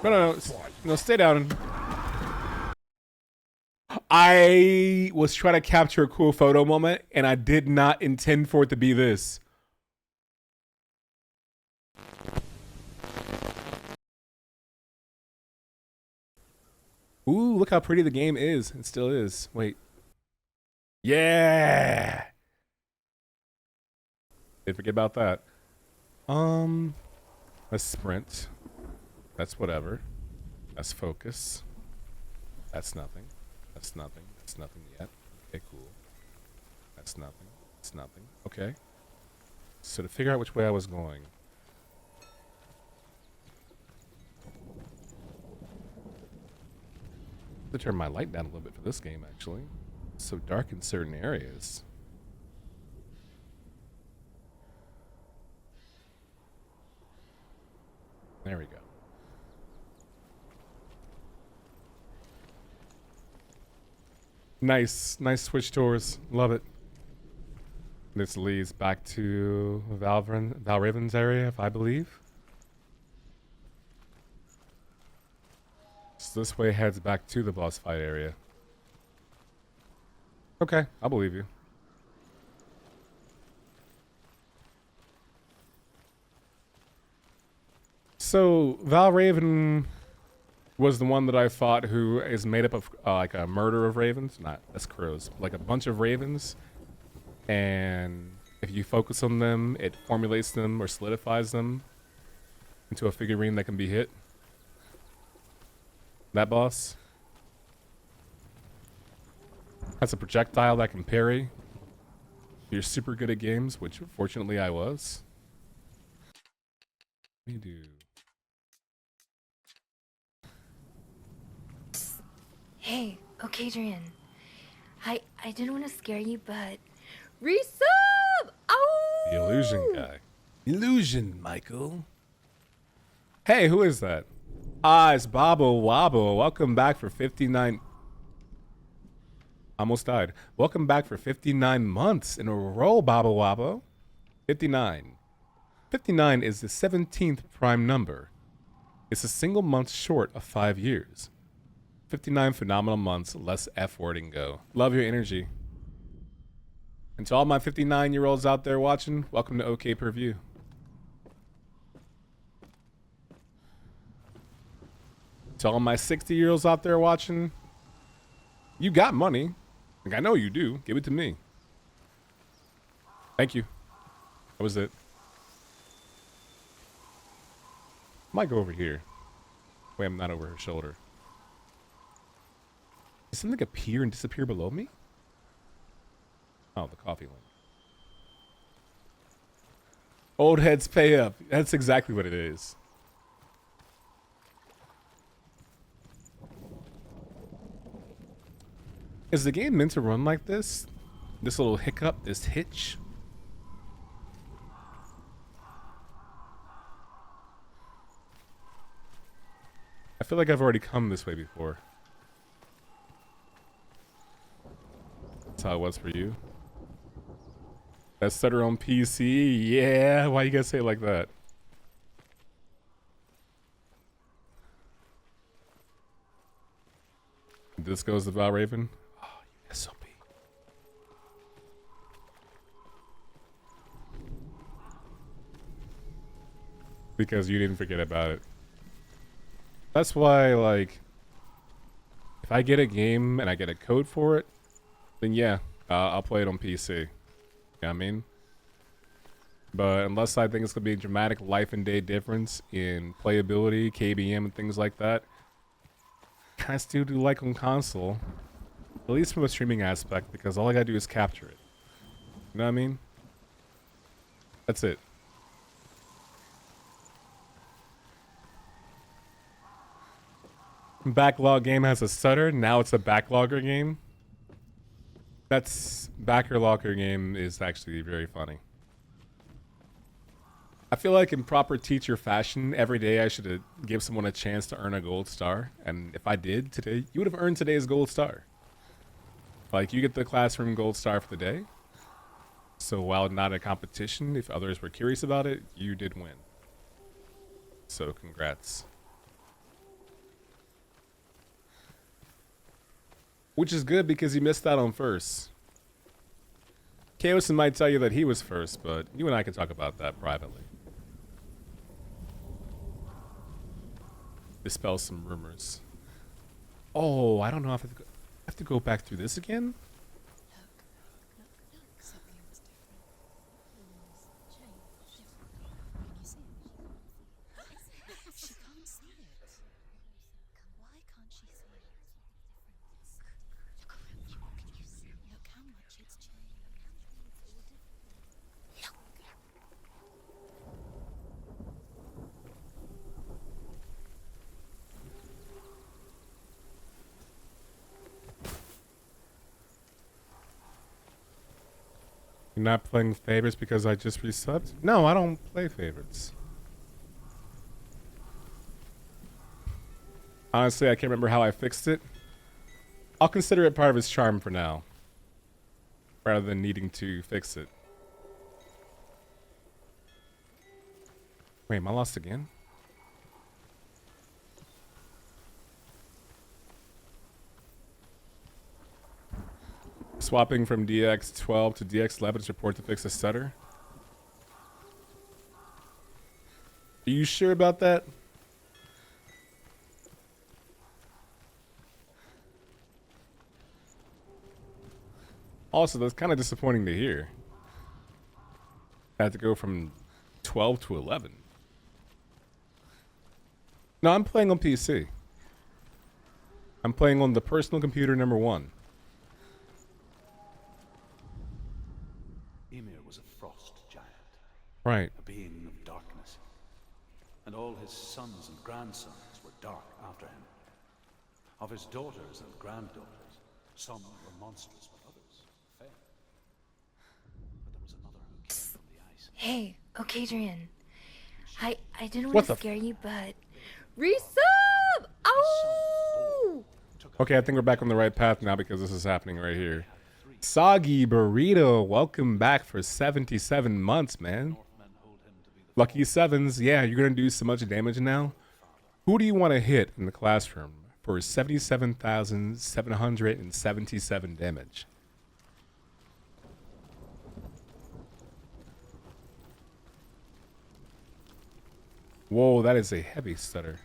No, stay down. I was trying to capture a cool photo moment, and I did not intend for it to be this. Ooh, look how pretty the game is. It still is. Wait. Yeah. Didn't forget about that. Let's sprint. That's whatever. That's focus. That's nothing. That's nothing. That's nothing yet. Okay, cool. That's nothing. That's nothing. Okay. So to figure out which way I was going. To turn my light down a little bit for this game, actually. It's so dark in certain areas. There we go. Nice switch tours. Love it. This leads back to Valraven's area, if I believe. So this way heads back to the boss fight area. Okay, I believe you. So Valraven was the one that I fought who is made up of like a murder of ravens. That's crows. Like a bunch of ravens. And if you focus on them, it formulates them or solidifies them into a figurine that can be hit. That boss has a projectile that can parry. You're super good at games, which fortunately I was. What do you do? Hey, Okaydrian. I didn't want to scare you, but resub! Oh! The illusion guy. Illusion, Michael. Hey, who is that? Ah, it's Bobble Wobble. Welcome back for 59. Almost died. Welcome back for 59 months in a row, Bobble Wobble. 59. 59 is the 17th prime number. It's a single month short of 5 years. 59 phenomenal months, less F-wording go. Love your energy. And to all my 59-year-olds out there watching, welcome to OK Per View. To all my 60-year-olds out there watching, you got money. Like, I know you do. Give it to me. Thank you. That was it. Might go over here. Wait, I'm not over her shoulder. Did something appear and disappear below me? Oh, the coffee lamp. Old heads pay up. That's exactly what it is. Is the game meant to run like this? This little hiccup, this hitch? I feel like I've already come this way before. That's how it was for you. That Surtr on PC? Yeah, why you gotta say it like that? This goes to Valraven. Oh, you SOB. Because you didn't forget about it. That's why, like, if I get a game and I get a code for it, then yeah, I'll play it on PC. You know what I mean? But unless I think it's gonna be a dramatic life and day difference in playability, KBM, and things like that, I still do like on console, at least from a streaming aspect, because all I gotta do is capture it. You know what I mean? That's it. Backlog game has a Surtr, now it's a backlogger game. That's backer locker game is actually very funny. I feel like in proper teacher fashion, every day I should give someone a chance to earn a gold star. And if I did today, you would have earned today's gold star. Like, you get the classroom gold star for the day. So while not a competition, if others were curious about it, you did win. So congrats. Which is good because he missed out on first. Chaos might tell you that he was first, but you and I can talk about that privately. Dispel some rumors. Oh, I don't know if I have to go back through this again? You're not playing favorites because I just resubbed? No, I don't play favorites. Honestly, I can't remember how I fixed it. I'll consider it part of his charm for now, rather than needing to fix it. Wait, am I lost again? Swapping from DX12 to DX11 to report to fix a stutter. Are you sure about that? Also, that's kind of disappointing to hear. I had to go from 12 to 11. No, I'm playing on PC. I'm playing on the personal computer number 1. Ymir was a frost giant, Right. a being of darkness, and all his sons and grandsons were dark after him. Of his daughters and granddaughters, some were monstrous, but others fair. But there was another who came from the ice. Hey, Okaydrian. I didn't What want to the scare you, but resub! Oh! Okay, I think we're back on the right path now because this is happening right here. Soggy Burrito, welcome back for 77 months, man. Lucky sevens, yeah, you're gonna do so much damage now. Who do you want to hit in the classroom for 77,777 damage? Whoa, that is a heavy stutter.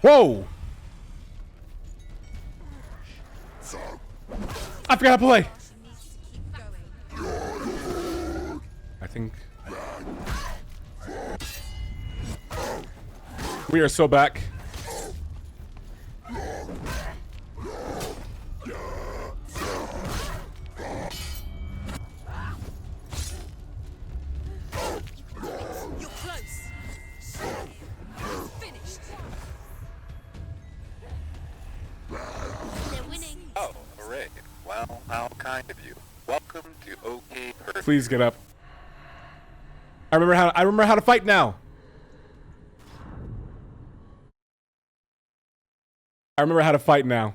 Whoa! I forgot to play. I think we are so back. You're close. Finished. They're winning. Oh, hooray. Well, how kind of you. Welcome to OK Perfect. Please get up. I remember how to fight now. I remember how to fight now.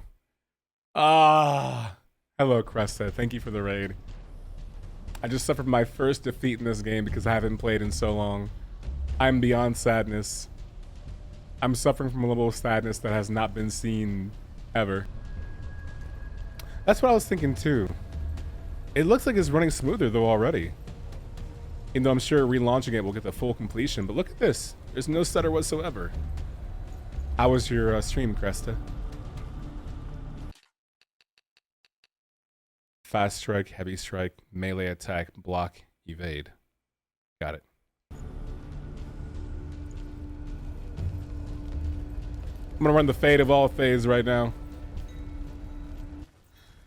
Ah. Hello, Cresta. Thank you for the raid. I just suffered my first defeat in this game because I haven't played in so long. I'm beyond sadness. I'm suffering from a level of sadness that has not been seen ever. That's what I was thinking too. It looks like it's running smoother though already. Even though I'm sure relaunching it will get the full completion. But look at this. There's no stutter whatsoever. How was your stream, Cresta? Fast strike, heavy strike, melee attack, block, evade. Got it. I'm gonna run the fade of all fades right now.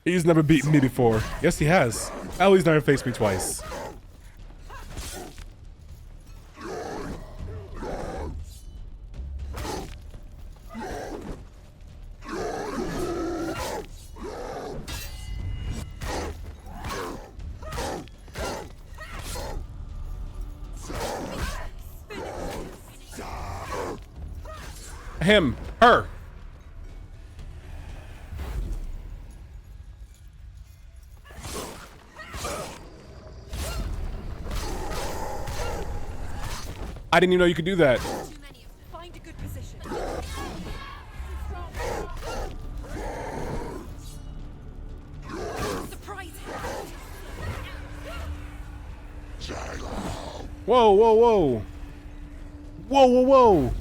He's never beaten me before. Yes, he has. Ellie's never faced me twice. Him. Her. I didn't even know you could do that. Too many of them. Find a good position. Surprise him. Whoa, whoa, whoa. Whoa, whoa, whoa.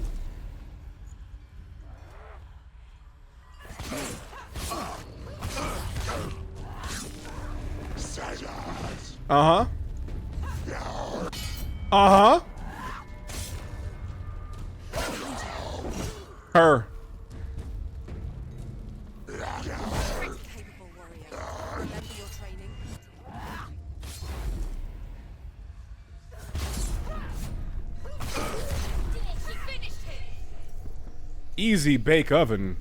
Uh-huh. Uh-huh. Her. Capable warrior. Remember your training. She finished him. Easy bake oven.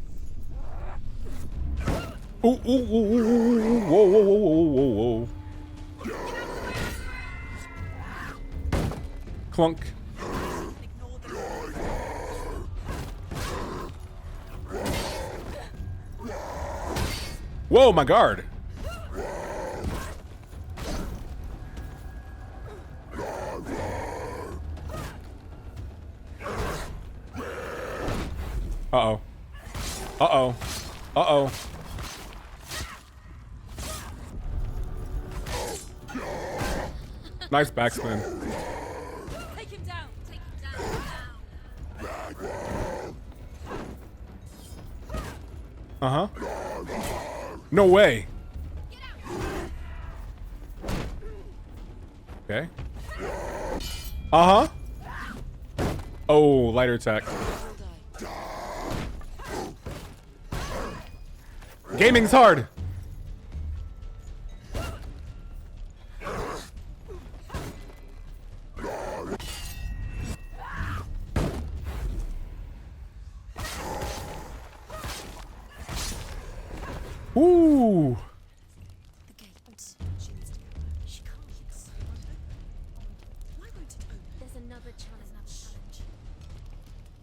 Ooh, ooh, ooh, ooh, ooh, whoa, whoa, whoa, whoa, whoa, whoa. Clunk. Ignore the Whoa, my guard. Uh-oh. Uh-oh. Uh-oh. Nice backspin. Take him down. Take him down. Uh-huh. No way. Okay. Uh-huh. Oh, lighter attack. Gaming's hard. Ooh. The gate. She needs to go. She can't keep us. Why won't it open? There's another challenge.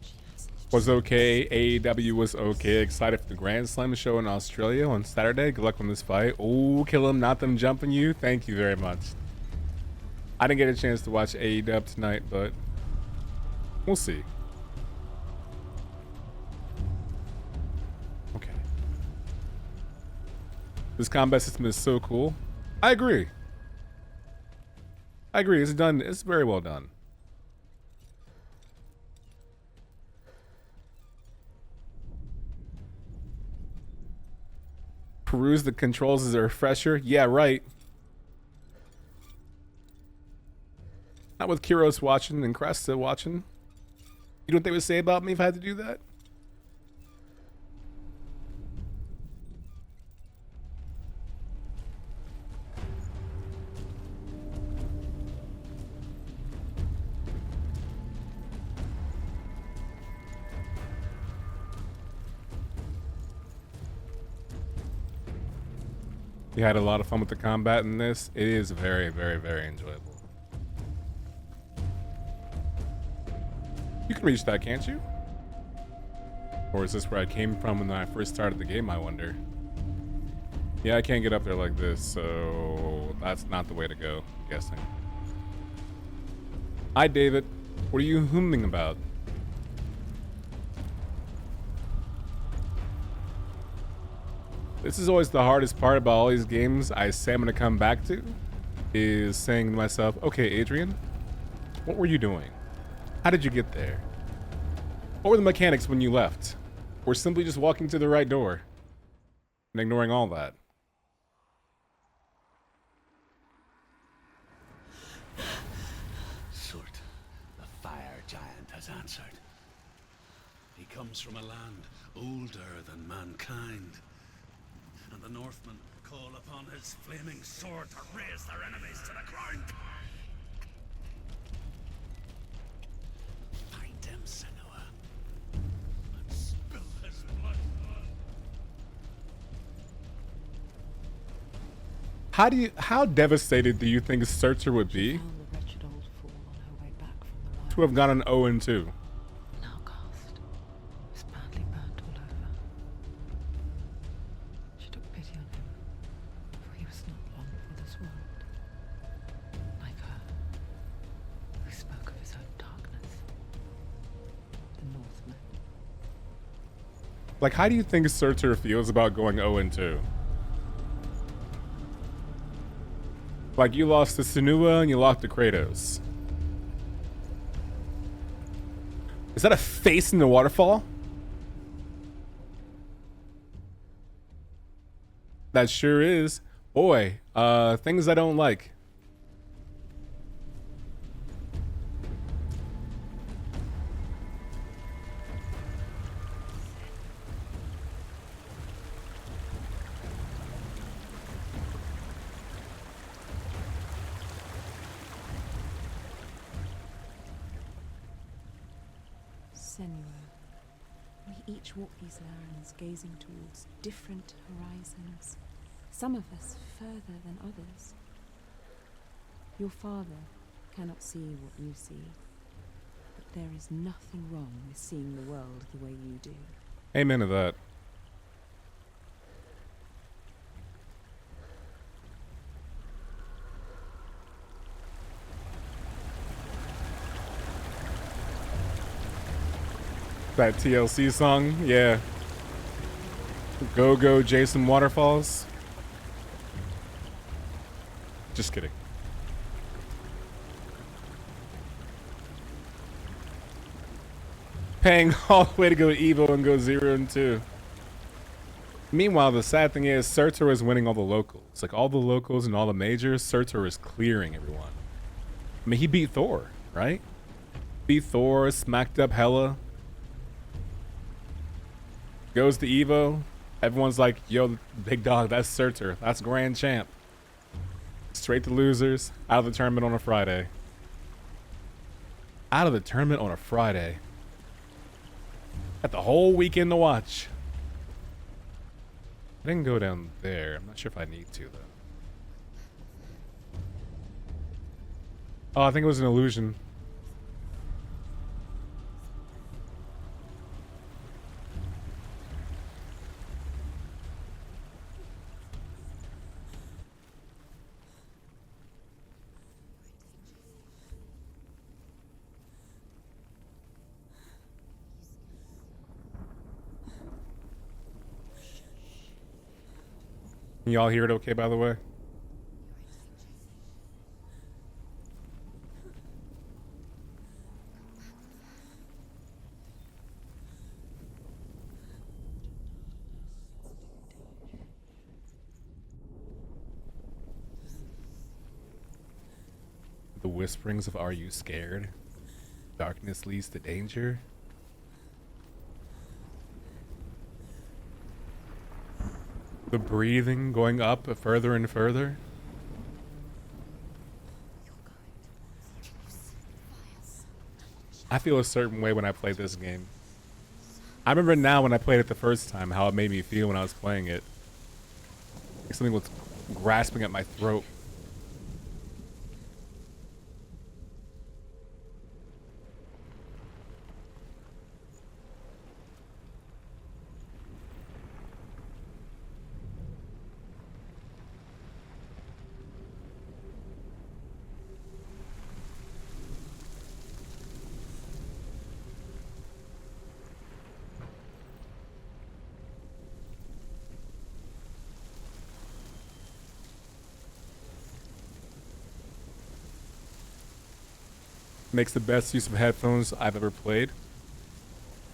She hasn't. Was okay. AEW was okay. Excited for the Grand Slam show in Australia on Saturday. Good luck on this fight. Oh, kill him, not them jumping you. Thank you very much. I didn't get a chance to watch AEW tonight, but we'll see. Okay. This combat system is so cool. I agree. I agree. It's done. It's very well done. Peruse the controls as a refresher. Yeah, right. Not with Kyros watching and Cresta watching. You know what they would say about me if I had to do that? We had a lot of fun with the combat in this. It is very, very, very enjoyable. You can reach that, can't you? Or is this where I came from when I first started the game, I wonder? Yeah, I can't get up there like this, so that's not the way to go, I'm guessing. Hi, David. What are you humming about? This is always the hardest part about all these games I say I'm gonna come back to, is saying to myself, okay, Adrian, what were you doing? How did you get there? What were the mechanics when you left? Or simply just walking to the right door and ignoring all that? Surtr, the fire giant, has answered. He comes from a land older than mankind. And the Northmen call upon his flaming sword to raise their enemies to the ground. Find him, Senua, and spill his blood. How devastated do you think Surtr would be Found the wretched old fool on her way back from the wild. to have gone an 0-2? Now cast, was badly burnt all over. She took pity on him, for he was not long for this world. Like her, who spoke of his own darkness. Like, how do you think Surtr feels about going 0-2? Like, you lost to Senua and you lost to Kratos. Is that a face in the waterfall? That sure is. Boy, things I don't like. Senua. We each walk these lands gazing towards different horizons. Some of us further than others. Your father cannot see what you see, but there is nothing wrong with seeing the world the way you do. Amen to that. That TLC song, yeah. Go Go Jason Waterfalls. Just kidding. Paying all the way to go Evo and go 0-2. Meanwhile, the sad thing is Surtr is winning all the locals. Like all the locals and all the majors, Surtr is clearing everyone. I mean, he beat Thor, right? Beat Thor, smacked up Hela. Goes to Evo. Everyone's like, yo, big dog, that's Surtr. That's grand champ. Straight to losers. Out of the tournament on a Friday. Out of the tournament on a Friday. Got the whole weekend to watch. I didn't go down there. I'm not sure if I need to, though. Oh, I think it was an illusion. Can y'all hear it okay, by the way? The whisperings of "Are you scared?" Darkness leads to danger. The breathing going up further and further. I feel a certain way when I play this game. I remember now when I played it the first time how it made me feel when I was playing it. Like something was grasping at my throat. Makes the best use of headphones I've ever played.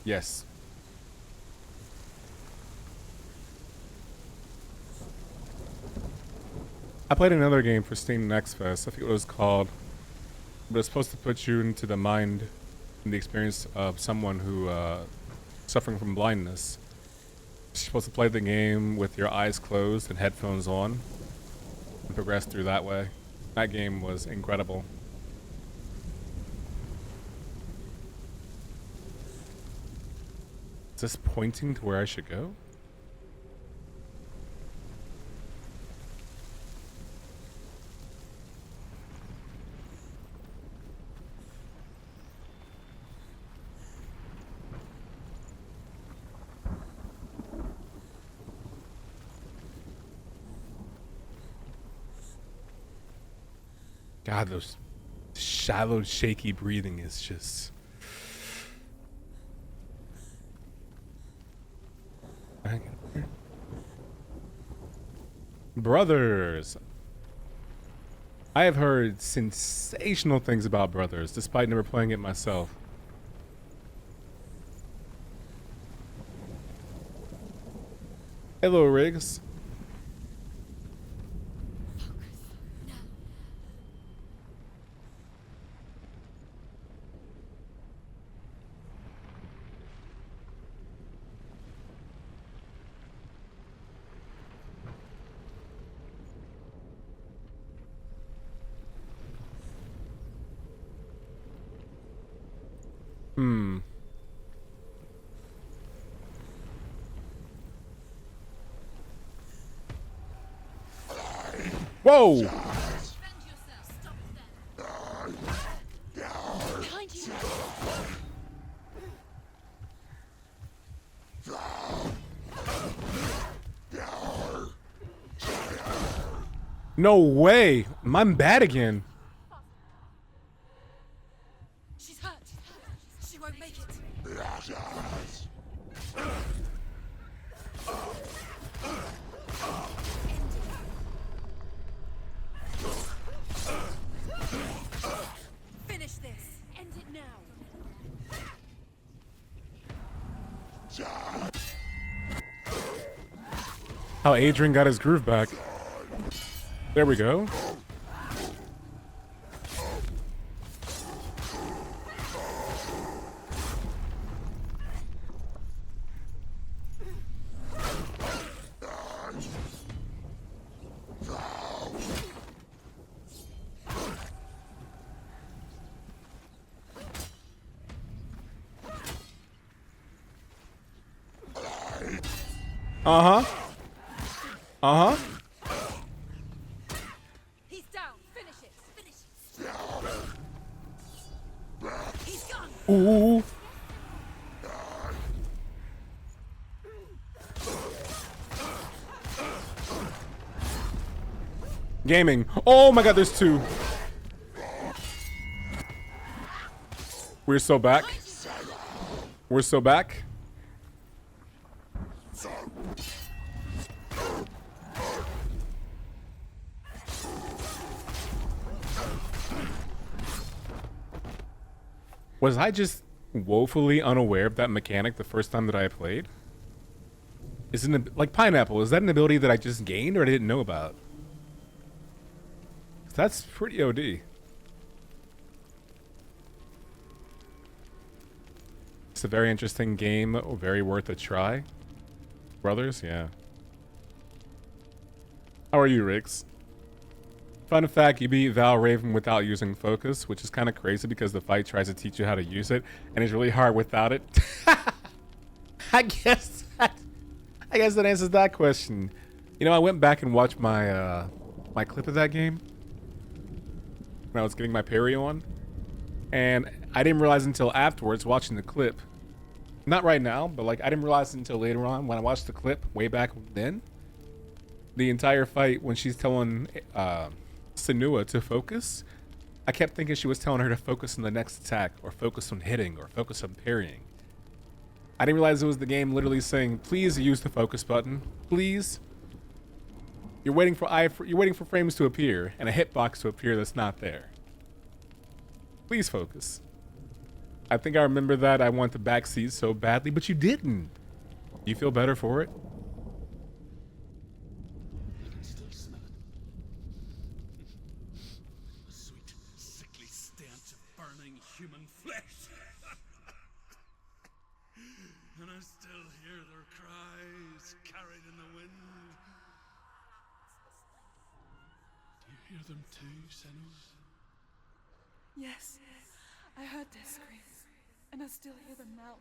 Yes. I played another game for Steam Next Fest. I forget what it was called. But it's supposed to put you into the mind and the experience of someone who suffering from blindness. You're supposed to play the game with your eyes closed and headphones on and progress through that way. That game was incredible. Is this pointing to where I should go? God, those shallow, shaky breathing is just... Brothers. I have heard sensational things about Brothers, despite never playing it myself. Hello, Riggs. Hmm. Whoa! Behind you. No way! I'm bad again. She's hurt. She won't make it. Finish this. End it now. How Adrian got his groove back. There we go. Uh-huh. Uh-huh. He's down. Finish it. Finish it. He's gone. Ooh. Gaming. Oh my god, there's two. We're so back. We're so back. Was I just woefully unaware of that mechanic the first time that I played? Isn't it like Pineapple? Is that an ability that I just gained or I didn't know about? That's pretty OD. It's a very interesting game, very worth a try. Brothers, yeah. How are you, Riggs? Fun fact, you beat Val Raven without using focus, which is kind of crazy because the fight tries to teach you how to use it, and it's really hard without it. I guess that answers that question. You know, I went back and watched my my clip of that game when I was getting my parry on, and I didn't realize until afterwards watching the clip. Not right now, but like I didn't realize until later on when I watched the clip way back then. The entire fight when she's telling Senua to focus, I kept thinking she was telling her to focus on the next attack or focus on hitting or focus on parrying. I didn't realize it was the game literally saying, please use the focus button, please. You're waiting for frames to appear and a hitbox to appear that's not there. Please focus. I think I remember that I want the back seat so badly, but you didn't. Do you feel better for it? You can still smell it. The sweet, sickly stench of burning human flesh. And I still hear their cries carried in the wind. Do you hear them too, Senua? Yes, I heard their screams, and I still hear them now.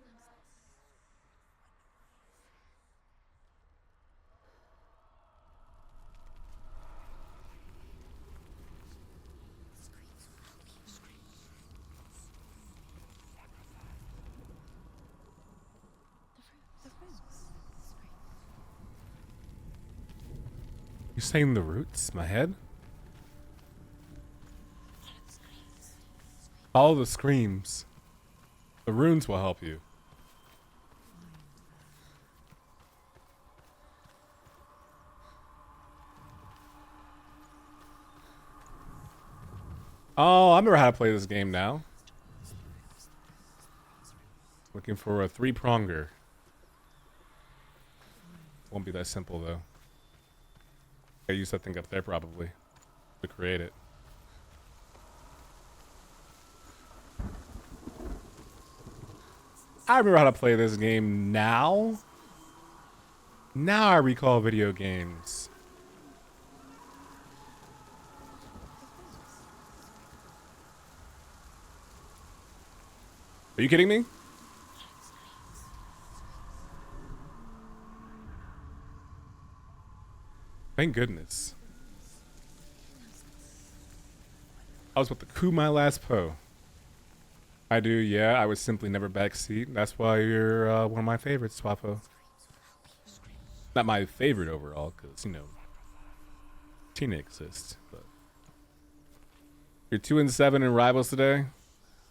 You're saying the roots? My head? Follow the screams. The runes will help you. Oh, I remember how to play this game now. Looking for a 3-pronger. Won't be that simple though. I use that thing up there probably to create it. I remember how to play this game now. Now I recall video games. Are you kidding me? Thank goodness. I was about to coup my last Poe. I do, yeah. I was simply never backseat. That's why you're one of my favorites, Swapo. Not my favorite overall, because, you know, Tina exists. But you're 2-7 in Rivals today.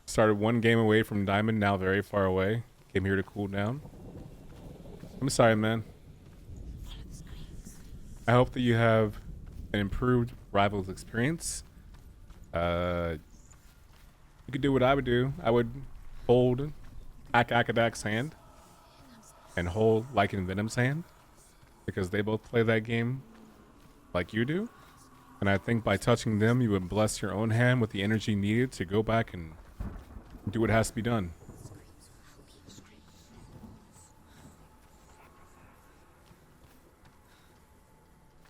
Started 1 game away from Diamond, now very far away. Came here to cool down. I'm sorry, man. I hope that you have an improved Rivals experience. You could do what I would do. I would hold Akadak's hand and hold Lycan Venom's hand, because they both play that game like you do. And I think by touching them, you would bless your own hand with the energy needed to go back and do what has to be done.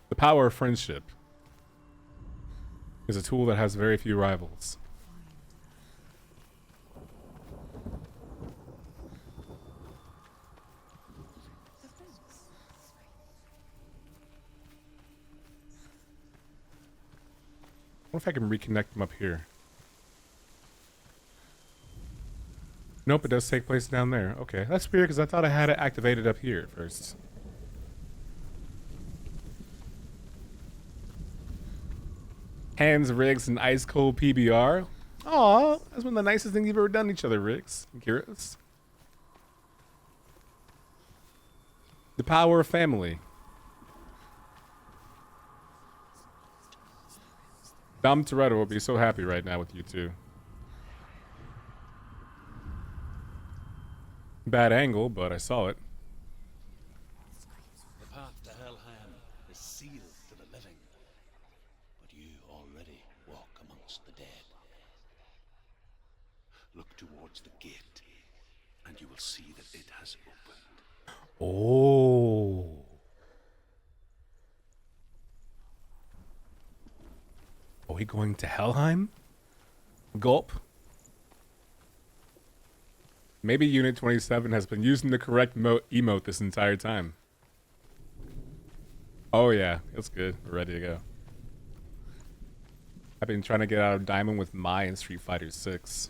The power of friendship is a tool that has very few rivals. What if I can reconnect them up here? Nope, it does take place down there. Okay, that's weird because I thought I had it activated up here first. Hands, Riggs, and ice cold PBR. Aw, that's one of the nicest things you've ever done to each other, Riggs. I'm curious. The power of family. Dom Toretto will be so happy right now with you two. Bad angle, but I saw it. The path to Helheim is sealed to the living, but you already walk amongst the dead. Look towards the gate, and you will see that it has opened. Oh. Are we going to Helheim? Gulp. Maybe Unit 27 has been using the correct emote this entire time. Oh yeah, it's good. We're ready to go. I've been trying to get out of Diamond with Mai in Street Fighter 6.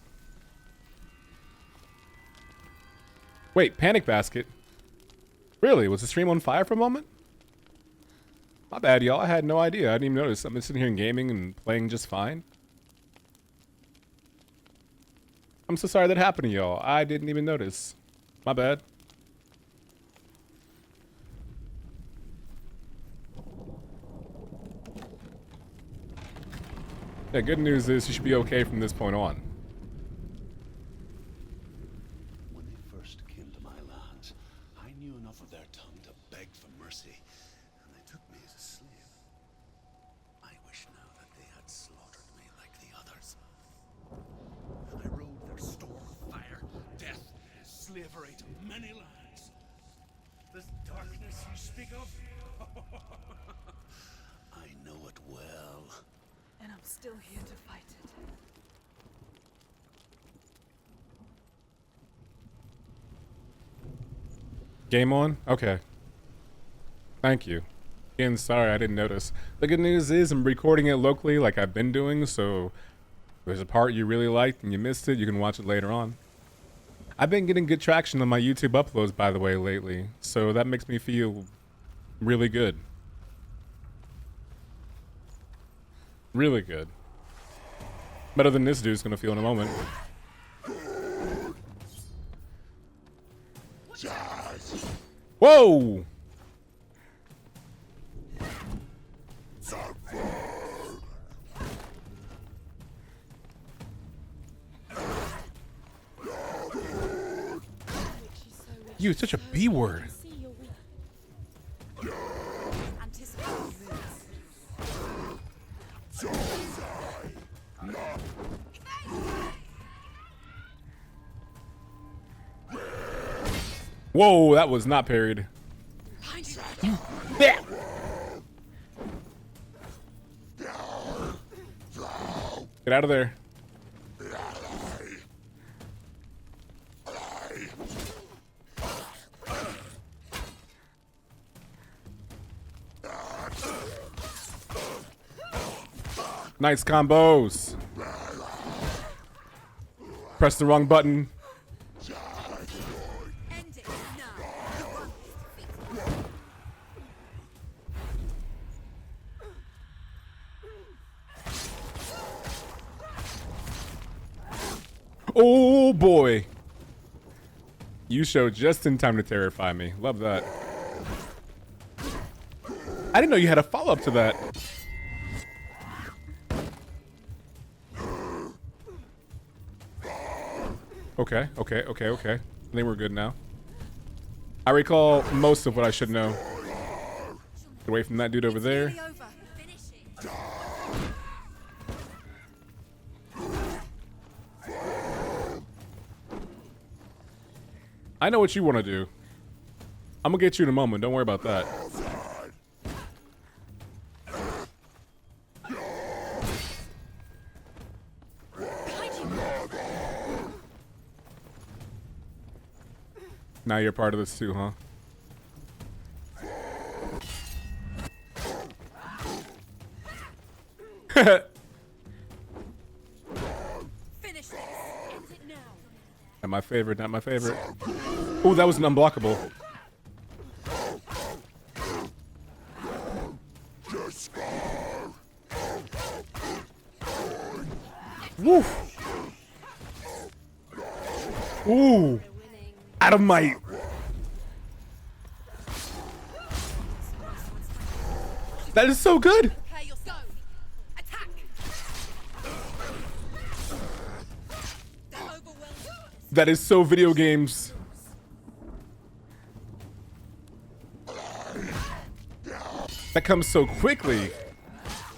Wait, Panic Basket? Really? Was the stream on fire for a moment? My bad, y'all. I had no idea. I didn't even notice. I've been sitting here and gaming and playing just fine. I'm so sorry that happened to y'all. I didn't even notice. My bad. Yeah, good news is you should be okay from this point on. When they first came to my lands, I knew enough of their tongue to beg for mercy, and they took me as a slave. I wish now that they had slaughtered me like the others. I rode their storm of fire, death, slavery to many lands. This darkness you speak of? I know it well. And I'm still here to fight it. Game on? Okay. Thank you. Again, sorry I didn't notice. The good news is I'm recording it locally like I've been doing, so if there's a part you really liked and you missed it, you can watch it later on. I've been getting good traction on my YouTube uploads, by the way, lately, so that makes me feel really good. Really good. Better than this dude's gonna feel in a moment. Whoa! You, such a B word. See you're weak. Anticipate Whoa, that was not parried. Yeah. Get out of there. Nice combos. Press the wrong button. End it now. Oh boy. You showed just in time to terrify me. Love that. I didn't know you had a follow-up to that. Okay. I think we're good now. I recall most of what I should know. Get away from that dude over there. Nearly over. Finish it. I know what you want to do. I'm gonna get you in a moment. Don't worry about that. Now you're part of this too, huh? Finish this. End it now. Not my favorite, not my favorite. Oh, that was an unblockable. Woof. Ooh. Out of my... That is so good. Okay, you'll go. Attack. They're overwhelmed. That is so video games. That comes so quickly.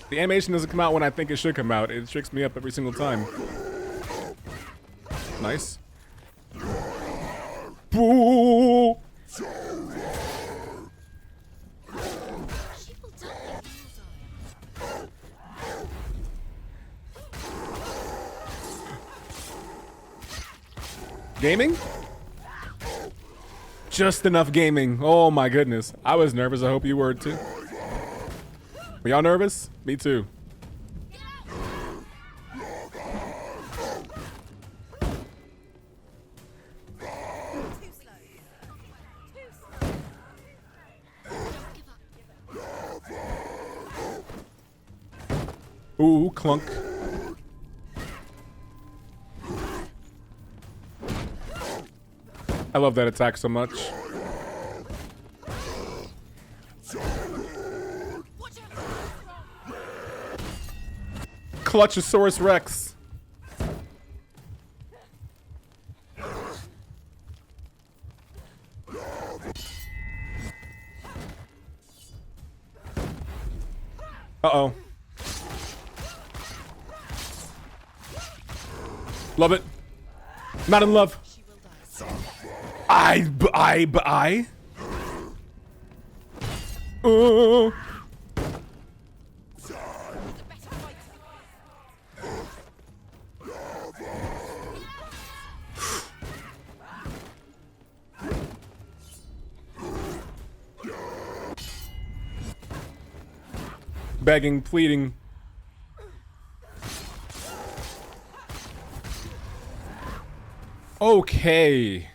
The animation doesn't come out when I think it should come out. It tricks me up every single time. Nice. Boo! Gaming? Just enough gaming. Oh my goodness. I was nervous. I hope you were too. Were y'all nervous? Me too. Ooh, clunk. I love that attack so much. Clutchosaurus Rex. Uh-oh. Love it. Not in love. I. Begging, pleading. Okay.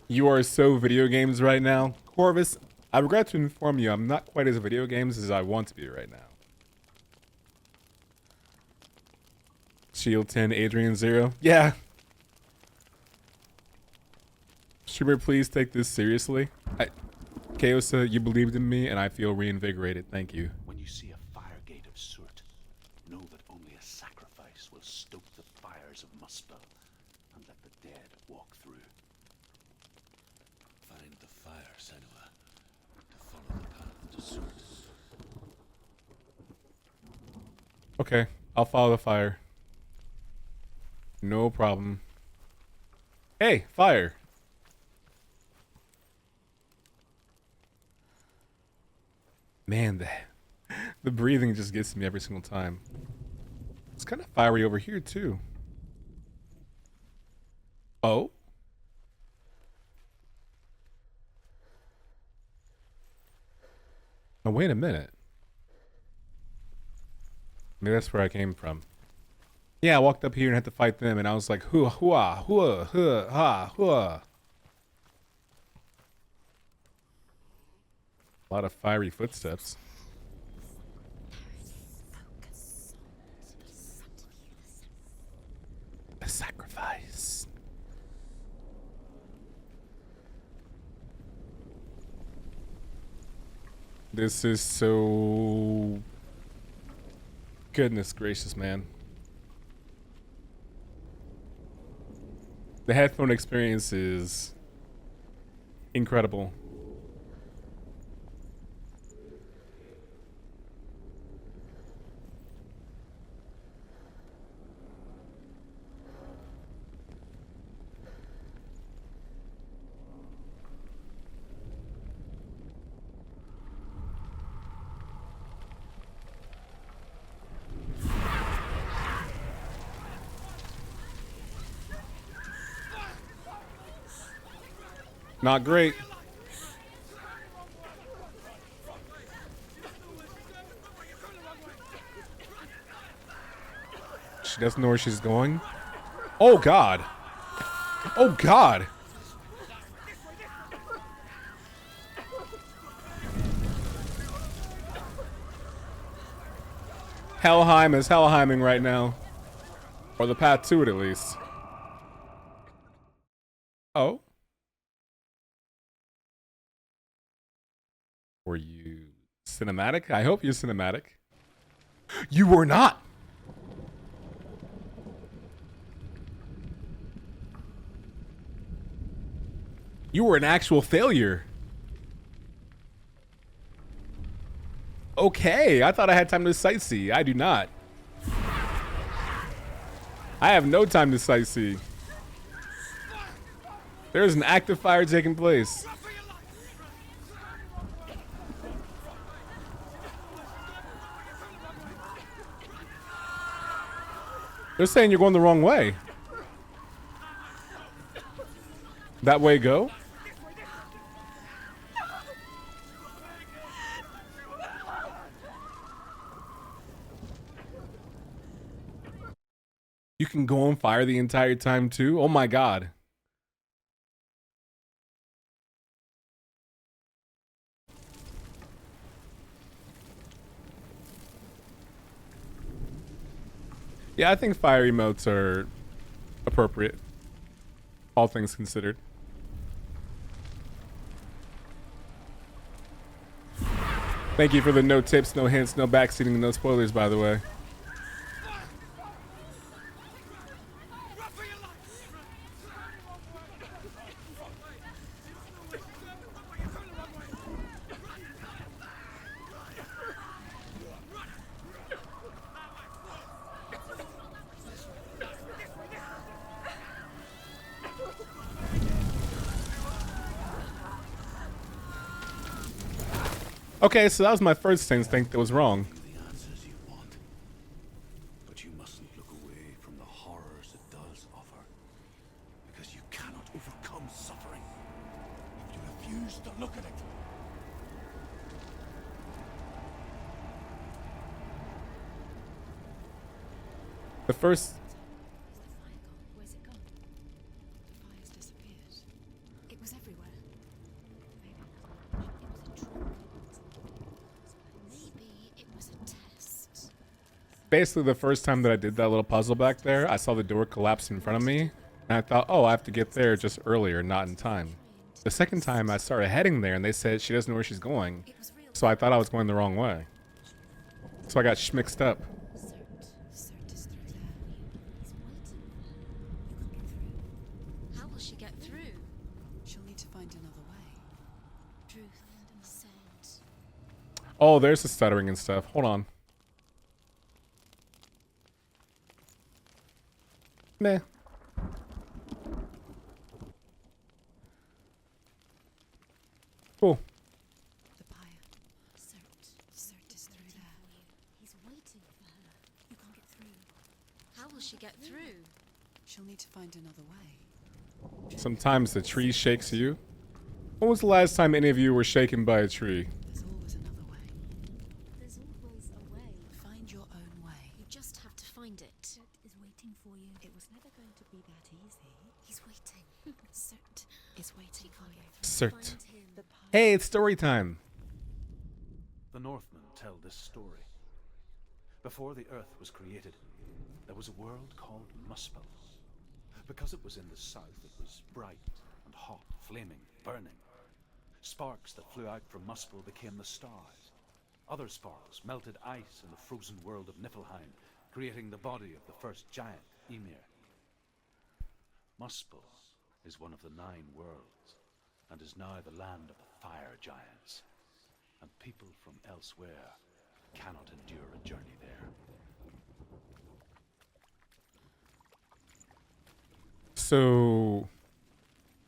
You are so video games right now. Corvus, I regret to inform you I'm not quite as video games as I want to be right now. Shield 10, Adrian 0. Yeah. Streamer, please take this seriously. Chaosa, you believed in me and I feel reinvigorated. Thank you. When you see a fire gate of Surtr, know that only a sacrifice sacrifice will stoke the fires of Muspel and let the dead walk through. Find the fire, Senua, to follow the path to Surtr. Okay, I'll follow the fire. No problem. Hey, fire. Man, the breathing just gets me every single time. It's kind of fiery over here too. Oh? Oh, wait a minute. Maybe that's where I came from. Yeah, I walked up here and had to fight them, and I was like, hua, hua, hua, hua, ha, hua. A lot of fiery footsteps. The sacrifice. This is so... Goodness gracious, man. The headphone experience is incredible. Not great. She doesn't know where she's going. Oh God. Oh God. Helheim is Helheiming right now. Or the path to it, at least. Oh. Were you cinematic? I hope you're cinematic. You were not. You were an actual failure. Okay, I thought I had time to sightsee. I do not. I have no time to sightsee. There's an active fire taking place. They're saying you're going the wrong way. That way go? You can go on fire the entire time too? Oh my God. Yeah, I think fire emotes are appropriate. All things considered. Thank you for the no tips, no hints, no backseating, no spoilers, by the way. Okay, so that was my first instinct that was wrong. The answers you want, but you mustn't look away from the horrors it does offer, because you cannot overcome suffering if you refuse to look at it. The first... Where's it gone? The fire's disappeared. It was everywhere. Maybe it was a trick. Maybe it was a test. Basically, the first time that I did that little puzzle back there, I saw the door collapse in front of me, and I thought, oh, I have to get there just earlier, not in time. The second time, I started heading there, and they said she doesn't know where she's going, so I thought I was going the wrong way. So I got schmixed up. Surtr is through there. Oh, there's the stuttering and stuff. Hold on. Meh. Cool. The pyre. Surtr is through there. He's waiting for her. You can't get through. How will she get through? She'll need to find another way. Sometimes the tree shakes you. When was the last time any of you were shaken by a tree? There's always another way. There's always a way. Find your own way. You just have to find it. Surtr is waiting for you. It was never going to be that easy. He's waiting. Surtr is waiting for you. Cert. Find him. The pyre. Hey, it's story time. The Northmen tell this story. Before the earth was created, there was a world called Muspel. Because it was in the south, it was bright and hot, flaming, burning. Sparks that flew out from Muspel became the stars. Other sparks melted ice in the frozen world of Niflheim, creating the body of the first giant, Ymir. Muspel is one of the 9 worlds, and is now the land of the fire giants. And people from elsewhere cannot endure a journey there. So,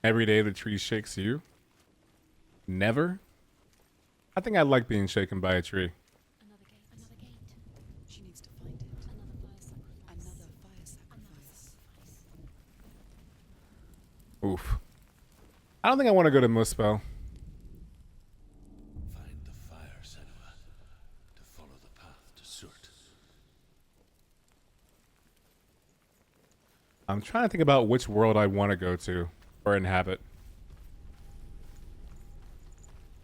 every day the tree shakes you? Never? I think I like being shaken by a tree. Another gate. Another gate. She needs to find it. Another fire sacrifice. Another fire sacrifice. Oof. I don't think I want to go to Muspel. Find the fire, Senua, to follow the path to Surtr. I'm trying to think about which world I want to go to or inhabit.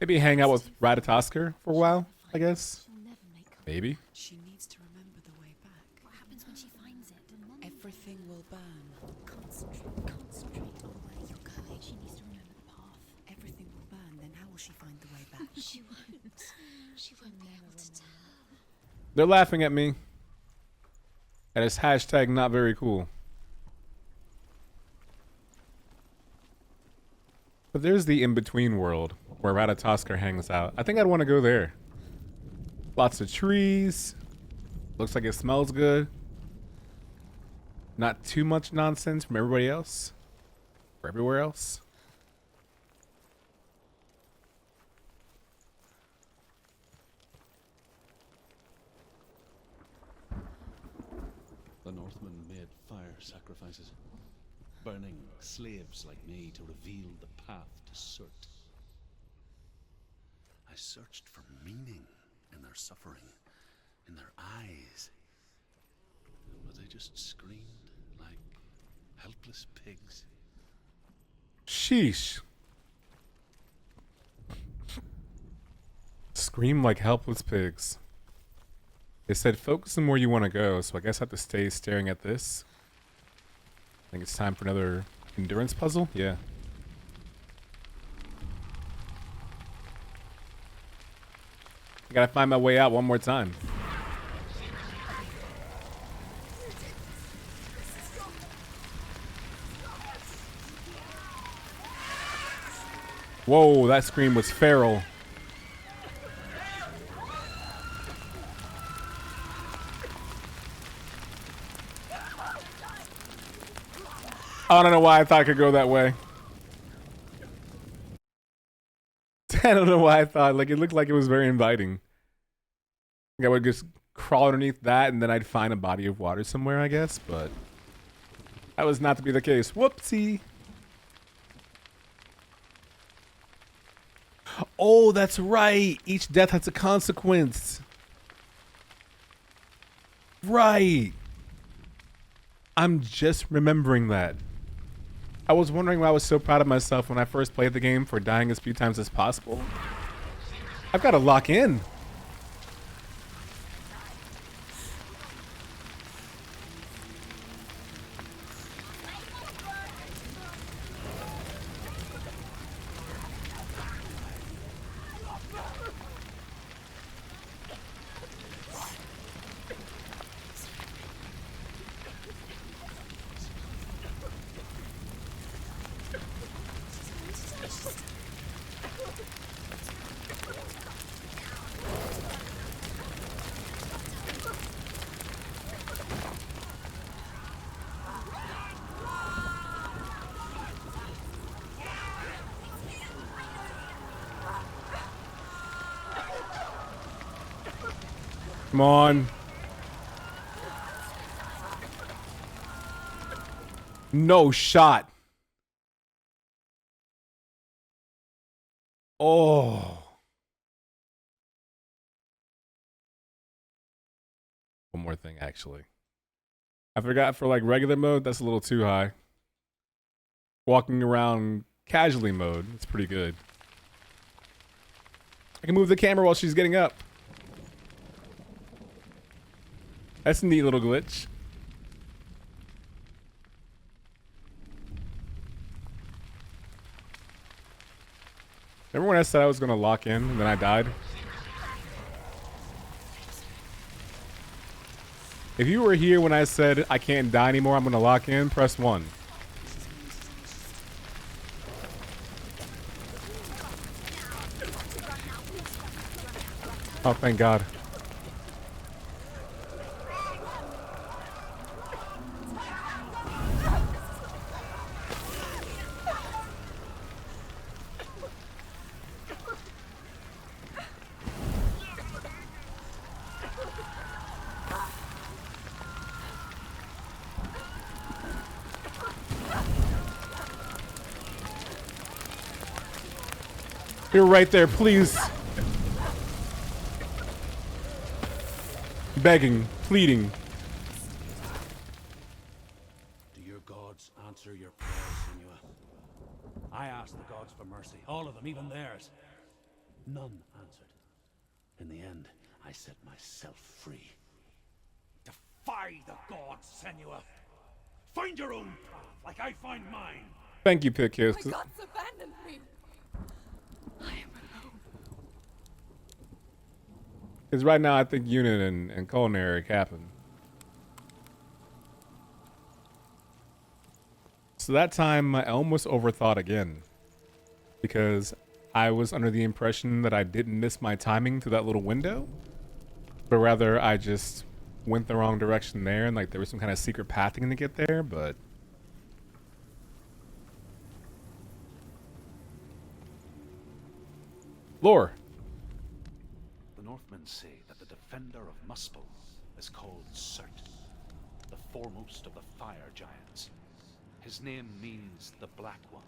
Maybe hang out with Ratatoskr for a while, I guess. She'll never make up. Maybe. She needs to remember the way back. What happens when she finds it? Everything will burn. Concentrate on where you're going. She needs to remember the path. Everything will burn. Then how will she find the way back? She won't. She won't be able to tell. They're laughing at me. And it's hashtag not very cool. But there's the in-between world where Ratatoskr hangs out. I think I'd want to go there. Lots of trees. Looks like it smells good. Not too much nonsense from everybody else. Or everywhere else. The Northmen made fire sacrifices, burning slaves like me to reveal the path to Surtr. I searched for meaning in their suffering, in their eyes, but they just screamed like helpless pigs. Sheesh. Scream like helpless pigs. They said focus on where you want to go, so I guess I have to stay staring at this. I think it's time for another endurance puzzle? Yeah. I gotta find my way out one more time. Whoa, that scream was feral. I don't know why I thought I could go that way. I don't know why I thought, like, it looked like it was very inviting. Like I would just crawl underneath that and then I'd find a body of water somewhere, I guess, but that was not to be the case. Whoopsie. Oh, that's right. Each death has a consequence. Right. I'm just remembering that. I was wondering why I was so proud of myself when I first played the game for dying as few times as possible. I've got to lock in. Come on. No shot. Oh. One more thing, actually. I forgot for like regular mode, that's a little too high. Walking around casually mode, it's pretty good. I can move the camera while she's getting up. That's a neat little glitch. Remember when I said I was gonna lock in and then I died? If you were here when I said I can't die anymore, I'm gonna lock in, press 1. Oh, thank God. You're right there, please. Begging, pleading. Do your gods answer your prayers, Senua? I asked the gods for mercy, all of them, even theirs. None answered. In the end, I set myself free. Defy the gods, Senua. Find your own path, like I find mine. Thank you, Pitkiss. My gods abandoned me. I am alone. Because right now I think unit and culinary happened. So that time I almost overthought again. Because I was under the impression that I didn't miss my timing through that little window. But rather I just went the wrong direction there and like there was some kind of secret pathing to get there, but... Lore. The Northmen say that the defender of Muspel is called Surtr, the foremost of the fire giants. His name means the Black One,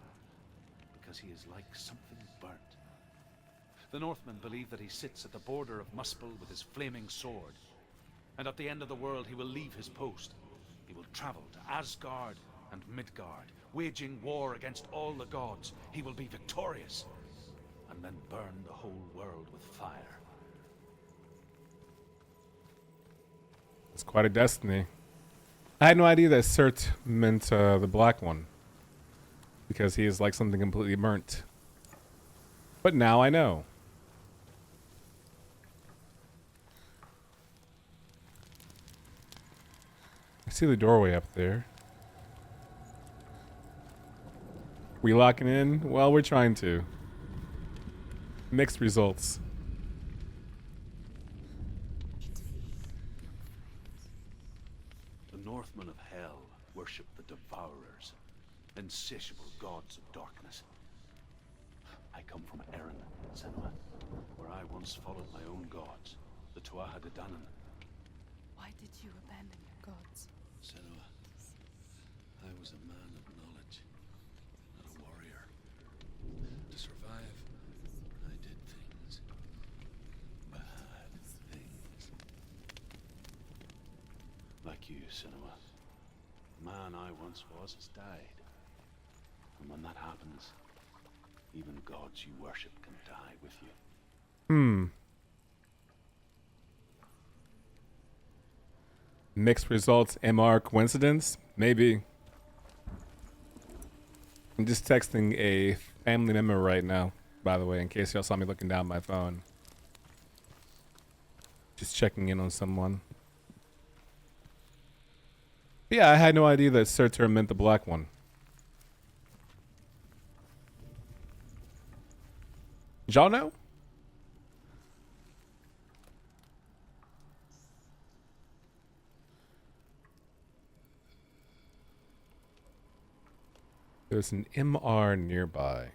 because he is like something burnt. The Northmen believe that he sits at the border of Muspel with his flaming sword, and at the end of the world he will leave his post. He will travel to Asgard and Midgard, waging war against all the gods. He will be victorious, and then burn the whole world with fire. It's quite a destiny. I had no idea that Surtr meant the Black One. Because he is like something completely burnt. But now I know. I see the doorway up there. We locking in? Well, we're trying to. Mixed results. The Northmen of Hell worship the Devourers, insatiable gods of darkness. I come from Erin, Senua, where I once followed my own gods, the Tuatha De Danann. Why did you abandon your gods? Senua, I was a man of knowledge, not a warrior. To survive, I did things. Bad things. Like you, Senua. The man I once was has died. And when that happens, even gods you worship can die with you. Mixed results, MR coincidence? Maybe. I'm just texting a family member right now, by the way, in case y'all saw me looking down my phone. Just checking in on someone. But yeah, I had no idea that Surtr meant the Black One. Did y'all know? There's an MR nearby.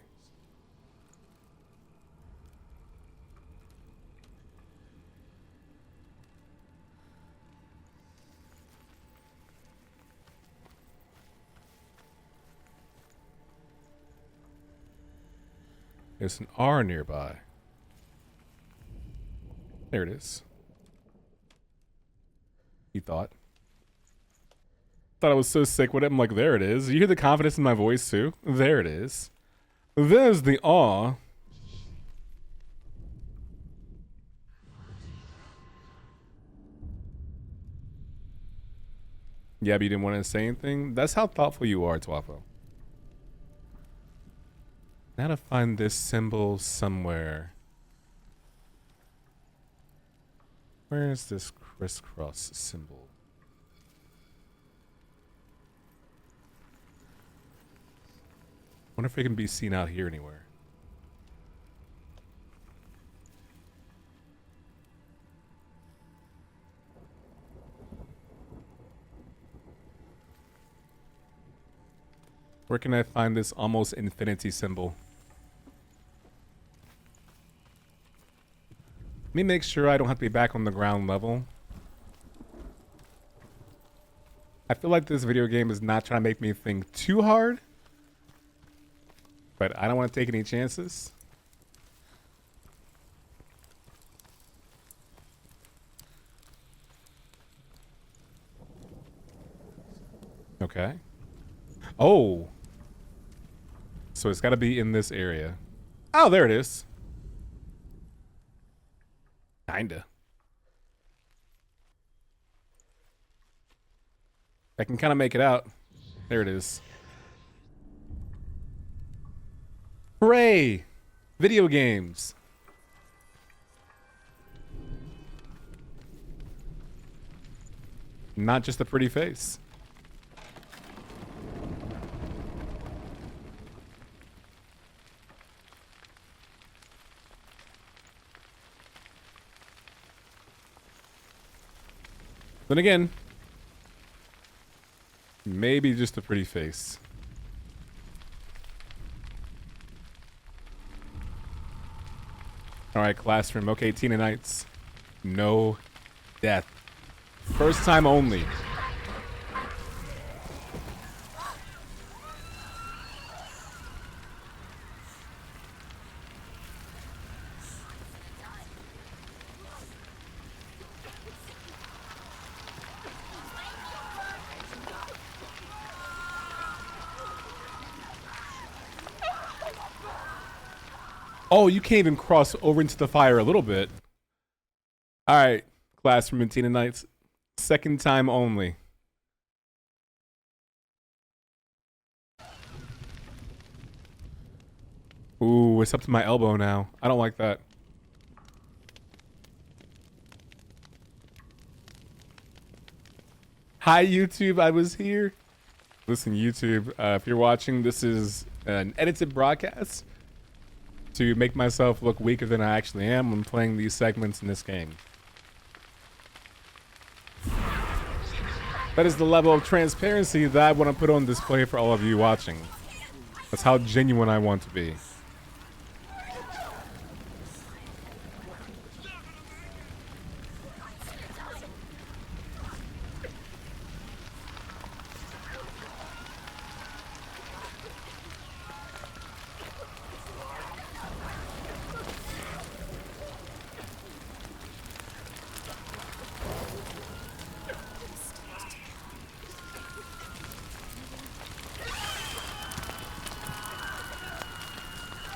There's an R nearby. There it is. He thought. Thought I was so sick with it. I'm like, there it is. You hear the confidence in my voice too? There it is. There's the awe. Yeah, but you didn't want to say anything? That's how thoughtful you are, Twapo. Now to find this symbol somewhere. Where is this crisscross symbol? Wonder if it can be seen out here anywhere. Where can I find this almost infinity symbol? Let me make sure I don't have to be back on the ground level. I feel like this video game is not trying to make me think too hard. But I don't want to take any chances. Okay. Oh. So it's got to be in this area. Oh, there it is. Kinda. I can kind of make it out. There it is. Hooray! Video games. Not just a pretty face. Then again, maybe just a pretty face. Alright, classroom. Okay, Tina Knights. No death. First time only. Oh, you can't even cross over into the fire a little bit. All right, classroom and Tina Knights. Second time only. Ooh, it's up to my elbow now. I don't like that. Hi, YouTube. I was here. Listen, YouTube, if you're watching, this is an edited broadcast to make myself look weaker than I actually am when playing these segments in this game. That is the level of transparency that I want to put on display for all of you watching. That's how genuine I want to be.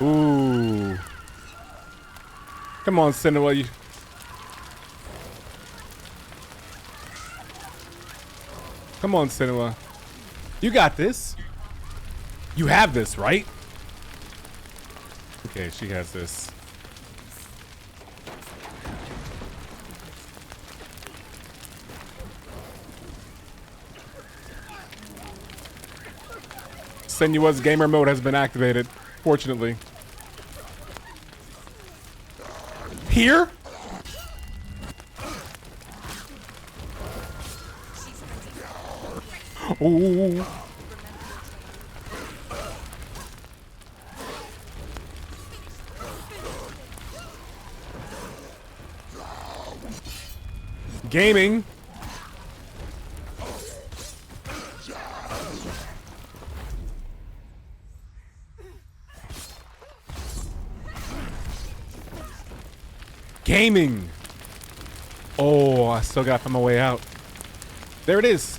Ooh. Come on, Senua. Come on, Senua. You got this. You have this, right? Okay, she has this. Senua's gamer mode has been activated, fortunately. Here? Ooh. Gaming. gaming. Oh, I still got to find my way out. There it is.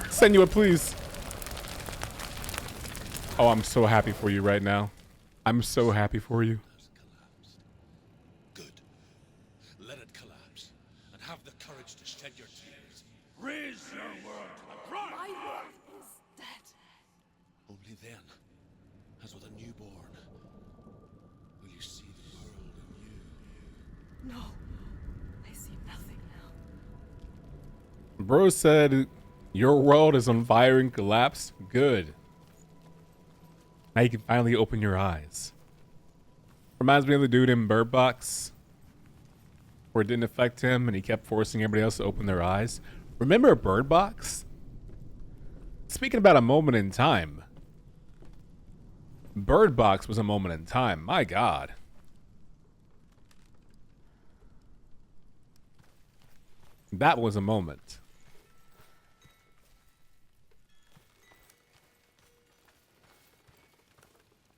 Senua, please. Oh, I'm so happy for you right now. I'm so happy for you. Good. Let it collapse, and have the courage to shed your tears. Raise your world to the prime! My world is dead. Only then, as with a newborn, will you see the world anew. No, I see nothing now. Bro said, your world is on fire and collapsed. Good. Now you can finally open your eyes. Reminds me of the dude in Bird Box, where it didn't affect him and he kept forcing everybody else to open their eyes. Remember Bird Box? Speaking about a moment in time, Bird Box was a moment in time. My God. That was a moment.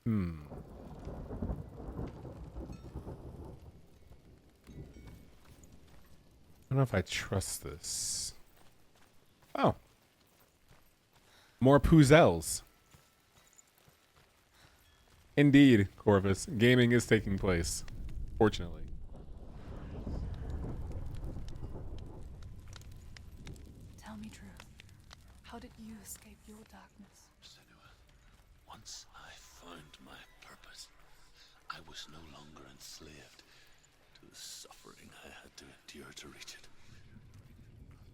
I don't know if I trust this. Oh. More Poozels. Indeed, Corvus. Gaming is taking place. Fortunately. Tell me true. How did you escape your darkness? Senua, once I found my purpose, I was no longer enslaved to the suffering I had to endure to reach it.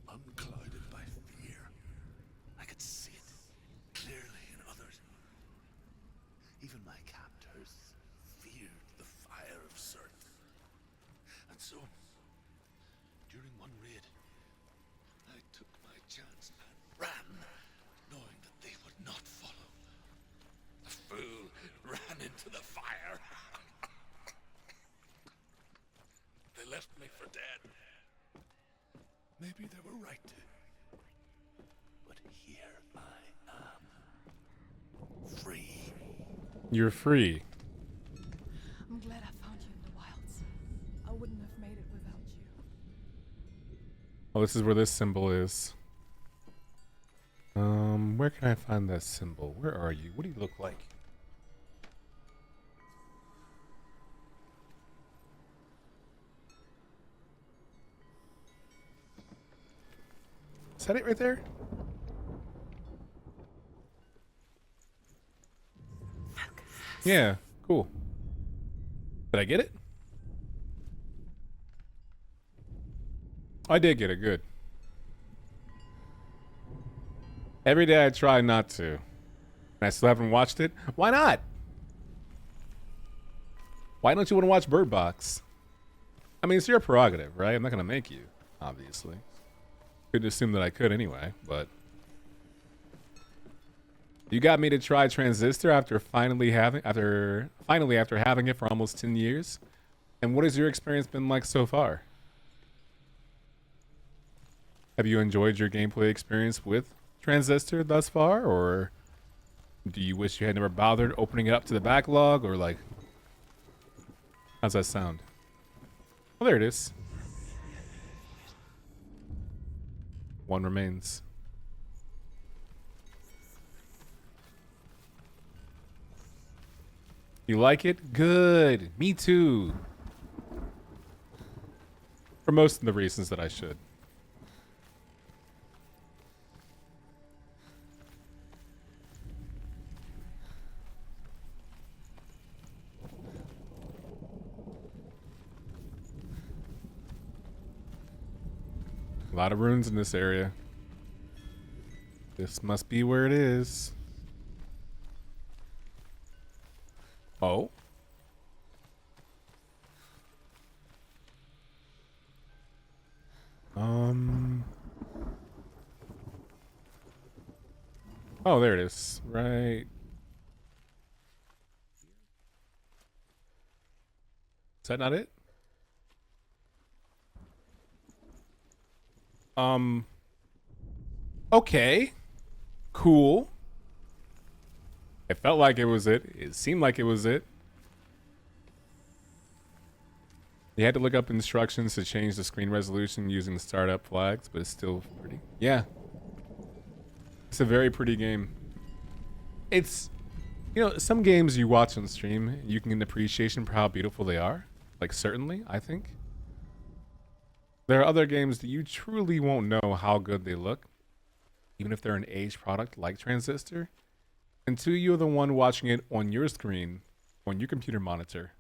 Unclouded by fear, I could see it clearly in others. Even my captors feared the fire of Surtr. And so, during one raid, I took my chance and ran, knowing that they would not follow. The fool ran into the fire. They left me for dead. Maybe they were right to. But here I am. Free. You're free. I'm glad I found you in the wilds. I wouldn't have made it without you. Oh, this is where this symbol is. Where can I find that symbol? Where are you? What do you look like? Is that it right there? Yeah, cool. Did I get it? I did get it, good. Every day I try not to. And I still haven't watched it. Why not? Why don't you want to watch Bird Box? I mean, it's your prerogative, right? I'm not going to make you, obviously. Could assume that I could anyway, but... You got me to try Transistor after finally having it for almost 10 years. And what has your experience been like so far? Have you enjoyed your gameplay experience with Transistor thus far, or do you wish you had never bothered opening it up to the backlog, or like, how's that sound? Oh, there it is. One remains. You like it? Good. Me too. For most of the reasons that I should. A lot of runes in this area. This must be where it is. Oh. Oh, there it is. Right. Is that not it? Okay. Cool. It felt like it was it. It seemed like it was it. You had to look up instructions to change the screen resolution using the startup flags, but it's still pretty. Yeah. It's a very pretty game. It's, you know, some games you watch on stream, you can get an appreciation for how beautiful they are. Like, certainly, I think. There are other games that you truly won't know how good they look, even if they're an aged product like Transistor, until you're the one watching it on your screen, on your computer monitor.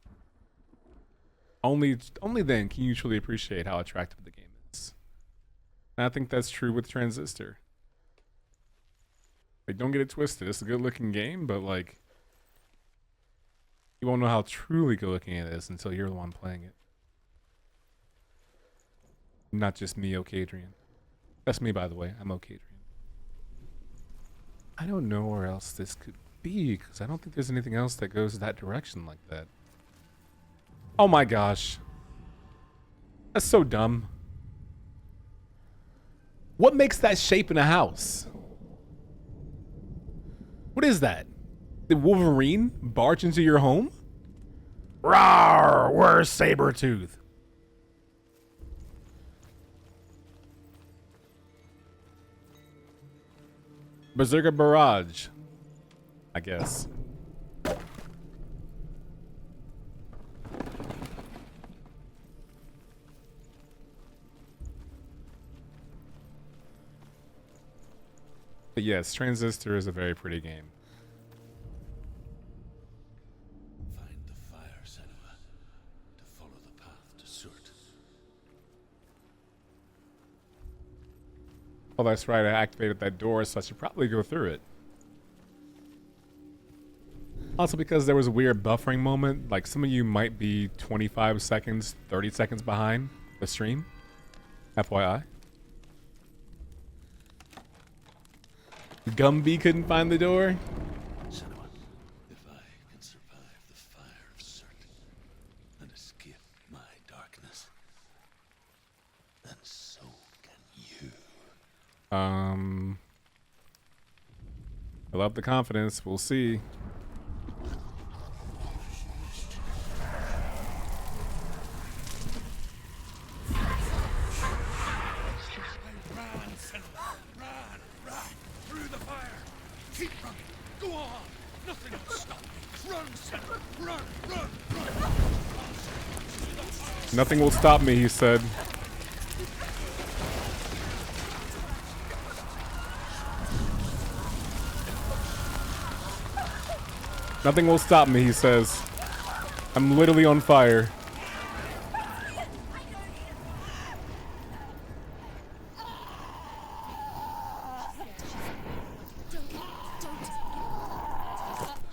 Only then can you truly appreciate how attractive the game is. And I think that's true with Transistor. Like, don't get it twisted. It's a good-looking game, but, like, you won't know how truly good-looking it is until you're the one playing it. Not just me, Okaydrian. That's me, by the way. I'm Okaydrian. I don't know where else this could be, because I don't think there's anything else that goes that direction like that. Oh my gosh. That's so dumb. What makes that shape in a house? What is that? Did Wolverine barge into your home? Rawr! Where's Sabretooth? Berserker Barrage, I guess. But yes, Transistor is a very pretty game. Find the fire, Senua, to follow the path to Surtr. Oh, that's right. I activated that door, so I should probably go through it. Also, because there was a weird buffering moment, like some of you might be 25 seconds, 30 seconds behind the stream. FYI. Gumby couldn't find the door. Senua, if I can survive the fire of Surtr and escape my darkness, then so can you. I love the confidence. We'll see. Run, Senua, run through the fire. Keep running. Go on. Nothing will stop me. Run, Senua, run. Nothing will stop me, he said. Nothing will stop me, he says. I'm literally on fire.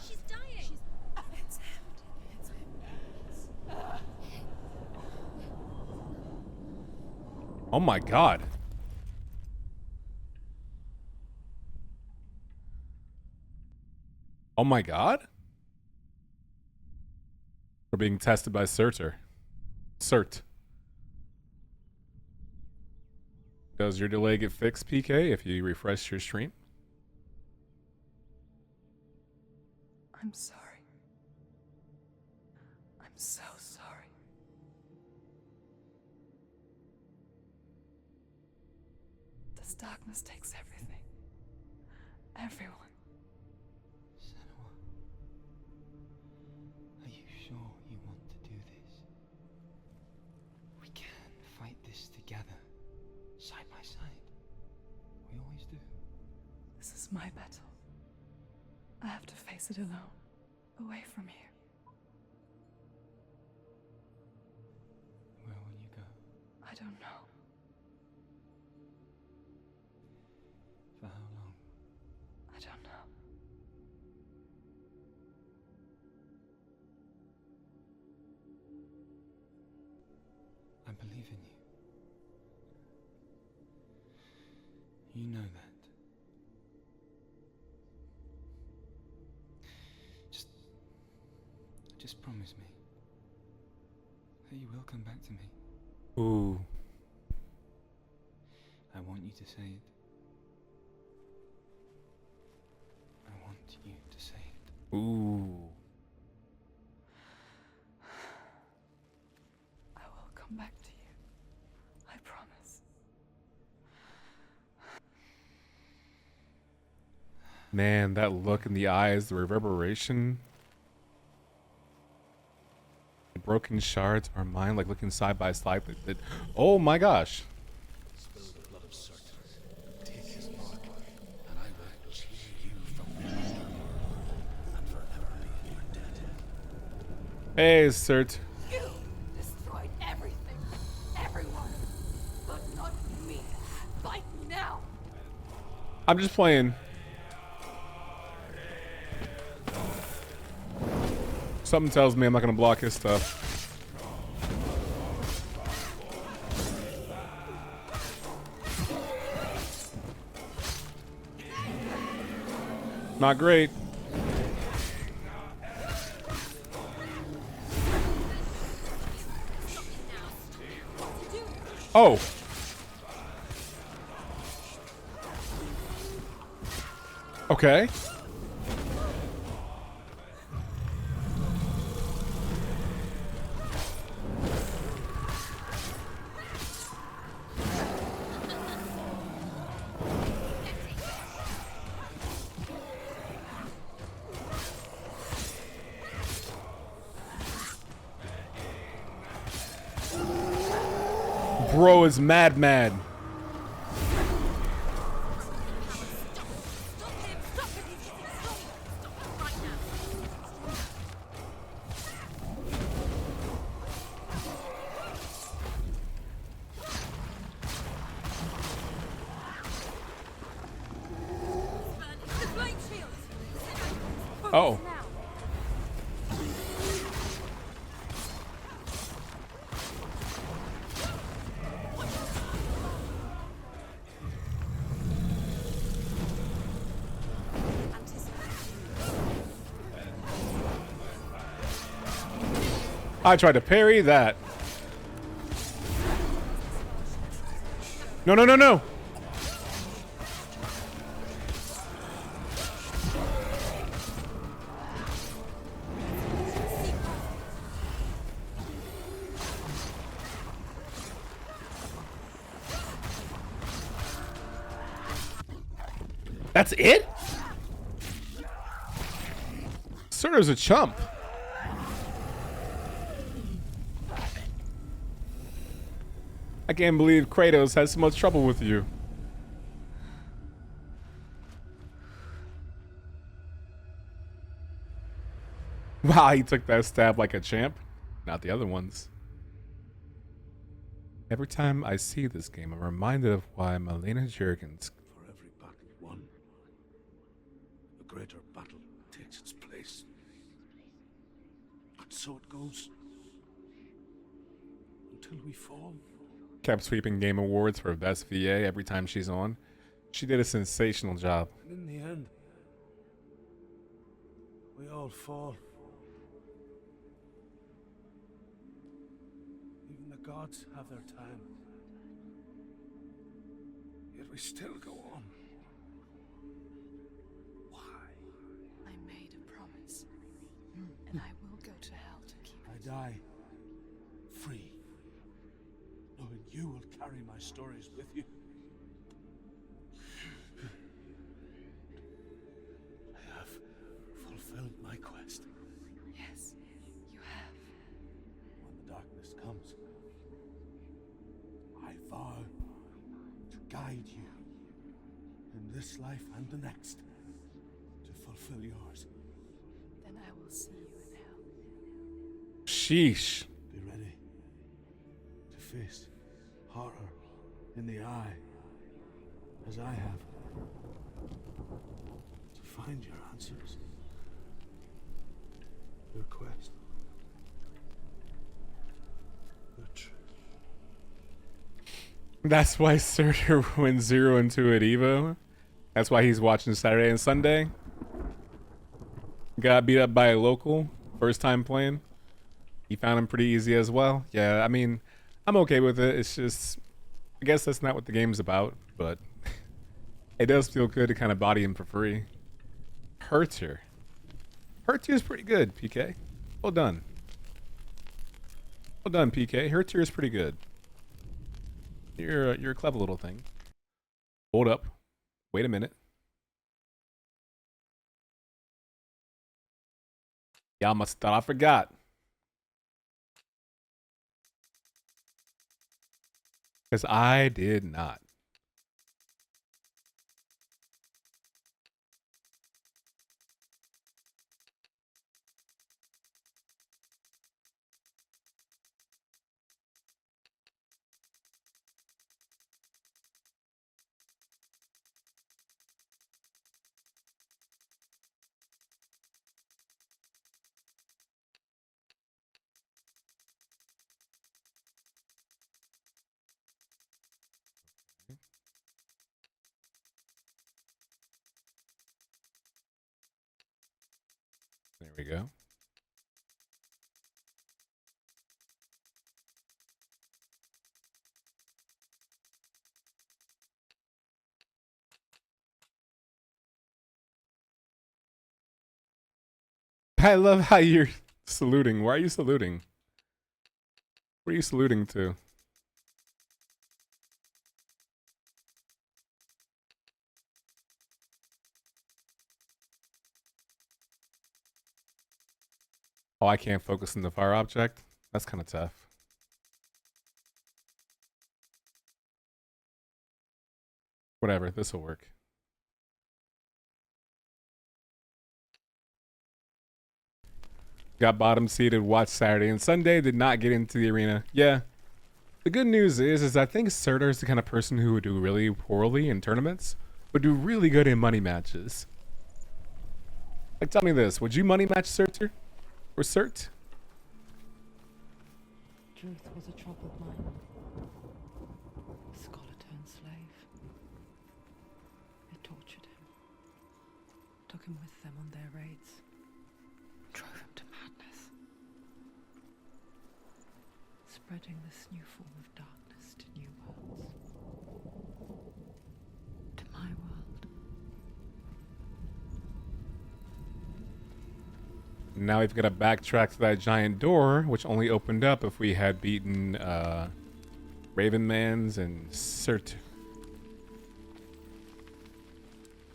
She's dying. Oh my god. Oh my god? We're being tested by Surtr. Surtr. Does your delay get fixed, PK, if you refresh your stream? I'm sorry. I'm so sorry. This darkness takes everything. Everyone. Senua, are you sure you want to do this? We can fight this together, side by side. We always do. This is my battle. I have to face it alone, away from here. Where will you go? I don't know. For how long? I don't know. I believe in you. You know that. Just promise me that you will come back to me. Ooh. I want you to say it. I want you to say it. Ooh. I will come back to you. I promise. Man, that look in the eyes, the reverberation. The broken shards are mine, like looking side by side. Oh my gosh. Spill the blood of Surtr. Take his mark, and I will cheer you from the underworld and forever be in your debt. Hey, Surtr. You destroyed everything, everyone, but not me. Fight now. I'm just playing. Something tells me I'm not gonna block his stuff. Not great. Oh. Okay. Bro is mad. Oh. I tried to parry that. No. That's it? Surtr's a chump. I can't believe Kratos has so much trouble with you. Wow, he took that stab like a champ. Not the other ones. Every time I see this game, I'm reminded of why Melina Juergens. For every battle won, a greater battle takes its place. And so it goes. Until we fall. Kept sweeping game awards for best VA every time she's on. She did a sensational job. And in the end, we all fall. Even the gods have their time. Yet we still go on. Why? I made a promise, and I will go to hell to keep it. I die free, knowing you will carry my stories with you. I have fulfilled my quest. Yes, you have. When the darkness comes, I vow to guide you in this life and the next to fulfill yours. Then I will see you in hell. Sheesh. Be ready to face horror in the eye, as I have, to find your answers, your quest, your truth. That's why Surtr went 0-2 at Evo. That's why he's watching Saturday and Sunday. Got beat up by a local first time playing. He found him pretty easy as well. Yeah, I mean, I'm okay with it. It's just, I guess that's not what the game's about, but it does feel good to kind of body him for free. Hurts her. Her tier is pretty good, PK. Well done. Well done, PK. Her tier is pretty good. You're a clever little thing. Hold up. Wait a minute. Y'all must have thought I forgot. Because I did not. There we go. I love how you're saluting. Why are you saluting? What are you saluting to? Oh, I can't focus on the fire object? That's kind of tough. Whatever, this will work. Got bottom seeded, watched Saturday and Sunday, did not get into the arena. Yeah. The good news is I think Surtr is the kind of person who would do really poorly in tournaments, but do really good in money matches. Like, tell me this, would you money match Surtr? Or Surt? Truth was a troubled mind. A scholar turned slave. They tortured him. Took him with them on their raids. Drove him to madness. Spreading this new form of darkness to new worlds. To my world. Now we've got to backtrack to that giant door, which only opened up if we had beaten Ravenmans and Surtr.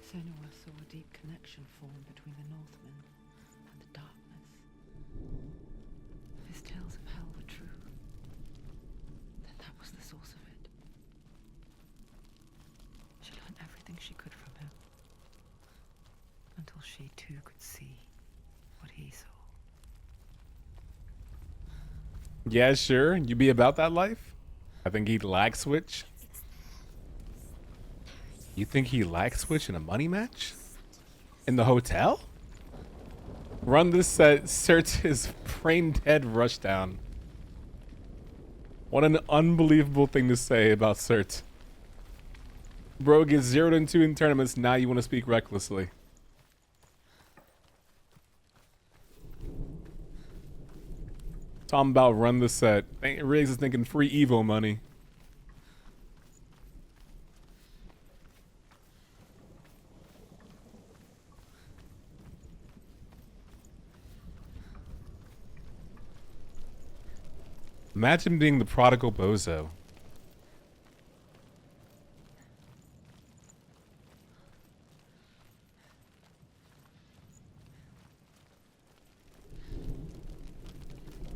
Senua saw a deep connection form between the Northmen and the darkness. If his tales of hell were true, then that was the source of it. She learned everything she could from him, until she too could see what he saw. Yeah, sure. You be about that life? I think he'd lag switch. You think he lag switch in a money match? In the hotel? Run this set, search his brain dead rushdown. What an unbelievable thing to say about Surtr. Bro gets 0-2 in tournaments, now you want to speak recklessly. Talking about run the set. Riggs is thinking free Evo money. Imagine being the prodigal bozo.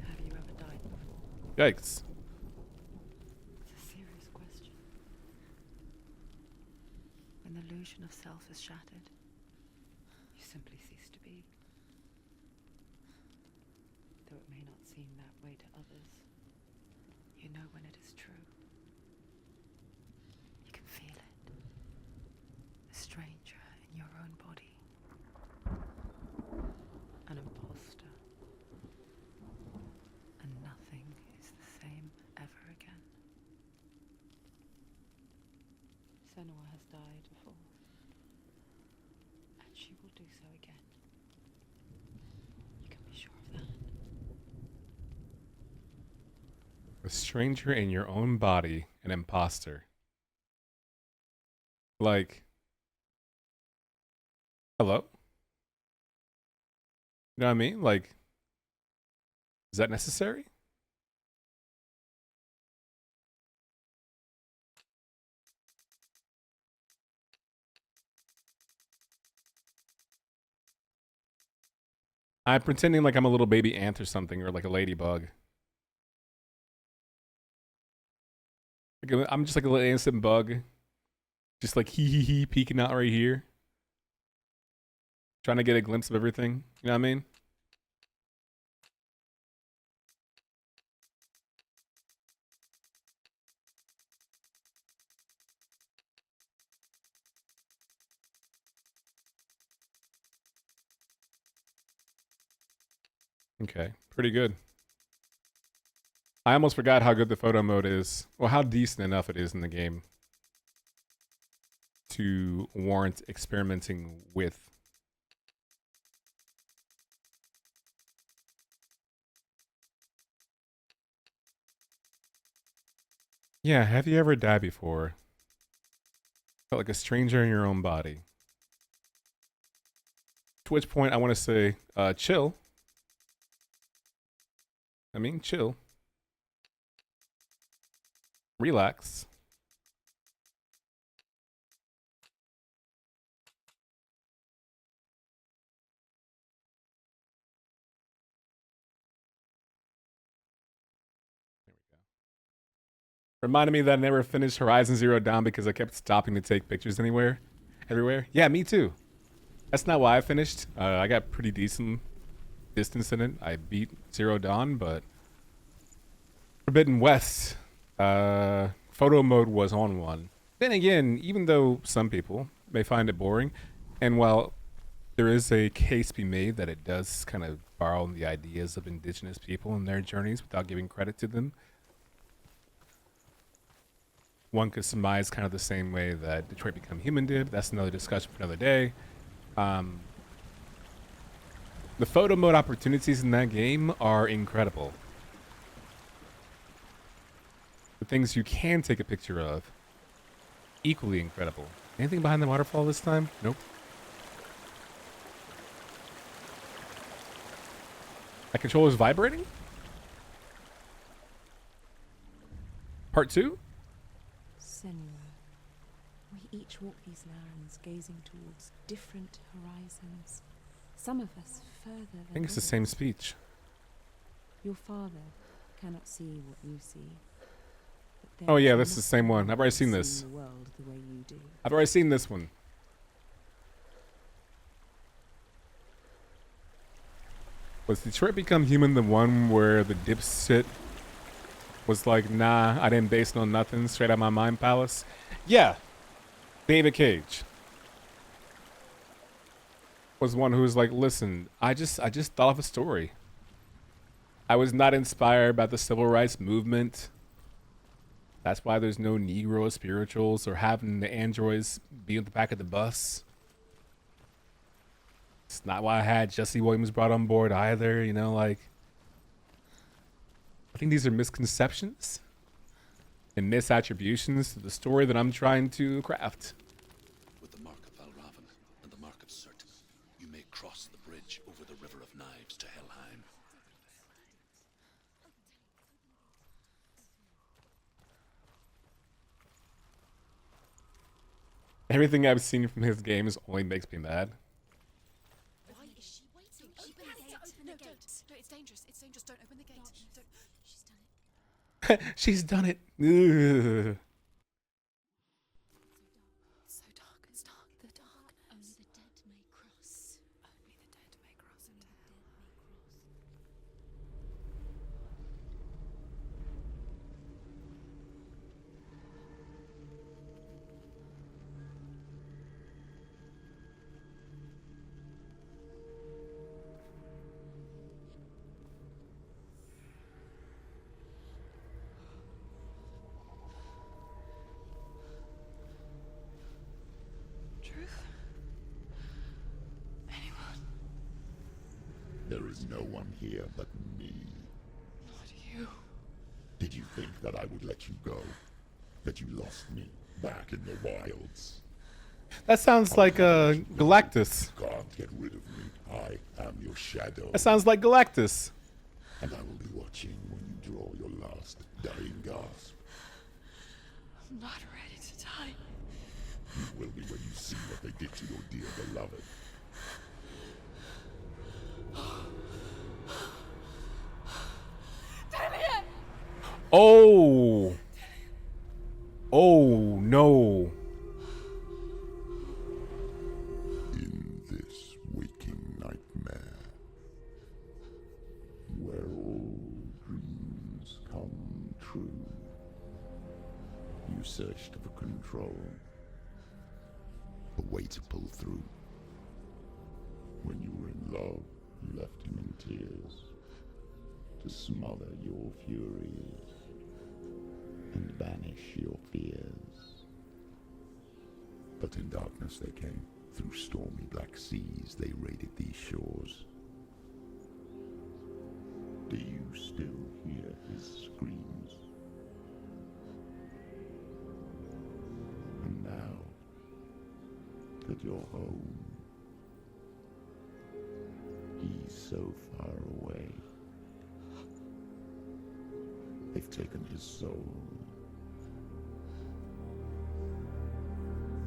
Have you ever died before? Yikes. It's a serious question. When the illusion of self is shattered, you simply cease to be. Though it may not seem that way to others, you know when it is true. You can feel it. A stranger in your own body. An imposter. And nothing is the same ever again. Senua has died before. And she will do so again. You can be sure of that. A stranger in your own body, an imposter. Like, hello? You know what I mean? Like, is that necessary? I'm pretending like I'm a little baby ant or something, or like a ladybug. Like I'm just like a little innocent bug, just like hee peeking out right here, trying to get a glimpse of everything. You know what I mean? Okay, pretty good. I almost forgot how good the photo mode is. Well, how decent enough it is in the game to warrant experimenting with. Yeah, have you ever died before? Felt like a stranger in your own body. To which point I want to say, chill. I mean, chill. Relax. There we go. Reminded me that I never finished Horizon Zero Dawn because I kept stopping to take pictures everywhere. Yeah, me too. That's not why I finished. I got pretty decent distance in it. I beat Zero Dawn, but Forbidden West, photo mode was on one. Then again, even though some people may find it boring, and while there is a case to be made that it does kind of borrow the ideas of indigenous people and their journeys without giving credit to them, one could surmise kind of the same way that Detroit Become Human did. That's another discussion for another day. The photo mode opportunities in that game are incredible. The things you can take a picture of, equally incredible. Anything behind the waterfall this time? Nope. My controller's vibrating? Part 2? Senua, we each walk these lands gazing towards different horizons. Some of us further than I think it's the others. same speech. Your father cannot see what you see. But Oh there yeah, is this is the same nothing one. I've already like seen seeing this. the world the way you do. I've already seen this one. Was Detroit Become Human the one where the dipshit was like, nah, I didn't base it on nothing, straight out my mind palace? Yeah. David Cage was one who was like, listen, I just thought of a story. I was not inspired by the civil rights movement. That's why there's no Negro spirituals or having the androids be at the back of the bus. It's not why I had Jesse Williams brought on board either, you know, like. I think these are misconceptions and misattributions to the story that I'm trying to craft. With the mark of Valravan and the mark of Surtr, you may cross the bridge over the River of Knives to Helheim. Everything I've seen from his games only makes me mad. Why is she waiting? Open the gate. Open the gate. No, it's dangerous. It's dangerous. Don't open the gate. Don't. She's done it. She's done it. Ugh. It's so dark. It's dark. The dark. Only the dead may cross. Only the dead may cross into hell. Truth? Anyone? There is no one here but me. Not you. Did you think that I would let you go? That you lost me back in the wilds? That sounds like Galactus. Can't get rid of me. I am your shadow. That sounds like Galactus. And I will be watching when you draw your last dying gasp. I'm not ready to die. You will be when you see what they did to your dear beloved. Oh. Oh no. In this waking nightmare, where all dreams come true, you searched for control, a way to pull through. When you were in love, you left him in tears, to smother your furies and banish your fears. But in darkness they came. Through stormy black seas they raided these shores. Do you still hear his screams? And now that you're home, he's so far away. They've taken his soul.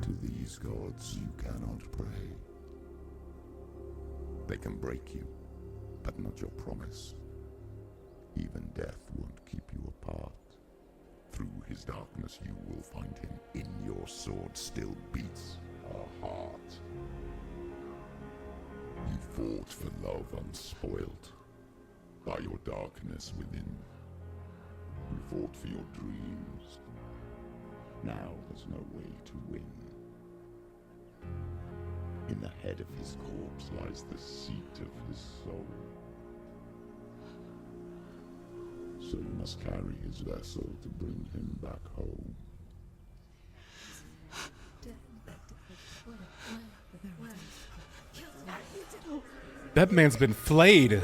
To these gods you cannot pray. They can break you, but not your promise. Even death won't keep you apart. Through his darkness you will find him. In your sword still beats a heart. You fought for love unspoilt by your darkness within. You fought for your dreams. Now there's no way to win. In the head of his corpse lies the seat of his soul. So you must carry his vessel to bring him back home. That man's been flayed.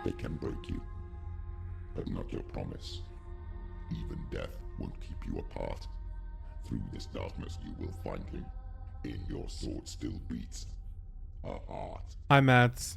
They can break you, but not your promise. Even death won't keep you apart. Through this darkness you will find him. In your sword still beats a heart. Hi, Mads.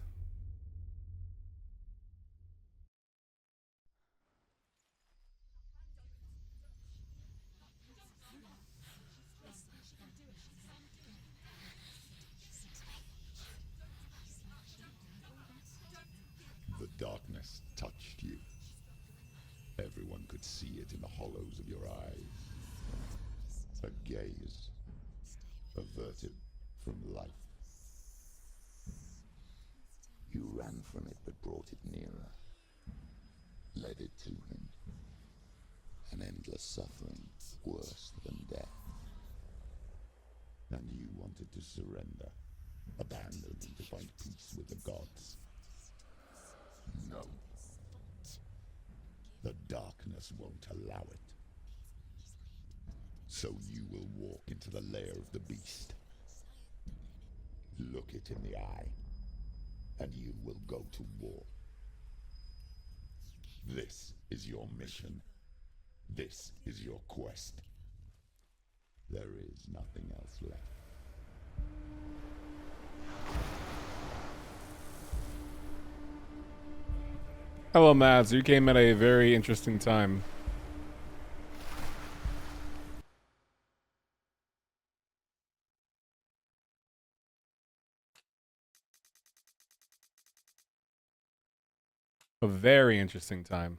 The darkness touched you. Everyone could see it in the hollows of your eyes. A gaze averted from life. You ran from it but brought it nearer. Led it to him. An endless suffering, worse than death. And you wanted to surrender, abandon him to find peace with the gods. No. The darkness won't allow it. So you will walk into the lair of the beast. Look it in the eye, and you will go to war. This is your mission. This is your quest. There is nothing else left. Hello, Mads. You came at a very interesting time. A very interesting time.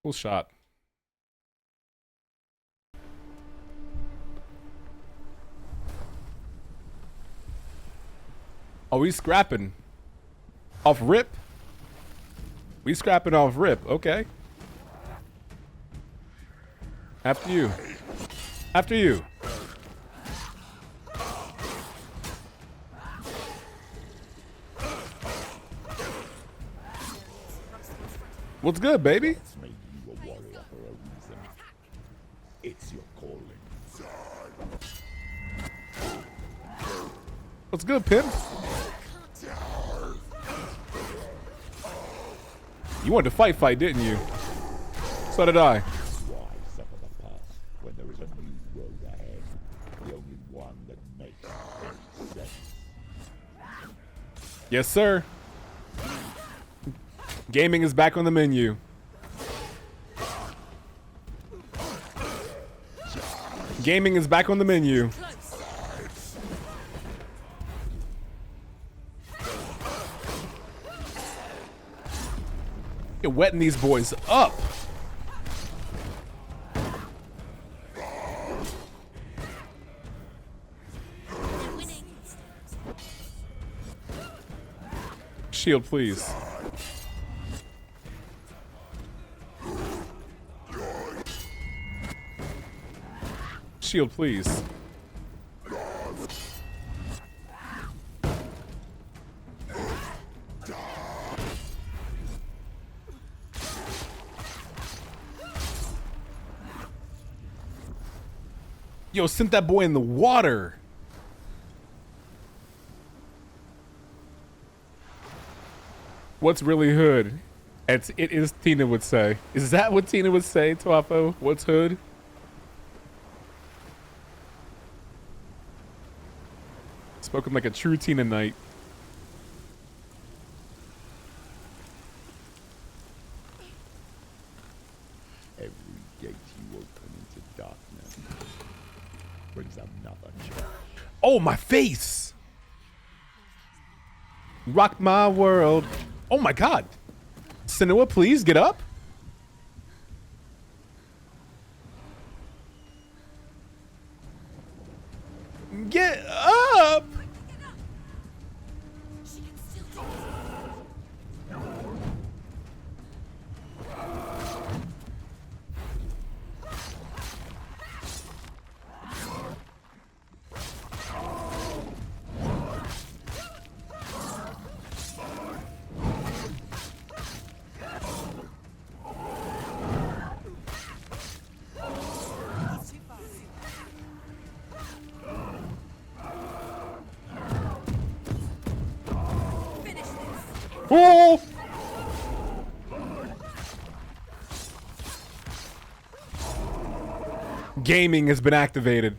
Cool shot. Oh, we scrapping. Off rip? We scrapping off rip, okay. After you. After you. What's good, baby? It's made you a warrior for a reason. It's your calling. What's good, pimp? You wanted to fight, didn't you? So did I. Why suffer the past when there is a new road ahead? The only one that makes any sense. Yes, sir. Gaming is back on the menu. Gaming is back on the menu. You're wetting these boys up. Shield, please. Shield, please. Yo, sent that boy in the water. What's really hood? It is Tina would say. Is that what Tina would say, Twafo? What's hood? Spoken like a true Tina Knight. Every gate you open into darkness brings another challenge. Oh, my face! Rock my world. Oh my god. Senua, please get up. Get up! Oh! Gaming has been activated.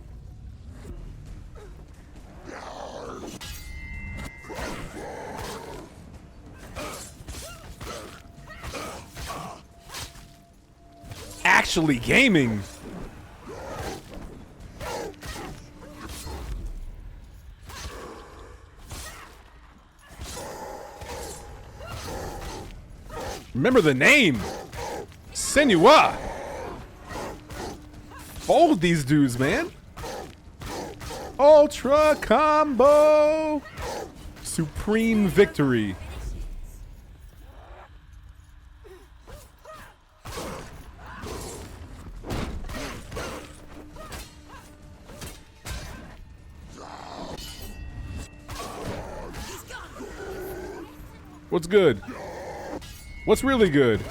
Actually gaming. Remember the name. Senua. Fold these dudes, man. Ultra combo. Supreme victory. What's good? What's really good?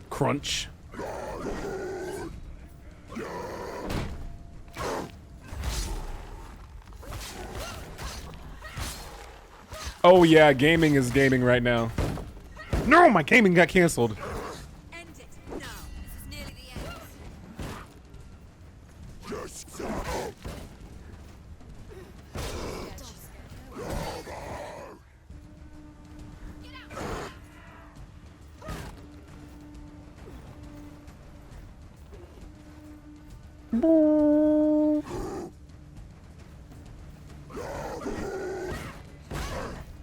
Crunch. Oh yeah, gaming is gaming right now. No, my gaming got canceled. End it now. This is nearly the end.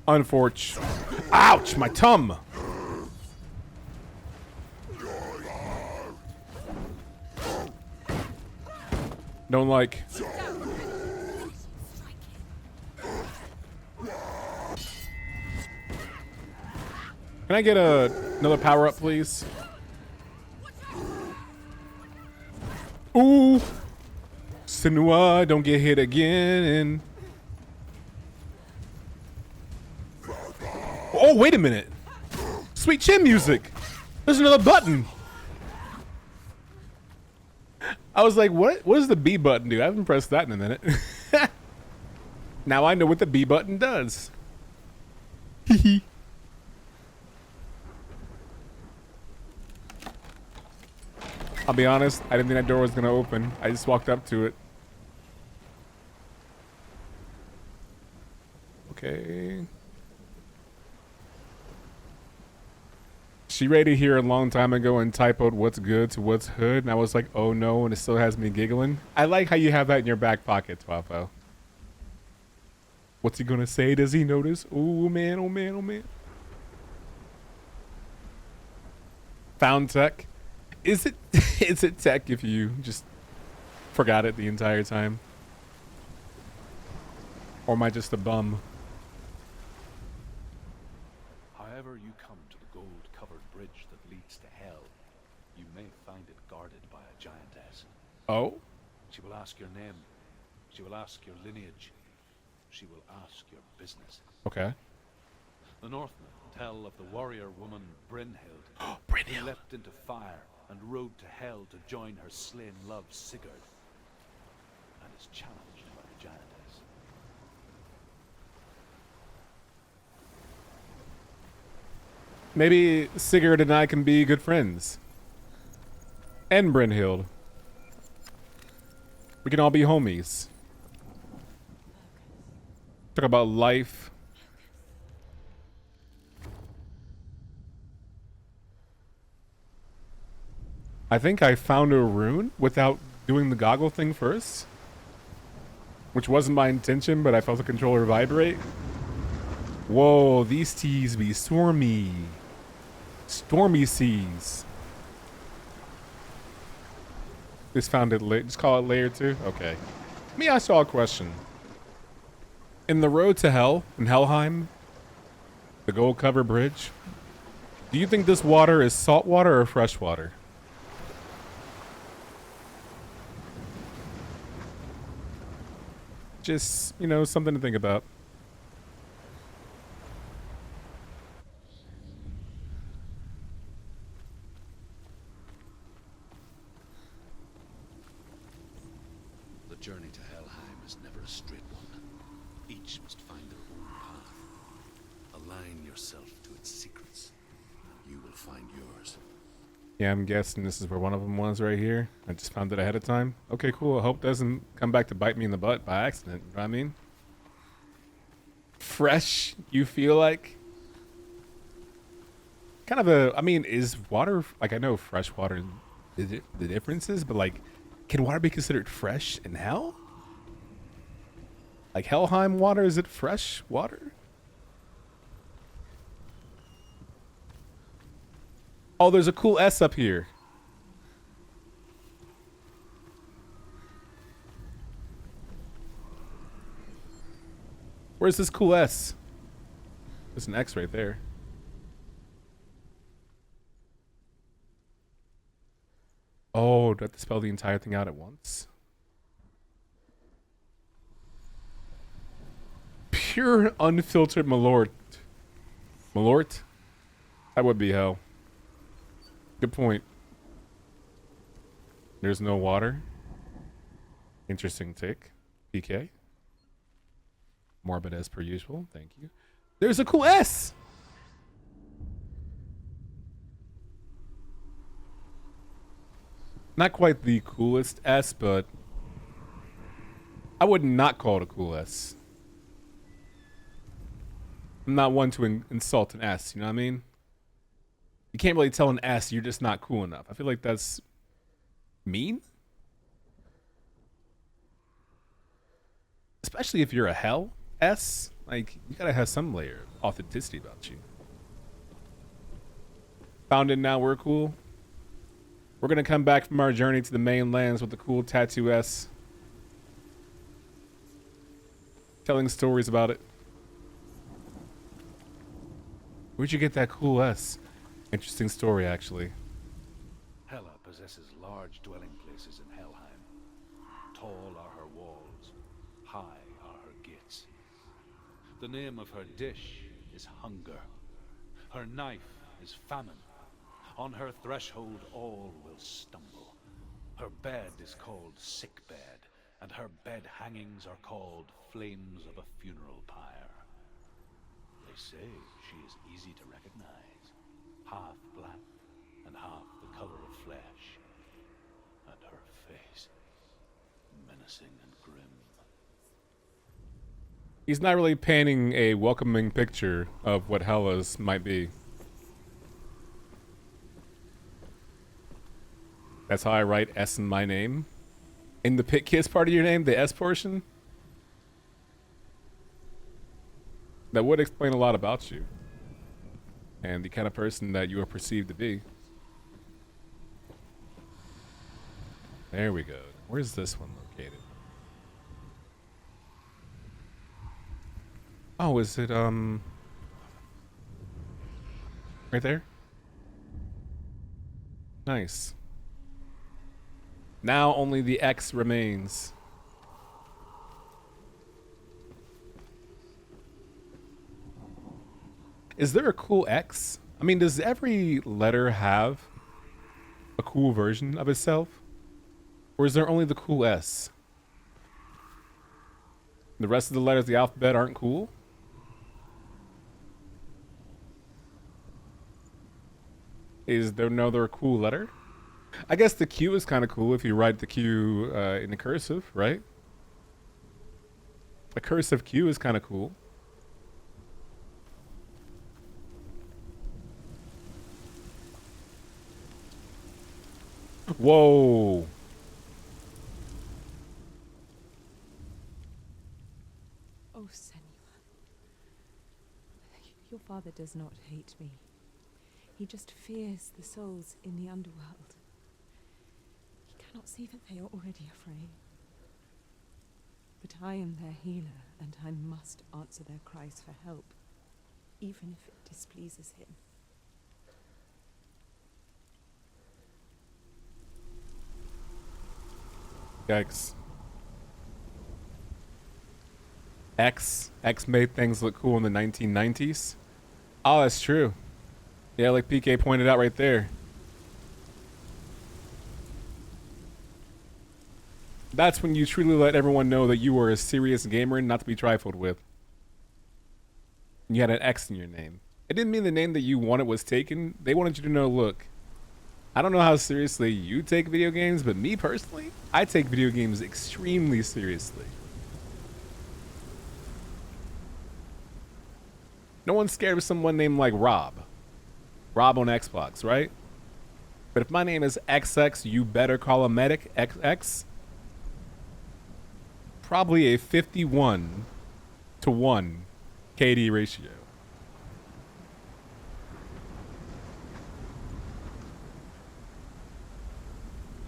Unfortunate. Ouch, my tum. Don't like. Can I get another power up, please? Ooh! Senua, don't get hit again. Oh, wait a minute. Sweet chin music. There's another button. I was like, what? What does the B button do? I haven't pressed that in a minute. Now I know what the B button does. Hee. I'll be honest, I didn't think that door was gonna open. I just walked up to it. Okay. She rated here a long time ago and typoed what's good to what's hood, and I was like, oh no, and it still has me giggling. I like how you have that in your back pocket, Twapo. What's he gonna say? Does he notice? Oh man, oh man, oh man. Found tech. Is it is it tech if you just forgot it the entire time? Or am I just a bum? However you come to the gold-covered bridge that leads to Hell, you may find it guarded by a giantess. Oh? She will ask your name. She will ask your lineage. She will ask your business. Okay. The Northmen tell of the warrior woman Brynhild, Brynhild, who leapt into fire and rode to Hell to join her slain love Sigurd, and is challenged by the giantess. Maybe Sigurd and I can be good friends. And Brynhild. We can all be homies. Talk about life. I think I found a rune without doing the goggle thing first. Which wasn't my intention, but I felt the controller vibrate. Whoa, these seas be stormy. Stormy seas. Just found it just call it layer 2? Okay. Let me ask y'all a question. In the road to Hell, in Helheim, the gold cover bridge, do you think this water is salt water or fresh water? Just, you know, something to think about. The journey to Helheim is never a straight one. Each must find their own path. Align yourself to its secrets. You will find yours. Yeah, I'm guessing this is where one of them was right here. I just found it ahead of time. Okay, cool. I hope it doesn't come back to bite me in the butt by accident. You know what I mean? Fresh, you feel like? Kind of a, I mean, is water, like I know fresh water, is it the differences, but like, can water be considered fresh in Hell? Like Helheim water, is it fresh water? Oh, there's a cool S up here. Where's this cool S? There's an X right there. Oh, do I have to spell the entire thing out at once? Pure unfiltered Malort. Malort? That would be hell. Good point. There's no water. Interesting take. PK. Morbid as per usual. Thank you. There's a cool S! Not quite the coolest S, but I would not call it a cool S. I'm not one to insult an S, you know what I mean? You can't really tell an S you're just not cool enough. I feel like that's mean. Especially if you're a Hell S. Like, you gotta have some layer of authenticity about you. Found it now, we're cool. We're gonna come back from our journey to the mainlands with the cool tattoo S. Telling stories about it. Where'd you get that cool S? Interesting story, actually. Hela possesses large dwelling places in Helheim. Tall are her walls, high are her gates. The name of her dish is hunger. Her knife is famine. On her threshold all will stumble. Her bed is called sick bed, and her bed hangings are called flames of a funeral pyre. They say she is easy to recognize, half black and half the color of flesh, and her face menacing and grim. He's not really painting a welcoming picture of what Hela's might be. That's how I write S in my name. In the pit kiss part of your name, the S portion. That would explain a lot about you. And the kind of person that you are perceived to be. There we go. Where's this one located? Oh, is it, right there? Nice. Now only the X remains. Is there a cool X? I mean, does every letter have a cool version of itself? Or is there only the cool S? The rest of the letters of the alphabet aren't cool? Is there no other cool letter? I guess the Q is kind of cool if you write the Q in a cursive, right? A cursive Q is kind of cool. Whoa. Oh, Senua. Your father does not hate me. He just fears the souls in the underworld. He cannot see that they are already afraid. But I am their healer, and I must answer their cries for help, even if it displeases him. Yikes. X made things look cool in the 1990s. Oh, that's true. Yeah, like PK pointed out right there. That's when you truly let everyone know that you were a serious gamer and not to be trifled with. You had an X in your name. It didn't mean the name that you wanted was taken. They wanted you to know, look, I don't know how seriously you take video games, but me personally, I take video games extremely seriously. No one's scared of someone named like Rob. Rob on Xbox, right? But if my name is XX, you better call a medic XX. Probably a 51 to 1 KD ratio.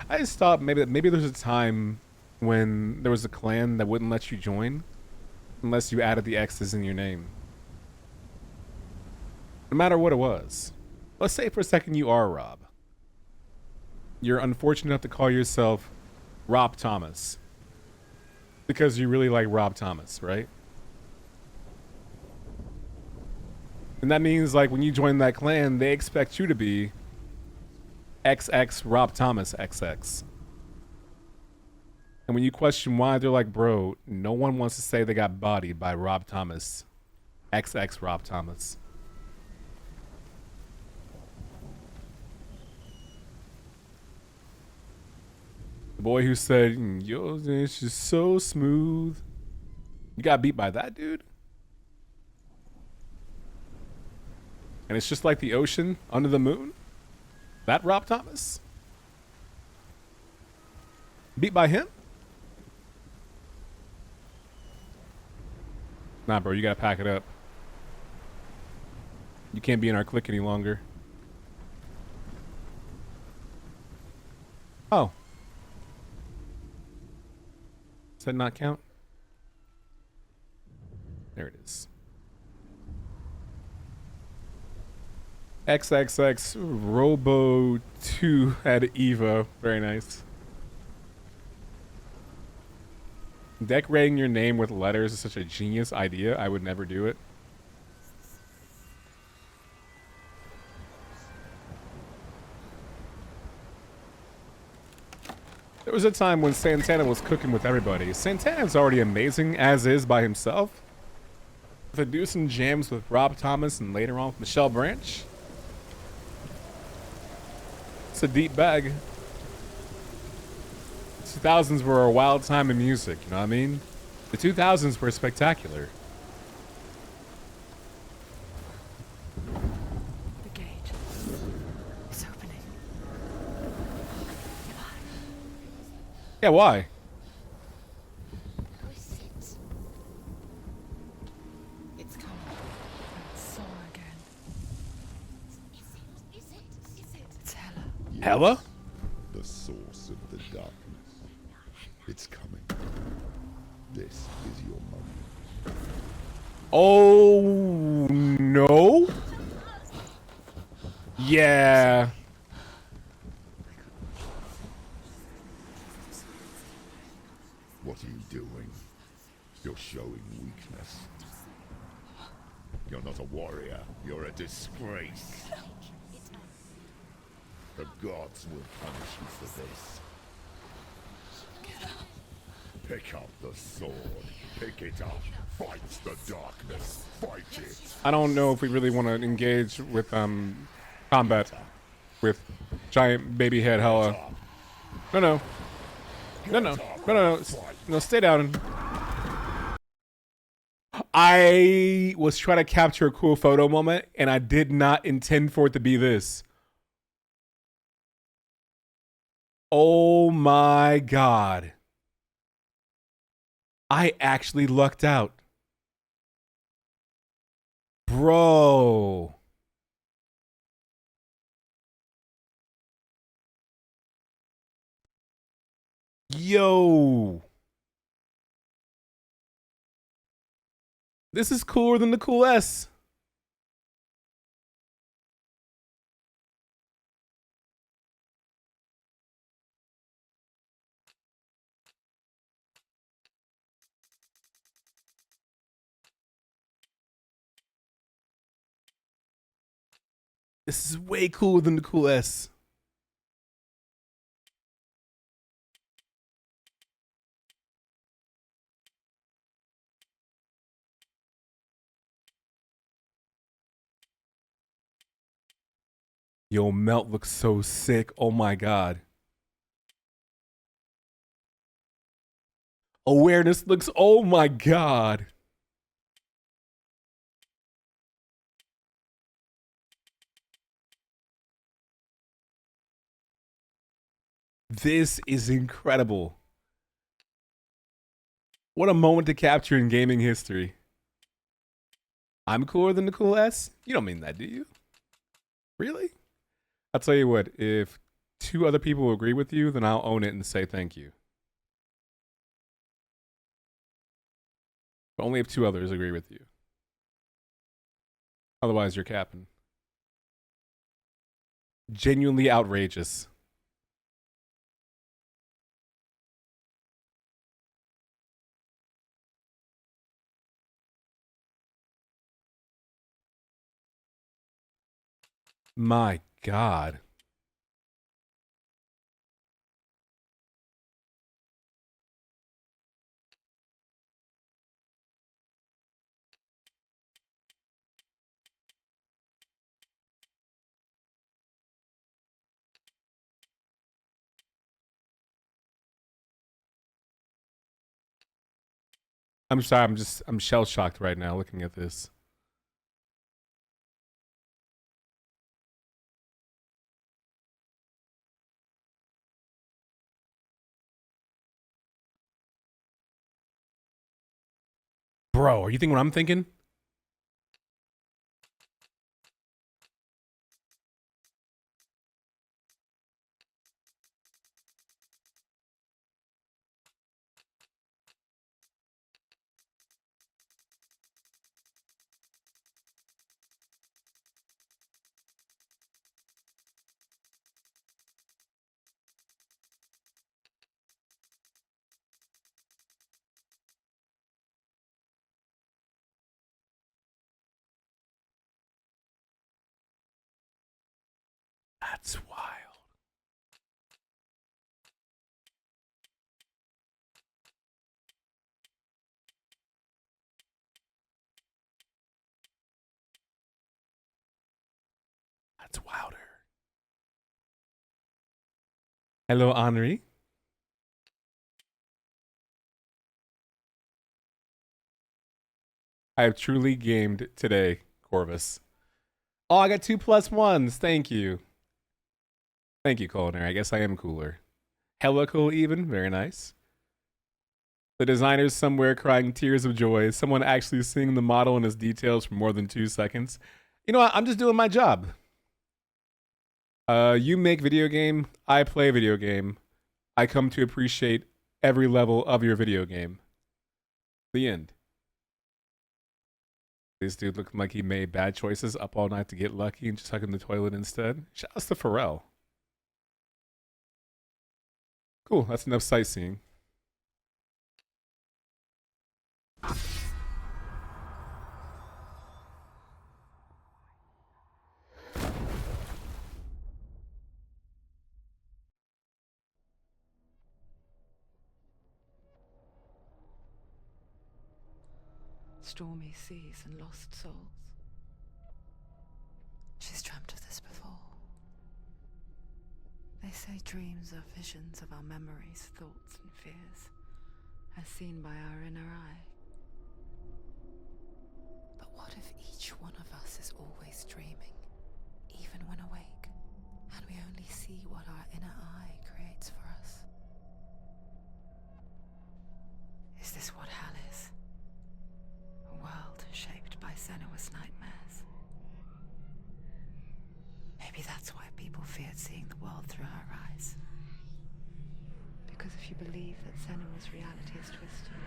I just thought maybe there's a time when there was a clan that wouldn't let you join unless you added the X's in your name. No matter what it was. Let's say for a second you are Rob. You're unfortunate enough to call yourself Rob Thomas. Because you really like Rob Thomas, right? And that means like when you join that clan, they expect you to be XX Rob Thomas XX. And when you question why, they're like, bro, no one wants to say they got bodied by Rob Thomas. XX Rob Thomas. The boy who said, yo, it's just so smooth. You got beat by that dude? And it's just like the ocean under the moon? That Rob Thomas? Beat by him? Nah, bro, you gotta pack it up. You can't be in our clique any longer. Oh. Does that not count? There it is. XXX Robo 2 had Evo. Very nice. Decorating your name with letters is such a genius idea. I would never do it. There was a time when Santana was cooking with everybody. Santana's already amazing as is by himself. Producing jams with Rob Thomas and later on with Michelle Branch. It's a deep bag. 2000s were a wild time in music, you know what I mean? The 2000s were spectacular. The gate. It's opening. Yeah, why? It's coming. It's Saw again. It's Hela. Hela? The source of the darkness. It's coming. This is your moment. Oh, no? Yeah. What are you doing? You're showing weakness. You're not a warrior. You're a disgrace. The gods will punish you for this. Pick up the sword. Pick it up. Fight the darkness. Fight it. I don't know if we really want to engage with combat with giant baby head Hela. No, no. No, no. No, no, no. No, stay down. I was trying to capture a cool photo moment, and I did not intend for it to be this. Oh my God. I actually lucked out. Bro. Yo. This is cooler than the Cool S. This is way cooler than the Cool S. Yo, Melt looks so sick. Oh my God. Awareness looks, oh my God. This is incredible. What a moment to capture in gaming history. I'm cooler than the Cool S? You don't mean that, do you? Really? I'll tell you what, if 2 other people agree with you, then I'll own it and say thank you. But only if 2 others agree with you. Otherwise, you're capping. Genuinely outrageous. My God. I'm sorry, I'm shell shocked right now looking at this. Bro, are you thinking what I'm thinking? That's wild. That's wilder. Hello, Henri. I have truly gamed today, Corvus. Oh, I got 2+1s. Thank you. Thank you, Culinary. I guess I am cooler. Hella cool even. Very nice. The designer's somewhere crying tears of joy. Someone actually seeing the model and its details for more than 2 seconds. You know what? I'm just doing my job. You make video game. I play video game. I come to appreciate every level of your video game. The end. This dude looked like he made bad choices, up all night to get lucky and just stuck in the toilet instead. Shouts to Pharrell. Cool, that's enough sightseeing. Stormy seas and lost souls. She's dreamt of this before. They say dreams are visions of our memories, thoughts, and fears, as seen by our inner eye. But what if each one of us is always dreaming, even when awake, and we only see what our inner eye creates for us? Is this what hell is? A world shaped by Senua's nightmares. Maybe that's why people feared seeing the world through her eyes. Because if you believe that Senua's reality is twisted,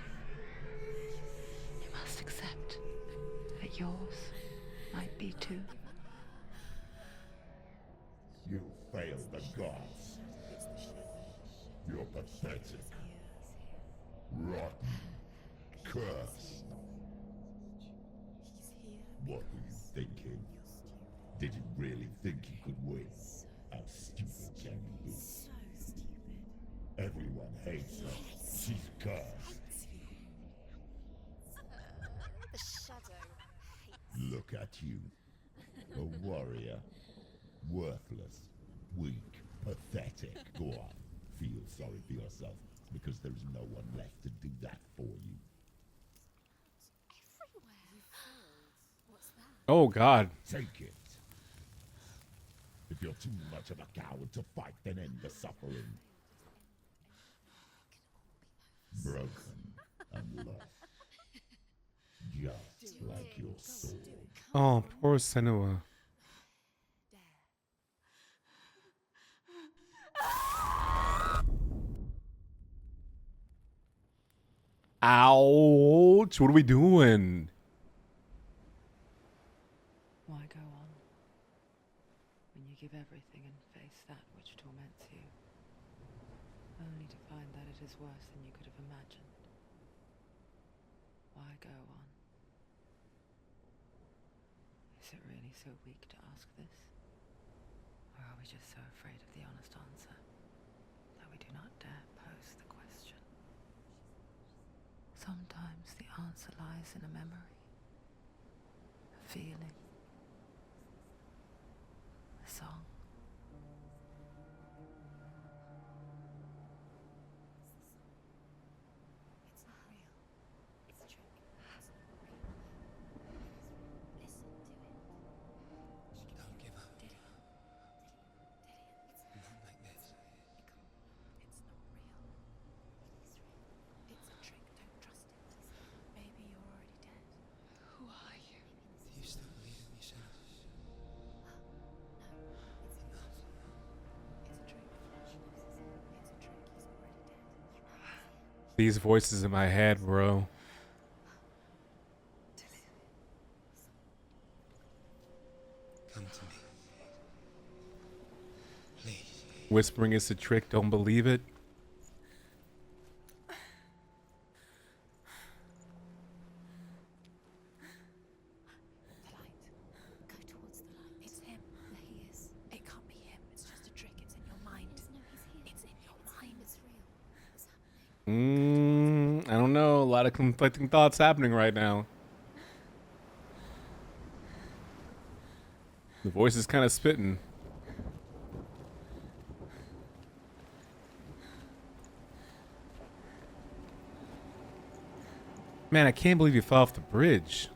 you must accept that yours might be too. You failed the gods. You're pathetic. Rotten. Cursed. What were you thinking? Did you really think you could win? How stupid can you be? So stupid. Everyone hates her. She's cursed. The shadow hates. Look at you. A warrior. Worthless. Weak. Pathetic. Go on. Feel sorry for yourself, because there is no one left to do that for you. What's that? Oh, God. Take it. If you're too much of a coward to fight, then end the suffering. Broken and lost. Just like your sword. Oh, poor Senua. Ouch. What are we doing? Why go on when you give everything and face that which torments you, only to find that it is worse than you could have imagined? Why go on? Is it really so weak to ask this? Or are we just so afraid of the honest answer that we do not dare pose the question? Sometimes the answer lies in a memory, a feeling, a song. It's not real. It's a trick. It's not real. Listen to it. Don't give up. Did he? Not like this. It's not real. It is real. It's a trick. Don't trust it. Maybe you're already dead. Who are you? Do you still believe in yourself? No, it's enough. It's a trick. Flash knows it's a trick. He's already dead. These voices in my head, bro. Come to me. Please. Whispering is a trick. Don't believe it. The light. Go towards the light. It's him. There he is. It can't be him. It's just I don't know. A lot of conflicting thoughts happening right now. The voice is kind of spitting. Man, I can't believe you fell off the bridge.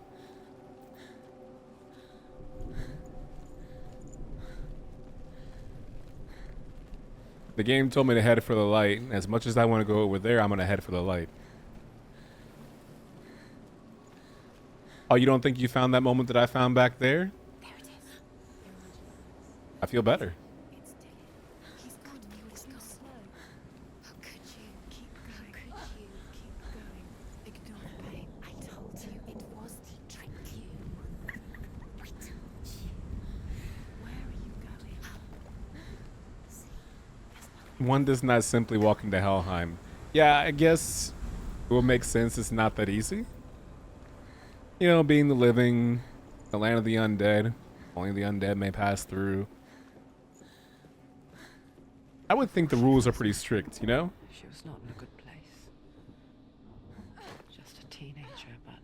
The game told me to head for the light. As much as I want to go over there, I'm going to head for the light. Oh, you don't think you found that moment that I found back there? There it is. I feel better. It's dead. He's got you. It's not slow. How could you keep going? How could you keep going? Ignore the pain. I told you it was to trick you. I told you. Where are you going? See, there's nothing. One does not simply walk into Helheim. Yeah, I guess it will make sense. It's not that easy. You know, being the living, the land of the undead. Only the undead may pass through. I would think the rules are pretty strict, you know? She was not in a good place. Just a teenager, but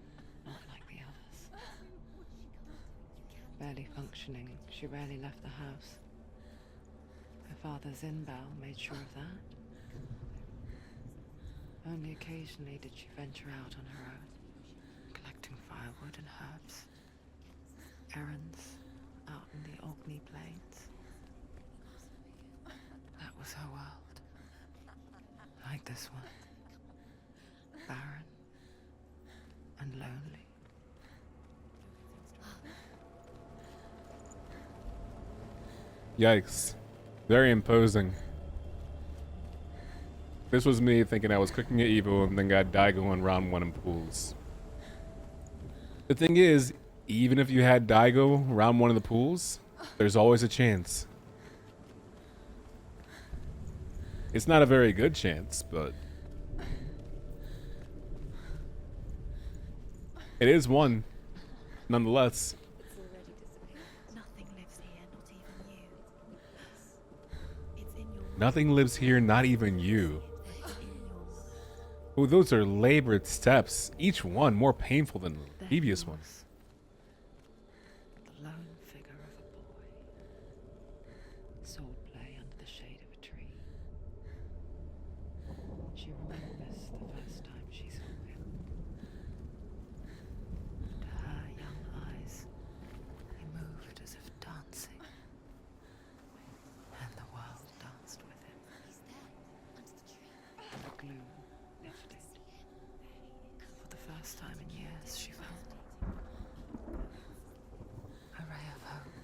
not like the others. Barely functioning, she rarely left the house. Her father's inbell made sure of that. Only occasionally did she venture out on her own, collecting firewood and herbs. Errands out in the Orkney Plains. That was her world. Like this one. Barren and lonely. Yikes. Very imposing. This was me thinking I was cooking at evil and then got Daigo in round 1 in pools. The thing is, even if you had Daigo round 1 in the pools, there's always a chance. It's not a very good chance, but it is one, nonetheless. It's already disappeared. Nothing lives here, not even you. It's in your Nothing lives here, not even you. It's in your world. Oh, those are labored steps, each one more painful than the previous ones. The lone figure of a boy. Swordplay under the shade of a tree. She remembers the first time she saw him. And her young eyes, they moved as if dancing. And the world danced with him. He's there, under the tree. The gloom lifted. For the first time in years, she felt a ray of hope.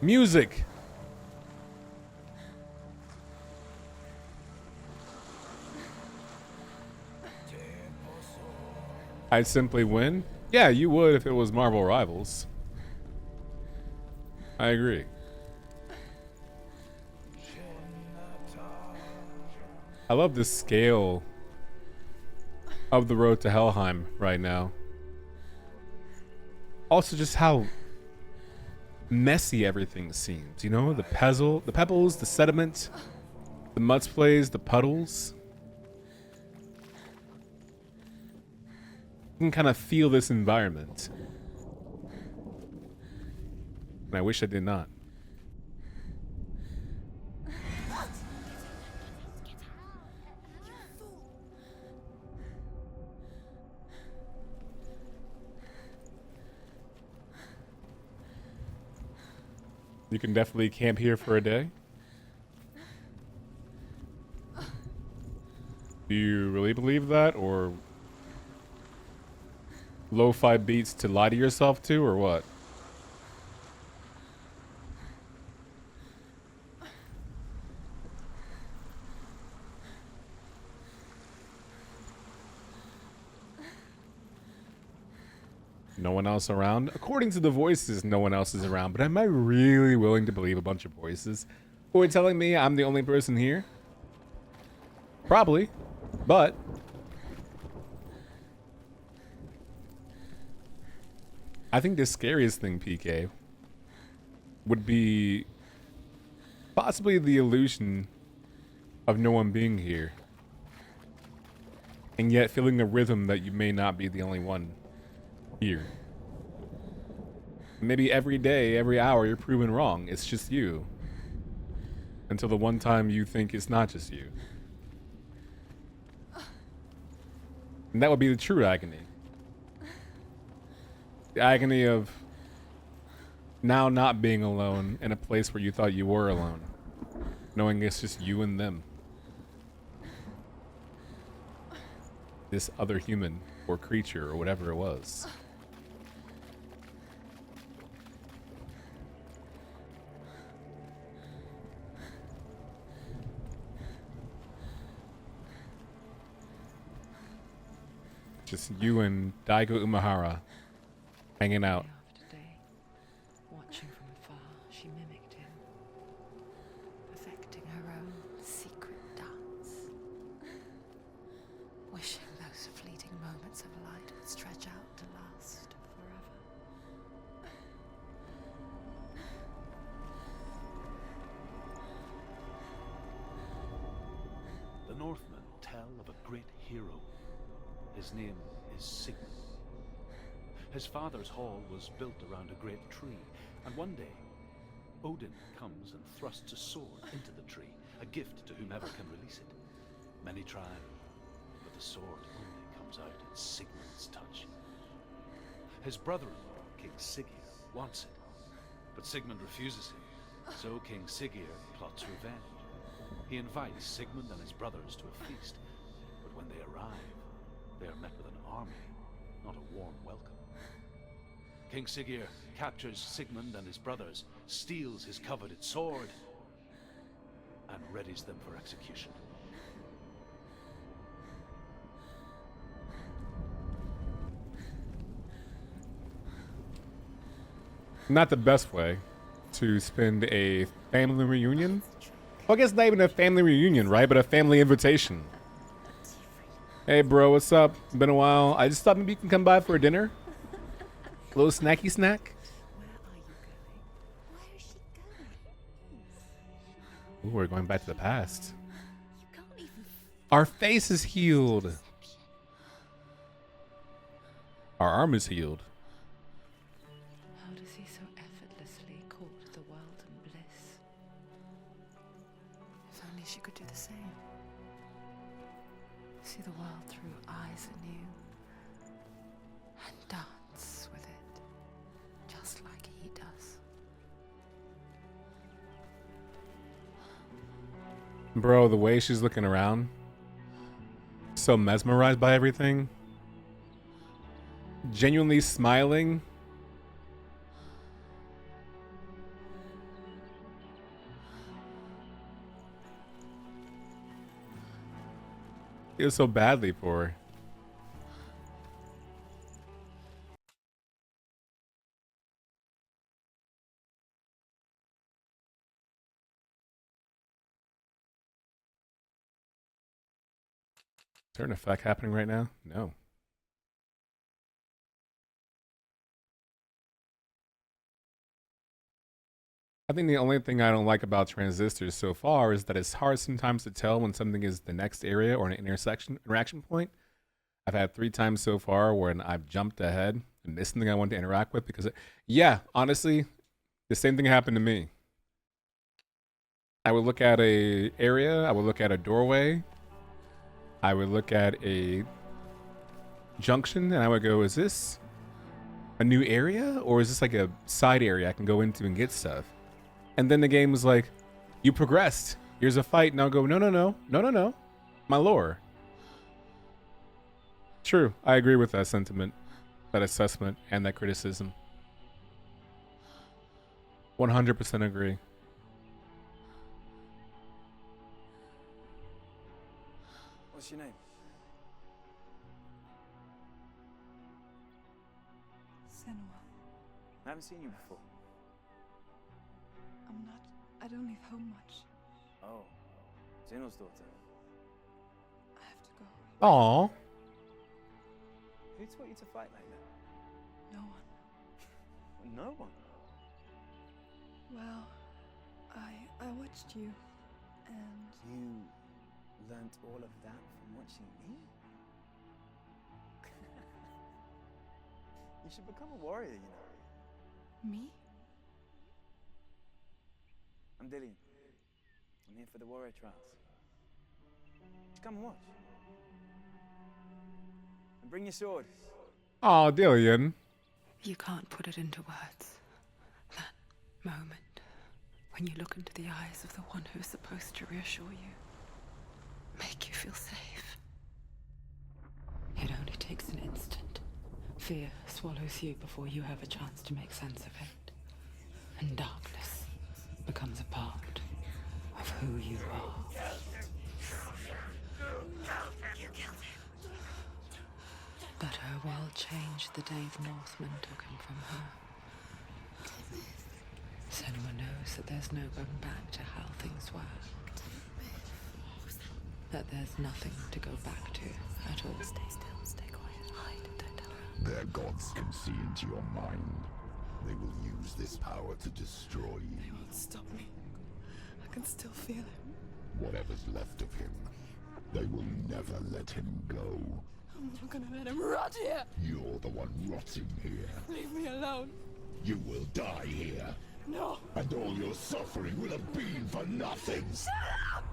Music! I'd simply win? Yeah, you would if it was Marvel Rivals. I agree. I love the scale of the road to Helheim right now. Also just how messy everything seems, you know? The pebbles, the sediment, the mud splays, the puddles. You can kind of feel this environment. And I wish I did not. You can definitely camp here for a day. Do you really believe that, or lo-fi beats to lie to yourself to, or what? No one else around? According to the voices, no one else is around, but am I really willing to believe a bunch of voices who are telling me I'm the only person here? Probably, but I think the scariest thing, PK, would be possibly the illusion of no one being here. And yet feeling the rhythm that you may not be the only one here. Maybe every day, every hour, you're proven wrong. It's just you. Until the one time you think it's not just you. And that would be the true agony. The agony of now not being alone in a place where you thought you were alone. Knowing it's just you and them. This other human or creature or whatever it was. Just you and Daigo Umehara hanging out. Day after day, watching from afar, she mimicked him, perfecting her own secret dance, wishing those fleeting moments of light would stretch out to last forever. The Northmen tell of a great hero. His name is Sigmund. His father's hall was built around a great tree, and one day, Odin comes and thrusts a sword into the tree, a gift to whomever can release it. Many try, but the sword only comes out at Sigmund's touch. His brother-in-law, King Siggeir, wants it, but Sigmund refuses him, so King Siggeir plots revenge. He invites Sigmund and his brothers to a feast, but when they arrive, they are met with an army, not a warm welcome. King Siggeir captures Sigmund and his brothers, steals his coveted sword, and readies them for execution. Not the best way to spend a family reunion. Well, I guess not even a family reunion, right? But a family invitation. Hey bro, what's up? Been a while. I just thought maybe you can come by for a dinner. A little snacky snack. Where is she going? Ooh, we're going back to the past. You can't even. Our face is healed. Our arm is healed. How does he so effortlessly court the world and bliss? If only she could do the same. See the world through eyes anew. And dance with it. Just like he does. Bro, the way she's looking around. So mesmerized by everything. Genuinely smiling. Feels so badly for her. Is there an effect happening right now? No. I think the only thing I don't like about transistors so far is that it's hard sometimes to tell when something is the next area or an interaction point. I've had 3 times so far when I've jumped ahead and missed something I wanted to interact with because, yeah, honestly, the same thing happened to me. I would look at a area, I would look at a doorway, I would look at a junction, and I would go, is this a new area or is this like a side area I can go into and get stuff? And then the game was like, you progressed. Here's a fight. And I'll go, no. My lore. True. I agree with that sentiment, that assessment, and that criticism. 100% agree. What's your name? Senua. I haven't seen you before. I don't leave home much. Oh, Zeno's daughter. I have to go. Aww. Who taught you to fight like that? No one. No one? watched you, and You learnt all of that from watching me? You should become a warrior, you know. me? I'm Dillian. I'm here for the warrior trials. Just come and watch. And bring your sword. Aw, Dillian. You can't put it into words. That moment when you look into the eyes of the one who's supposed to reassure you, make you feel safe. It only takes an instant. Fear swallows you before you have a chance to make sense of it. And darkness becomes a part of who you are. But her world changed the day the Northmen took him from her. Senua knows that there's no going back to how things were. That there's nothing to go back to at all. Stay still, stay quiet, hide, don't tell her. Their gods can see into your mind. They will use this power to destroy you. They won't stop me. I can still feel him. Whatever's left of him, they will never let him go. I'm not gonna let him rot here. You're the one rotting here. Leave me alone. You will die here. No. And all your suffering will have been for nothing. Shut up!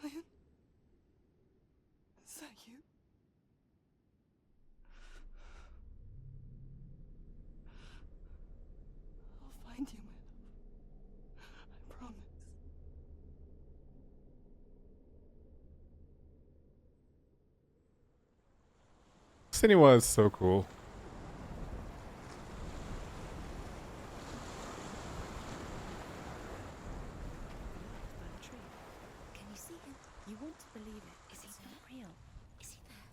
Dillian? Is that you? I'll find you, my love. I promise. Senua is so cool. Can you see him? You want to believe it. Is he not real? Is he there?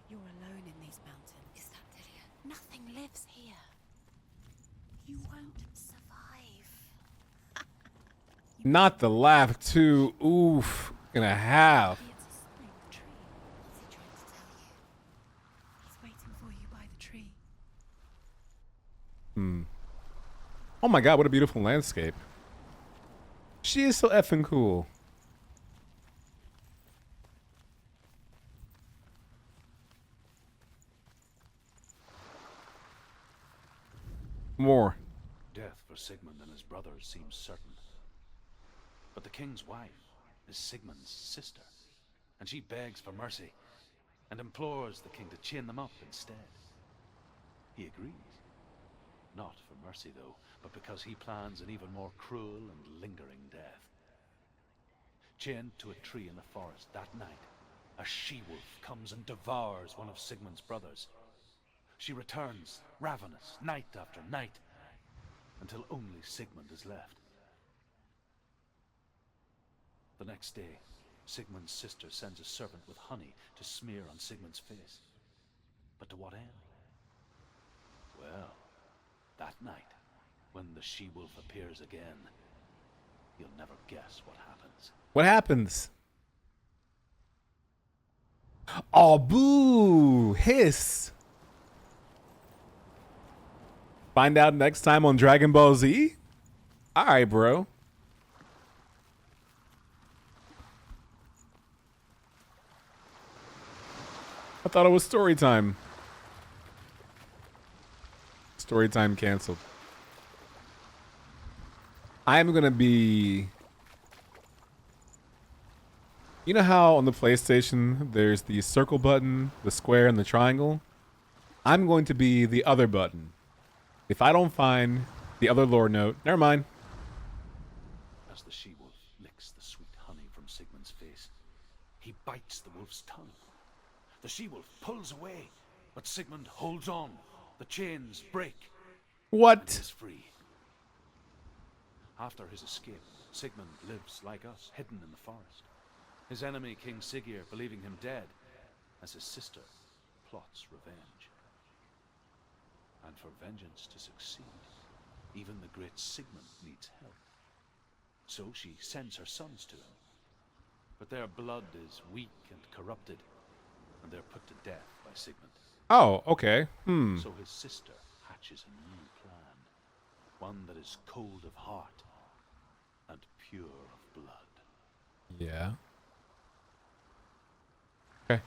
You're alone in these mountains. Is that Dillian? Nothing lives here. You won't survive. Not the laugh too. Oof. Gonna have. It's a sign, the tree. What's he trying to tell you? He's waiting for you by the tree. Oh my god, what a beautiful landscape. She is so effing cool. More. Death for Sigmund and his brothers seems certain. But the king's wife is Sigmund's sister, and she begs for mercy and implores the king to chain them up instead. He agrees. Not for mercy, though, but because he plans an even more cruel and lingering death. Chained to a tree in the forest that night, a she-wolf comes and devours one of Sigmund's brothers. She returns, ravenous, night after night, until only Sigmund is left. The next day, Sigmund's sister sends a servant with honey to smear on Sigmund's face. But to what end? Well, that night, when the she-wolf appears again, you'll never guess what happens. What happens? Oh, boo! Hiss! Find out next time on Dragon Ball Z? Alright, bro. I thought it was story time. Story time canceled. I'm gonna be... You know how on the PlayStation there's the circle button, the square, and the triangle? I'm going to be the other button. If I don't find the other lore note, never mind. As the she-wolf licks the sweet honey from Sigmund's face, he bites the wolf's tongue. The she-wolf pulls away, but Sigmund holds on. The chains break. What? And he is free. After his escape, Sigmund lives like us, hidden in the forest. His enemy, King Siggeir, believing him dead, as his sister plots revenge. And for vengeance to succeed, even the great Sigmund needs help. So she sends her sons to him. But their blood is weak and corrupted, and they're put to death by Sigmund. Oh, okay. So his sister hatches a new plan, one that is cold of heart and pure of blood. Yeah. Okay.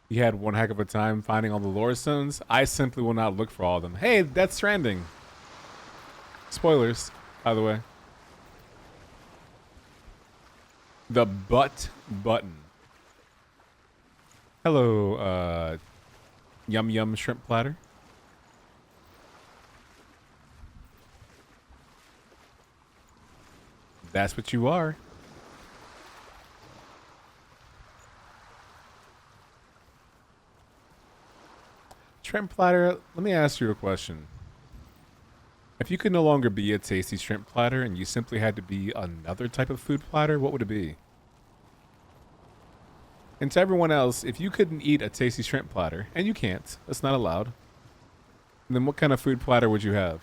He had one heck of a time finding all the lore stones. I simply will not look for all of them. Hey, Death Stranding. Spoilers, by the way. The butt button. Hello, Yum Yum Shrimp Platter. That's what you are. Shrimp Platter, let me ask you a question. If you could no longer be a tasty shrimp platter and you simply had to be another type of food platter, what would it be? And to everyone else, if you couldn't eat a tasty shrimp platter, and you can't, that's not allowed, then what kind of food platter would you have?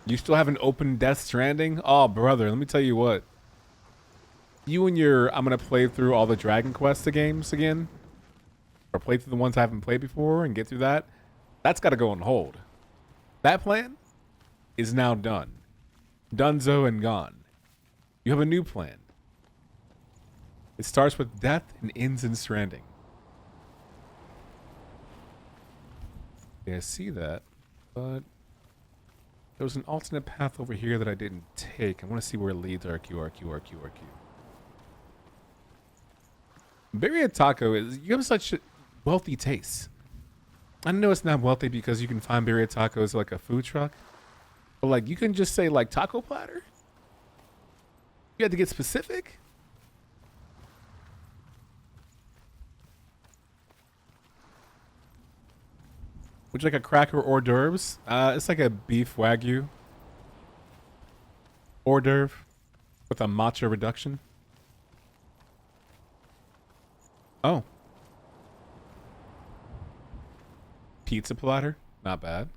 You still haven't opened Death Stranding? Oh, brother, let me tell you what. You and your, I'm going to play through all the Dragon Quest games again, or play through the ones I haven't played before and get through that, that's got to go on hold. That plan is now done. Dunzo and gone. You have a new plan. It starts with death and ends in stranding. Yeah, I see that, but there was an alternate path over here that I didn't take. I want to see where it leads. RQ. Birria Taco is, you have such wealthy taste. I know it's not wealthy because you can find birria tacos like a food truck, but like you can just say like taco platter. You had to get specific. Would you like a cracker hors d'oeuvres? It's like a beef wagyu hors d'oeuvre with a matcha reduction. Oh. Pizza platter? Not bad.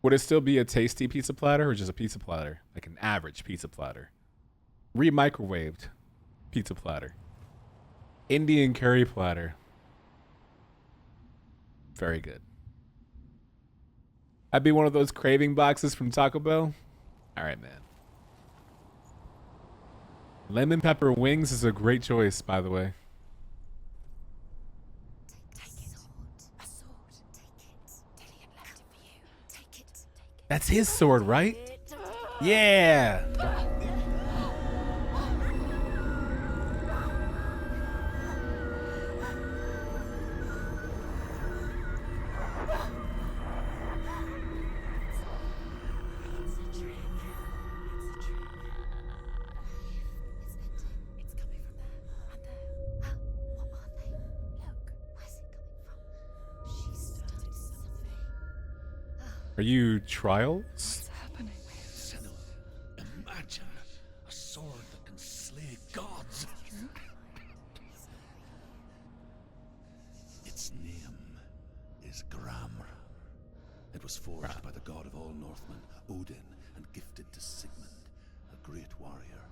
Would it still be a tasty pizza platter or just a pizza platter? Like an average pizza platter. Re-microwaved pizza platter. Indian curry platter. Very good. I'd be one of those craving boxes from Taco Bell. All right, man. Lemon pepper wings is a great choice, by the way. That's his sword, right? Yeah. Are you Trials? What's happening? Senua, imagine a sword that can slay gods. Its name is Gramr. It was forged by the god of all Northmen, Odin, and gifted to Sigmund, a great warrior.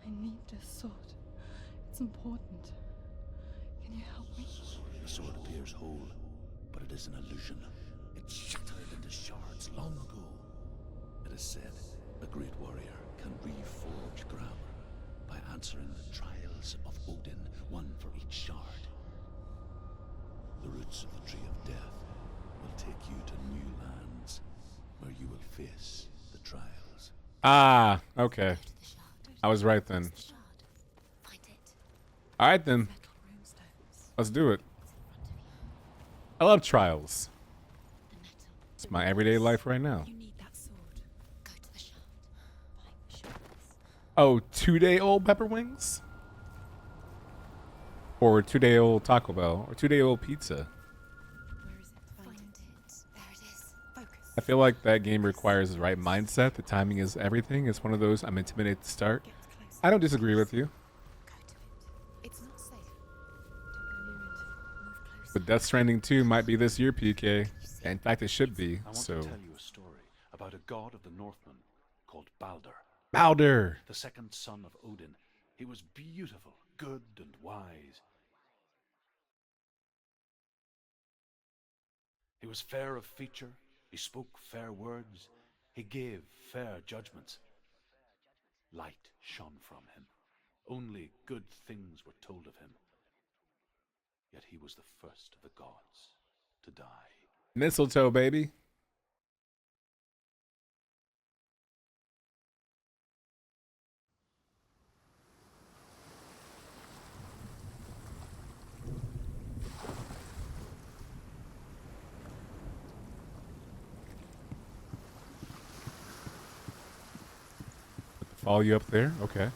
I need this sword. It's important. Can you help me? The sword appears whole, but it is an illusion. It shattered into shards long ago. It is said a great warrior can reforge Gramr by answering the trials of Odin, one for each shard. The roots of the Tree of Death will take you to new lands where you will face the trials. Ah, okay. I was right then. All right then. Let's do it. I love Trials. It's my everyday life right now. Oh, 2-day-old pepper wings? Or 2-day-old Taco Bell? Or 2-day-old pizza? I feel like that game requires the right mindset. The timing is everything. It's one of those I'm intimidated to start. I don't disagree with you. But Death Stranding 2 might be this year, PK. In fact, it should be. I want to tell you a story about a god of the Northmen called Baldur. Balder. The second son of Odin. He was beautiful, good, and wise. He was fair of feature, he spoke fair words, he gave fair judgments. Light shone from him. Only good things were told of him. Yet he was the first of the gods to die. Mistletoe, baby. Follow you up there? Okay.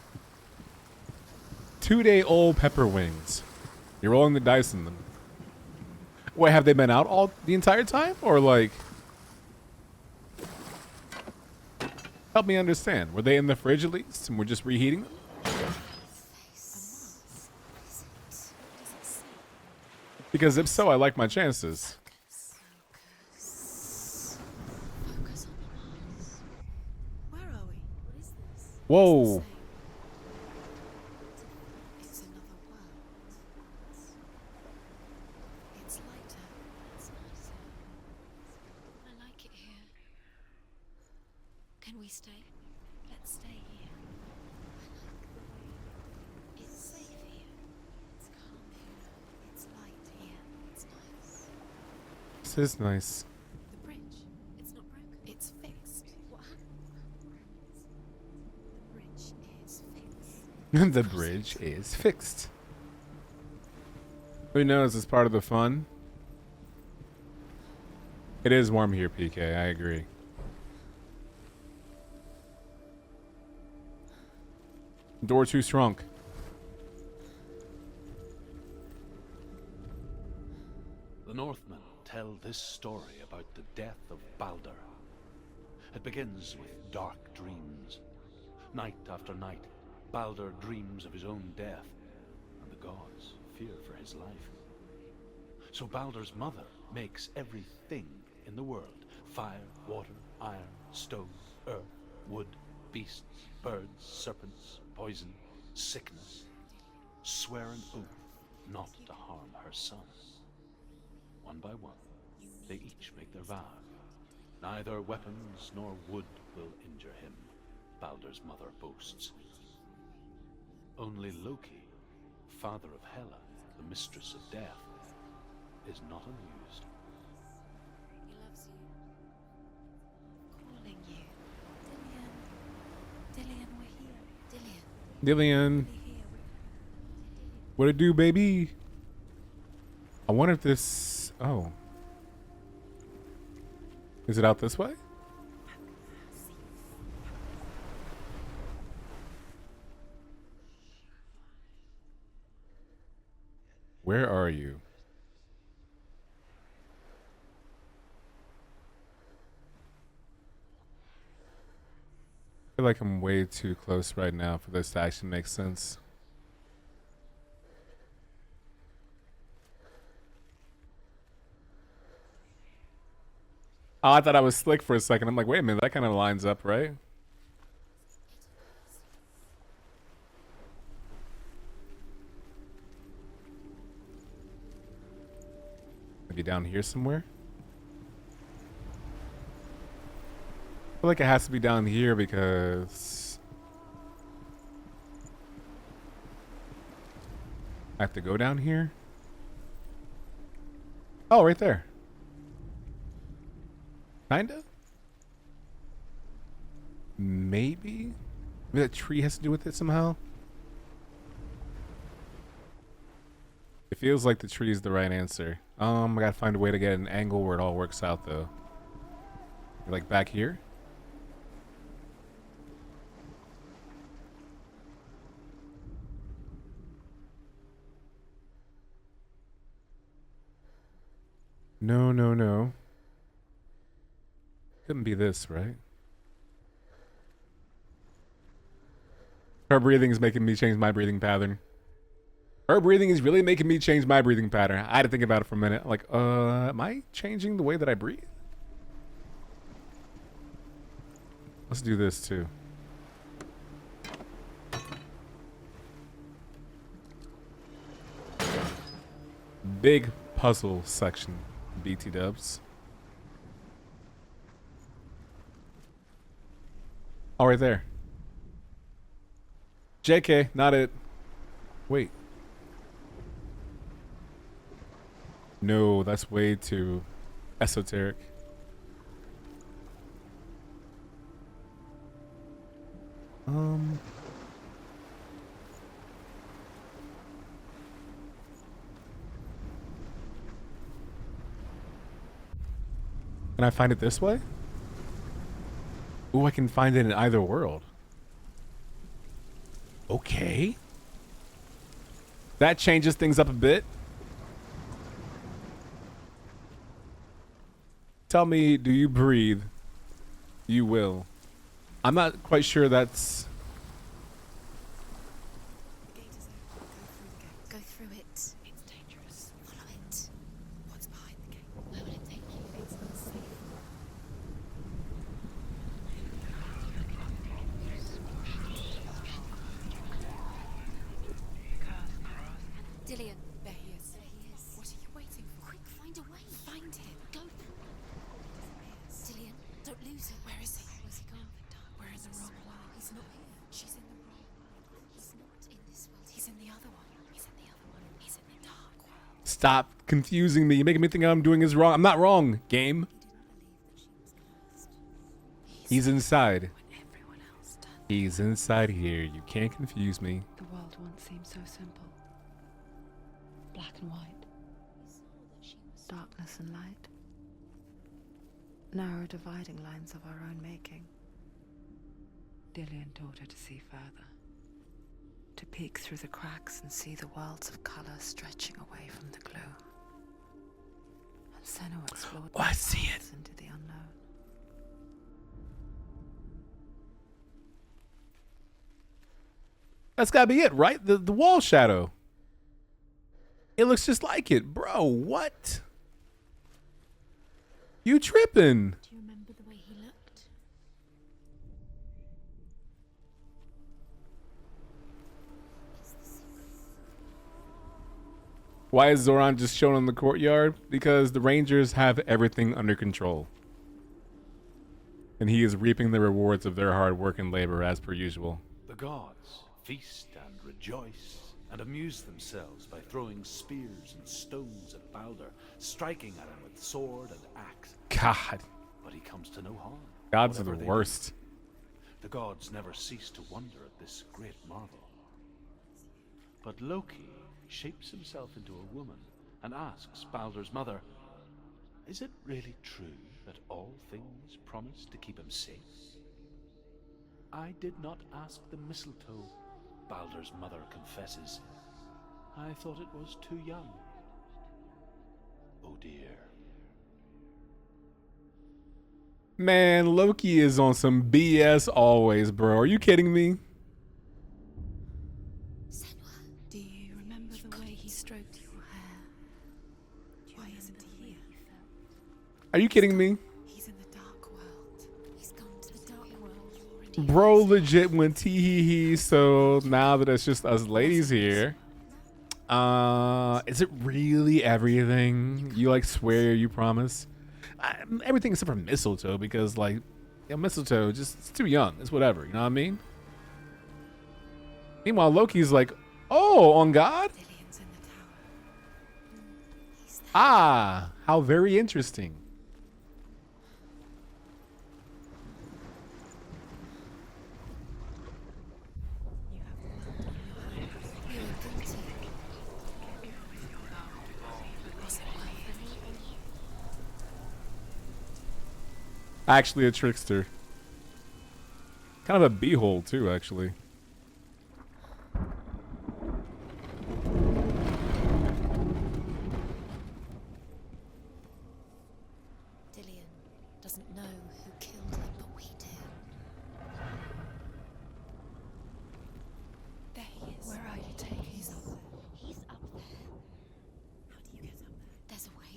2-day-old pepper wings. You're rolling the dice in them. Wait, have they been out all the entire time? Or like... Help me understand. Were they in the fridge at least? And we're just reheating them? Because if so, I like my chances. Where are we? What is this? Whoa. It's another world. It's lighter. It's nicer. I like it here. Can we stay? Let's stay here. I like the way it's safe here. It's calm here. It's light here. It's nice. This is nice. The bridge. It's not broken. It's fixed. What happened? The bridge is fixed. The bridge is fixed. Who knows? It's part of the fun. It is warm here, PK. I agree. Door too shrunk. The Northmen tell this story about the death of Balder. It begins with dark dreams. Night after night, Balder dreams of his own death, and the gods fear for his life. So Balder's mother makes everything in the world: fire, water, iron, stone, earth, wood, beasts, birds, serpents, poison, sickness, swear an oath not to harm her son. One by one, they each make their vow. Neither weapons nor wood will injure him, Balder's mother boasts. Only Loki, father of Hela, the mistress of death, is not amused. He loves you. Calling you. Dillian. Dillian, we're here. Dillian. Dillian. What it do, baby? I wonder if this... Oh. Is it out this way? Where are you? I feel like I'm way too close right now for this to actually make sense. Oh, I thought I was slick for a second. I'm like, wait a minute, that kind of lines up, right? Maybe down here somewhere? I feel like it has to be down here because I have to go down here. Oh, right there. Kinda? Maybe? Maybe that tree has to do with it somehow? It feels like the tree is the right answer. I gotta find a way to get an angle where it all works out though. Like back here? No, no, no. Couldn't be this, right? Her breathing is making me change my breathing pattern. Her breathing is really making me change my breathing pattern. I had to think about it for a minute. Like, am I changing the way that I breathe? Let's do this too. big puzzle section, BT dubs. Oh, right there. JK, not it. Wait. No, that's way too esoteric. Can I find it this way? Ooh, I can find it in either world. Okay. That changes things up a bit. Tell me, do you breathe? You will. I'm not quite sure that's... The gate is open. Go through the gate. Go through it. It's dangerous. Follow it. What's behind the gate? Where will it take you? It's unsafe. Dillian. There he is. There he is. What are you waiting for? Quick, find a way. Find him. Go. Dillian, don't lose him. Where is he? Where's he gone? We're in the wrong world. He's not here. She's in the wrong world. He's not in this world. He's in the other one. He's in the other one. He's in the dark world. Stop confusing me. You're making me think I'm doing this wrong. I'm not wrong, game. He's inside. He's inside here. You can't confuse me. The world once seemed so simple. Black and white. Darkness and light. Narrow dividing lines of our own making. Dillian taught her to see further. To peek through the cracks and see the worlds of color stretching away from the gloom. And Senua explored I see it. into the unknown. That's gotta be it, right? The wall shadow. It looks just like it. Bro, what? You tripping. Do you remember the way he looked? Why is Zoran just shown in the courtyard? Because the Rangers have everything under control. And he is reaping the rewards of their hard work and labor as per usual. The gods feast and rejoice and amuse themselves by throwing spears and stones at Baldur, striking at him with sword and axe. God. But he comes to no harm. Gods are whatever the they worst. do. The gods never cease to wonder at this great marvel. But Loki shapes himself into a woman and asks Baldur's mother, is it really true that all things promise to keep him safe? I did not ask the mistletoe, Baldur's mother confesses. I thought it was too young. Oh dear. Man, Loki is on some BS always, bro. Are you kidding me? Do you remember the way he stroked your hair? Why isn't he here? Are you kidding me? He's in the dark world. He's gone to the dark world. Bro legit went tee hee hee, so now that it's just us ladies here. Is it really everything? You like swear you promise? Everything except for mistletoe, because like, mistletoe just it's too young. It's whatever, you know what I mean? Meanwhile, Loki's like, oh, on God? Ah, how very interesting. Actually a trickster. Kind of a beehole too, actually. Dillian doesn't know who killed him, but we do. There he is. Where are you taking him? He's up there. He's up there. How do you get up there? There's a way.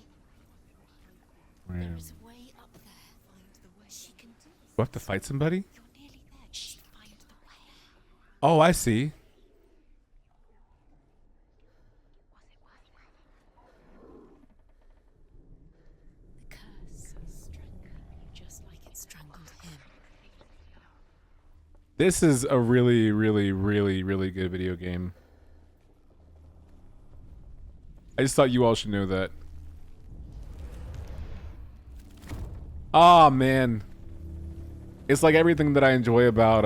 There is a way up there. Find the way. She can do it. Do I have to fight somebody? You're nearly there. Just find the way. Oh, I see. This is a really, really, really, really good video game. I just thought you all should know that. Oh man. It's like everything that I enjoy about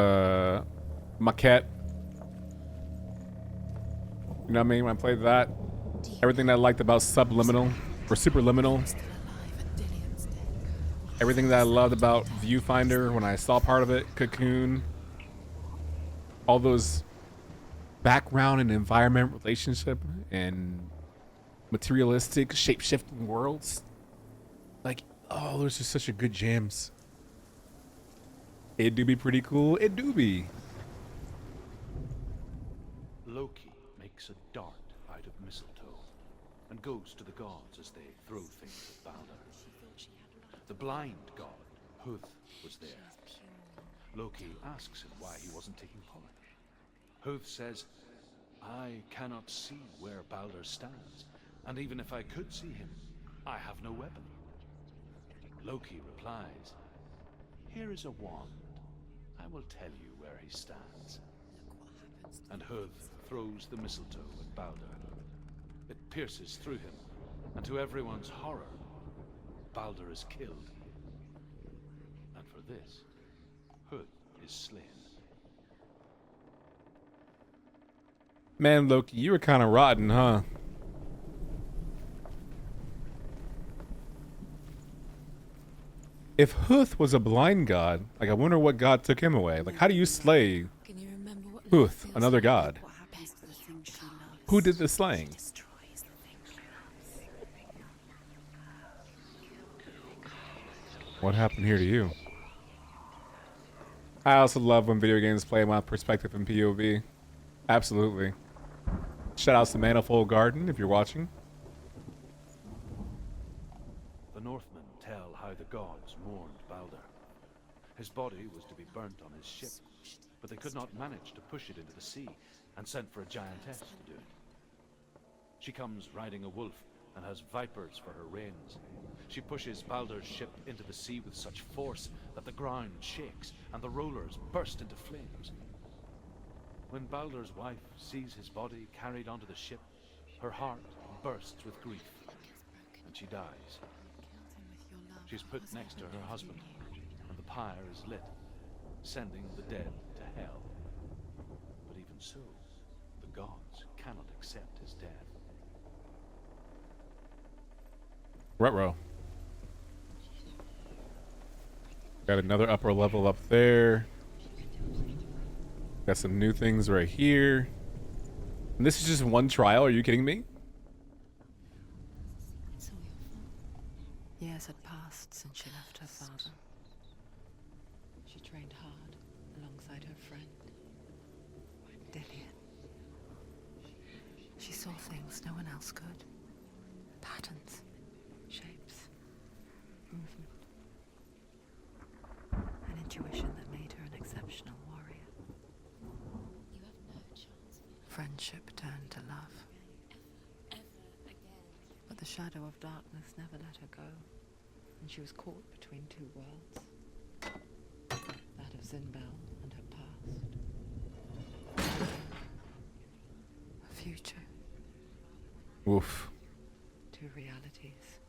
Maquette. You know what I mean? When I played that. Everything that I liked about Subliminal or Superliminal. Everything that I loved about Viewfinder when I saw part of it, Cocoon. All those background and environment relationship and materialistic shape-shifting worlds. Like, oh, those are such a good jams. It do be pretty cool. It do be. Loki makes a dart out of mistletoe and goes to the gods as they throw things at Balder. The blind god, Huth, was there. Loki asks him why he wasn't taking part. Huth says, I cannot see where Balder stands, and even if I could see him, I have no weapon. Loki replies, here is a wand. I will tell you where he stands. And Huth throws the mistletoe at Balder. It pierces through him, and to everyone's horror, Balder is killed. And for this, Huth is slain. Man, Loki, you were kind of rotten, huh? If Huth was a blind god, like I wonder what god took him away. Like, how do you slay Huth, another god? Who did the slaying? What happened here to you? I also love when video games play my perspective in POV. Absolutely. Shout outs to Manifold Garden if you're watching. The Northmen tell how the gods mourned Balder. His body was to be burnt on his ship, but they could not manage to push it into the sea and sent for a giantess to do it. She comes riding a wolf and has vipers for her reins. She pushes Balder's ship into the sea with such force that the ground shakes and the rollers burst into flames. When Balder's wife sees his body carried onto the ship, her heart bursts with grief, and she dies. She's put next to her husband, and the pyre is lit, sending the dead to hell. But even so, the gods cannot accept his death. Ruh-roh. Got another upper level up there. Got some new things right here. And this is just one trial, are you kidding me? Years had passed since she left her father. She trained hard alongside her friend, Dillian. She saw things no one else could. Patterns, shapes, movement. An intuition that made her an exceptional warrior. Friendship turned to love. But the shadow of darkness never let her go, and she was caught between two worlds. That of Zinbel and her past. A future. Oof. Two realities,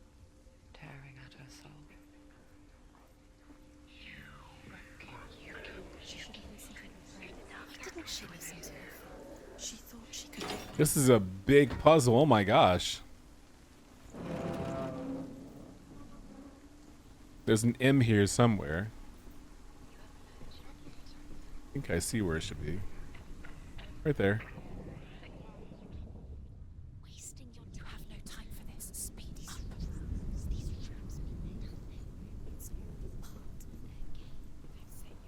tearing at her soul. Didn't she listen to her? She thought she could. This is a big puzzle, oh my gosh. There's an M here somewhere. I think I see where it should be. Right there. Wasting your. You have no time for this. Speed up.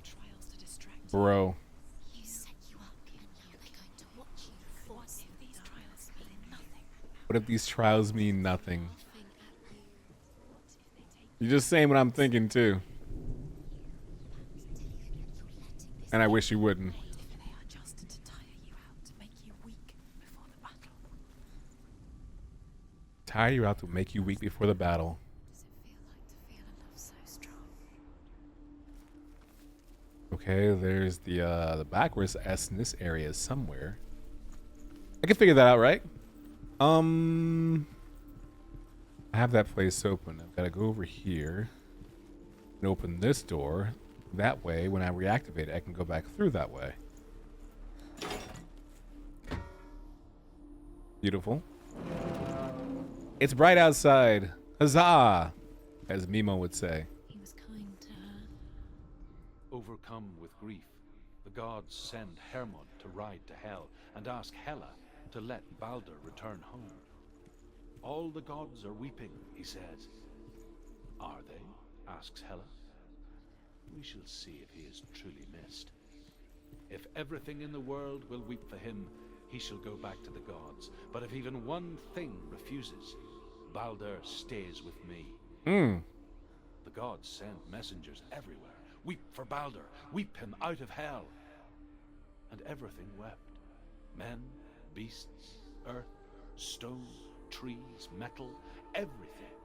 Trials to distract. Bro. You set you up, and now they're going to watch you. What if these trials mean nothing? What if these trials mean nothing? You're just saying what I'm thinking too. And I wish you wouldn't. They are just to tire you out, to make you weak before the battle. Tire you out to make you weak before the battle. Does it feel like to feel a love so strong? Okay, there's the backwards S in this area somewhere. I can figure that out, right? I have that place open. I've got to go over here and open this door. That way, when I reactivate it, I can go back through that way. Beautiful. It's bright outside. Huzzah! As Mimo would say. He was kind to her. Overcome with grief, the gods send Hermod to ride to Hell and ask Hela to let Baldur return home. All the gods are weeping, he says. Are they? Asks Hela. We shall see if he is truly missed. If everything in the world will weep for him, he shall go back to the gods. But if even one thing refuses, Baldur stays with me. The gods send messengers everywhere. Weep for Baldur. Weep him out of Hell. And everything wept. Men, beasts, earth, stone, trees, metal, everything.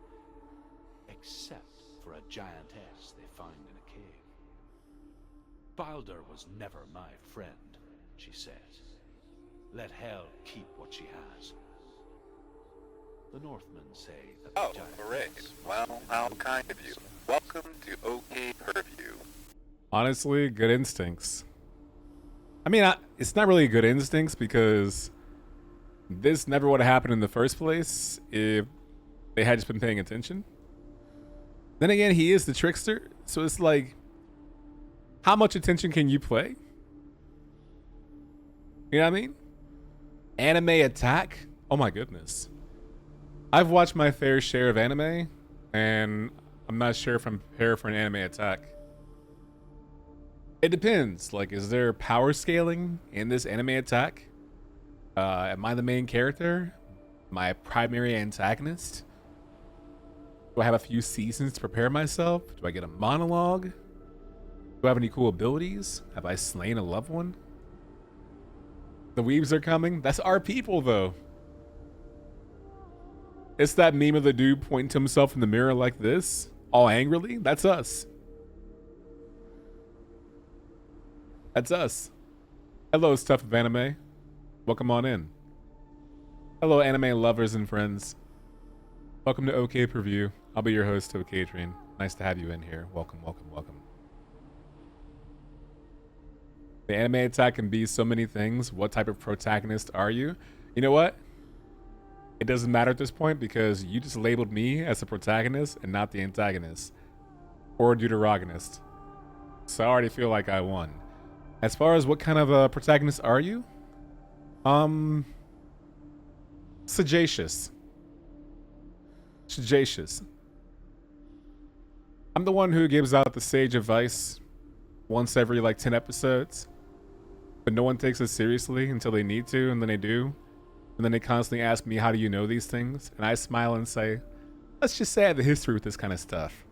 Except for a giantess they find in a cave. Baldur was never my friend, she says. Let Hell keep what she has. The Northmen say that the Oh, giantess... hooray. Well, how kind of you. Welcome to OK Purview. Honestly, good instincts. I mean, it's not really good instincts because this never would have happened in the first place if they had just been paying attention. Then again, he is the trickster, so it's like, how much attention can you play? You know what I mean? Anime attack? Oh my goodness. I've watched my fair share of anime, and I'm not sure if I'm prepared for an anime attack. It depends. Like, is there power scaling in this anime attack? Am I the main character? My primary antagonist? Do I have a few seasons to prepare myself? Do I get a monologue? Do I have any cool abilities? Have I slain a loved one? The weebs are coming? That's our people, though. It's that meme of the dude pointing to himself in the mirror like this, all angrily. That's us. That's us. Hello, stuff of anime. Welcome on in. Hello, anime lovers and friends. Welcome to OK Preview. I'll be your host, Okaydrian. Nice to have you in here. Welcome, welcome, welcome. The anime attack can be so many things. What type of protagonist are you? You know what? It doesn't matter at this point because you just labeled me as the protagonist and not the antagonist or deuteragonist. So I already feel like I won. As far as what kind of a protagonist are you? Sagacious. Sagacious. I'm the one who gives out the sage advice once every like 10 episodes, but no one takes it seriously until they need to, and then they do. And then they constantly ask me, how do you know these things? And I smile and say, let's just say I have a history with this kind of stuff.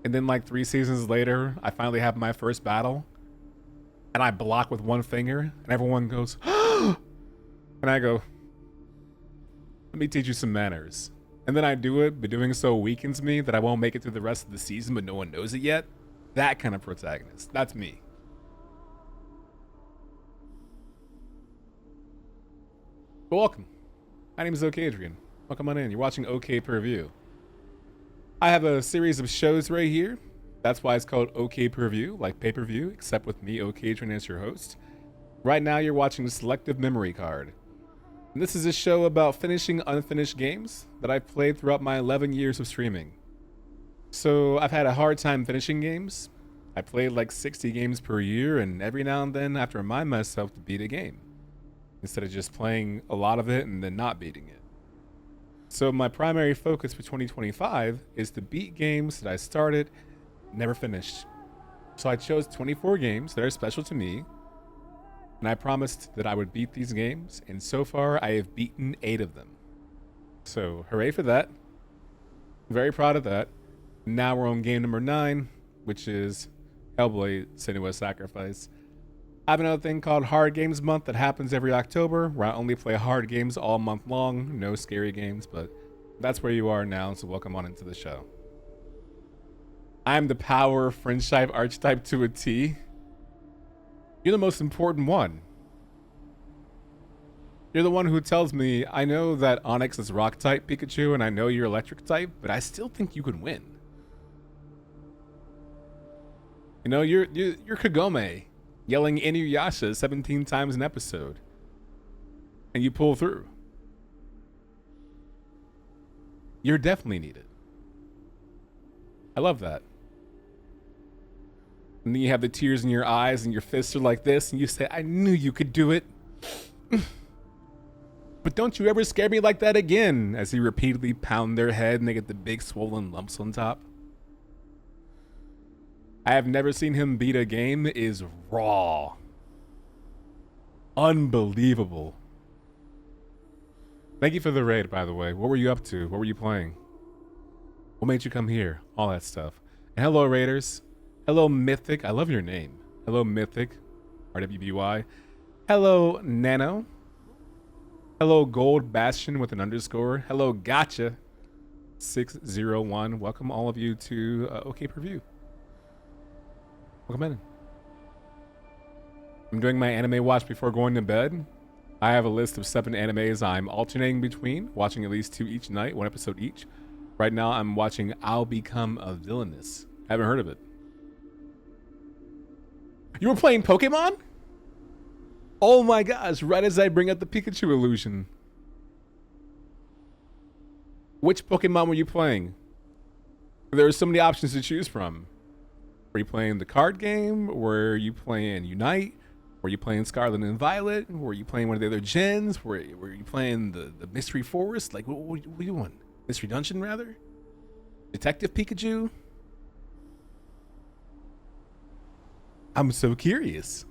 And then like 3 seasons later, I finally have my first battle. And I block with one finger. And everyone goes, and I go, let me teach you some manners. And then I do it, but doing so weakens me that I won't make it through the rest of the season, but no one knows it yet. That kind of protagonist. That's me. But welcome. My name is Okaydrian. Welcome on in. You're watching OK Purview. I have a series of shows right here. That's why it's called OK Purview, like pay-per-view, except with me, Okaydrian, as your host. Right now, you're watching Selective Memory Card. And this is a show about finishing unfinished games that I've played throughout my 11 years of streaming. So I've had a hard time finishing games. I played like 60 games per year, and every now and then I have to remind myself to beat a game, instead of just playing a lot of it and then not beating it. So my primary focus for 2025 is to beat games that I started, never finished. So I chose 24 games that are special to me, and I promised that I would beat these games, and so far I have beaten 8 of them. So hooray for that. Very proud of that. Now we're on game number 9, which is Hellblade: Senua Sacrifice. I have another thing called Hard Games Month that happens every October, where I only play hard games all month long. No scary games, but that's where you are now, so welcome on into the show. I'm the power fringe type archetype to a T. You're the most important one. You're the one who tells me, I know that Onyx is rock type Pikachu and I know you're electric type, but I still think you could win. You know, you're Kagome yelling Inuyasha 17 times an episode. And you pull through. You're definitely needed. I love that. And then you have the tears in your eyes and your fists are like this and you say, I knew you could do it. But don't you ever scare me like that again, as you repeatedly pound their head and they get the big swollen lumps on top. I have never seen him beat a game is raw. Unbelievable. Thank you for the raid, by the way. What were you up to? What were you playing? What made you come here? All that stuff. And hello, Raiders. Hello, Mythic. I love your name. Hello, Mythic. RWBY. Hello, Nano. Hello, Gold Bastion with an underscore. Hello, Gotcha 601. Welcome all of you to OK Preview. Welcome in. I'm doing my anime watch before going to bed. I have a list of 7 animes I'm alternating between, watching at least 2 each night, 1 episode each. Right now, I'm watching I'll Become a Villainous. I haven't heard of it. You were playing Pokemon? Oh my gosh, right as I bring up the Pikachu illusion. Which Pokemon were you playing? There are so many options to choose from. Were you playing the card game? Were you playing Unite? Were you playing Scarlet and Violet? Were you playing one of the other gens? Were you playing the Mystery Forest? Like, what were you doing? Mystery Dungeon, rather? Detective Pikachu? I'm so curious.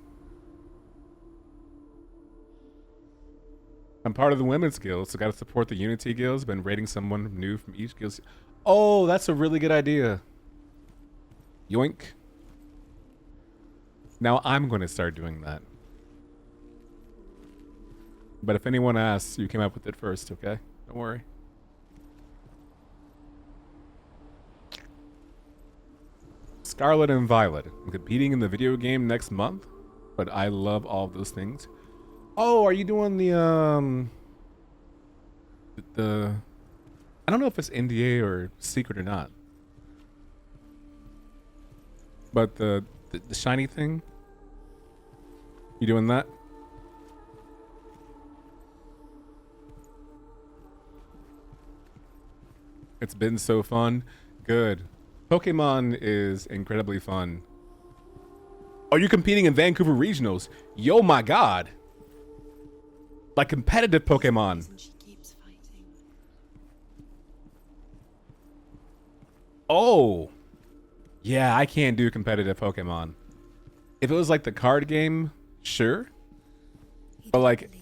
I'm part of the Women's Guild, so gotta support the Unity Guilds. Been rating someone new from each guild. Oh, that's a really good idea. Yoink. Now I'm going to start doing that. But if anyone asks, you came up with it first, okay? Don't worry. Scarlet and Violet. I'm competing in the video game next month, but I love all of those things. Oh, are you doing the I don't know if it's NDA or secret or not. But the shiny thing? You doing that? It's been so fun. Good. Pokemon is incredibly fun. Are you competing in Vancouver Regionals? Yo, my God. Like competitive Pokemon. Oh. Yeah, I can't do competitive Pokemon. If it was like the card game, sure. But like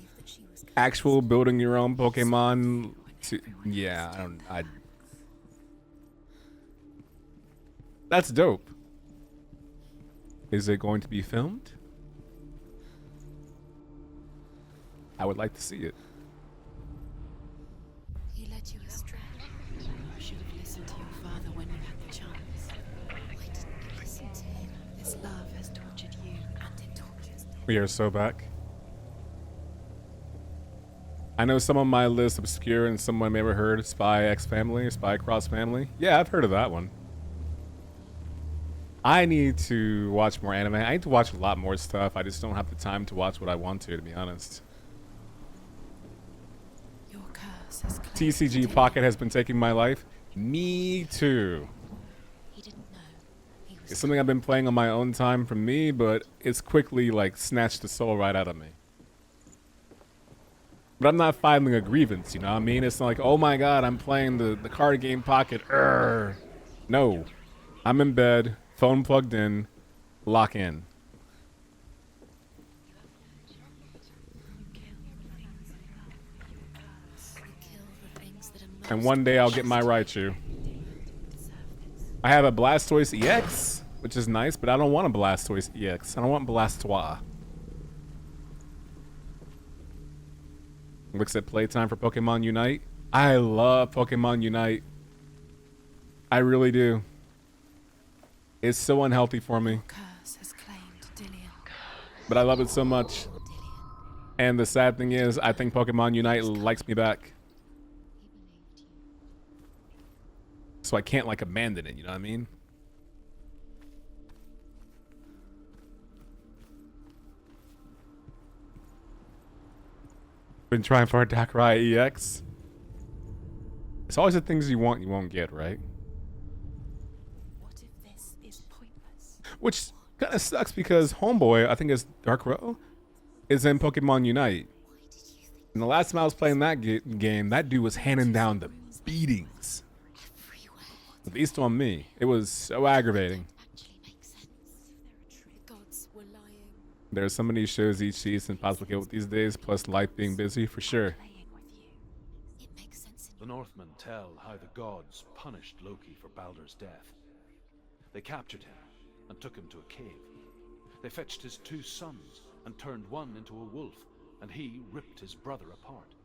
actual building your own Pokemon, yeah, that's dope. Is it going to be filmed? I would like to see it. He led you astray. You should have listened to your father when you had the chance. Why didn't you listen to him? This love has tortured you, and it tortures me. We are so back. I know some of my lists obscure and someone may have heard Spy X Family, Spy Cross Family. Yeah, I've heard of that one. I need to watch more anime. I need to watch a lot more stuff. I just don't have the time to watch what I want to be honest. Your curse has TCG Pocket has been taking my life. Me too. He didn't know. It's something I've been playing on my own time for me, but it's quickly like snatched the soul right out of me. But I'm not filing a grievance, you know what I mean? It's not like, oh my God, I'm playing the card game Pocket. Urgh. No. I'm in bed, phone plugged in, lock in. And one day I'll get my Raichu. I have a Blastoise EX, which is nice, but I don't want a Blastoise EX. I don't want Blastoise. Looks at playtime for Pokemon Unite. I love Pokemon Unite. I really do. It's so unhealthy for me. Curse has claimed Dillion. But I love it so much. And the sad thing is, I think Pokemon Unite likes me back. So I can't like abandon it, you know what I mean? Been trying for a Darkrai EX. It's always the things you want you won't get, right? What if this is pointless? Which kind of sucks because Homeboy, I think it's Darkrai, is in Pokemon Unite. And the last time I was playing that game, that dude was handing down the beatings. At least on me. It was so aggravating. The gods were lying. There's so many shows each season possible get with these days, plus life being busy, for sure. The Northmen tell how the gods punished Loki for Baldur's death. They captured him and took him to a cave. They fetched his 2 sons and turned one into a wolf, and he ripped his brother apart.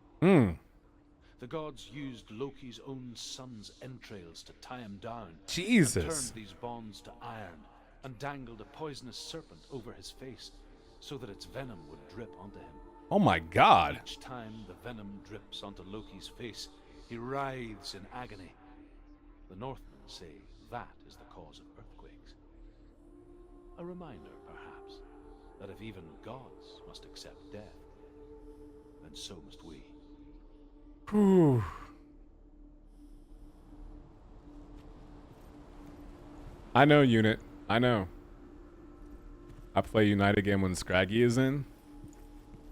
The gods used Loki's own son's entrails to tie him down. Jesus. And turned these bonds to iron and dangled a poisonous serpent over his face so that its venom would drip onto him. Oh my god. Each time the venom drips onto Loki's face, he writhes in agony. The Northmen say that is the cause of earthquakes. A reminder, perhaps, that if even gods must accept death, then so must we. Whew. I know, Unit. I know. I play Unite again when Scraggy is in.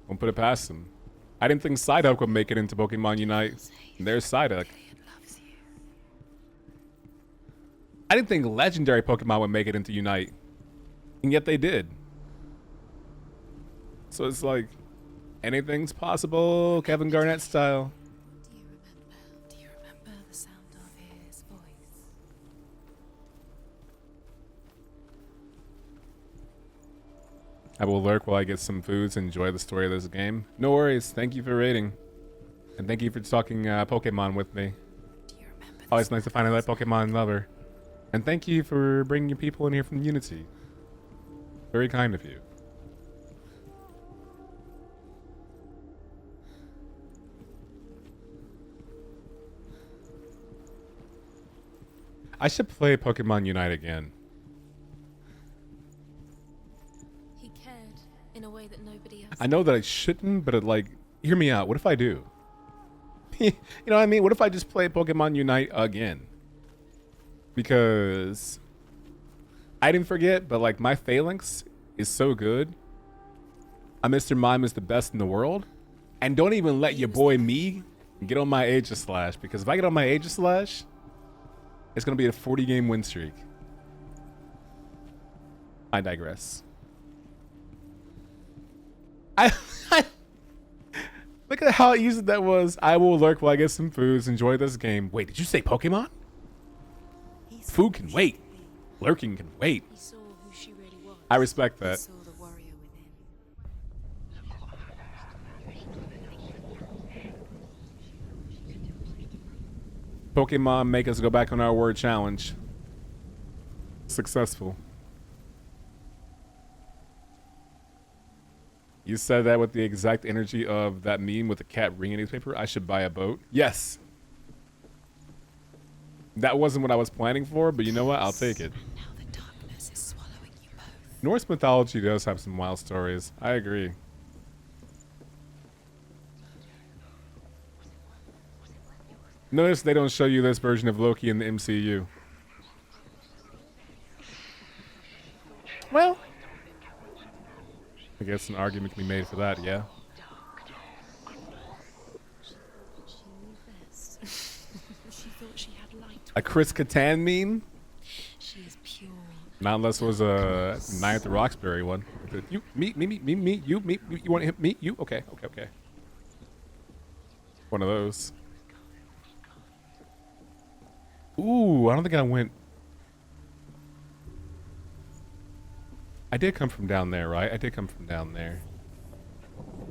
Won't put it past him. I didn't think Psyduck would make it into Pokemon Unite. There's Psyduck. I didn't think legendary Pokemon would make it into Unite. And yet they did. So it's like, anything's possible, Kevin Garnett style. Do you remember the sound of his voice? I will lurk while I get some foods and enjoy the story of this game. No worries. Thank you for rating. And thank you for talking Pokemon with me. Always nice to find another Pokemon lover. And thank you for bringing people in here from Unity. Very kind of you. I should play Pokemon Unite again. He cared in a way that nobody else. I know that I shouldn't, but it, like, hear me out. What if I do? You know what I mean? What if I just play Pokemon Unite again? Because I didn't forget, but like my phalanx is so good. Mr. Mime is the best in the world. And don't even let your boy me get on my Aegislash, because if I get on my Aegislash, it's going to be a 40-game win streak. I digress. Look at how easy that was. I will lurk while I get some foods. Enjoy this game. Wait, did you say Pokemon? Food can wait. Lurking can wait. He saw who she really was. I respect He that. saw the warrior within. Pokemon make us go back on our word challenge. Successful. You said that with the exact energy of that meme with the cat reading a newspaper. I should buy a boat. Yes. That wasn't what I was planning for, but you know what? I'll take it. Now the darkness is swallowing you both. Norse mythology does have some wild stories. I agree. Notice they don't show you this version of Loki in the MCU. Well, I guess an argument can be made for that, yeah. She thought she had light. A Chris Kattan meme? She is pure. Not unless it was a Night at the Roxbury one. You, me, you, you want him, me, you? Okay. One of those. Ooh, I don't think I went. I did come from down there, right? I did come from down there.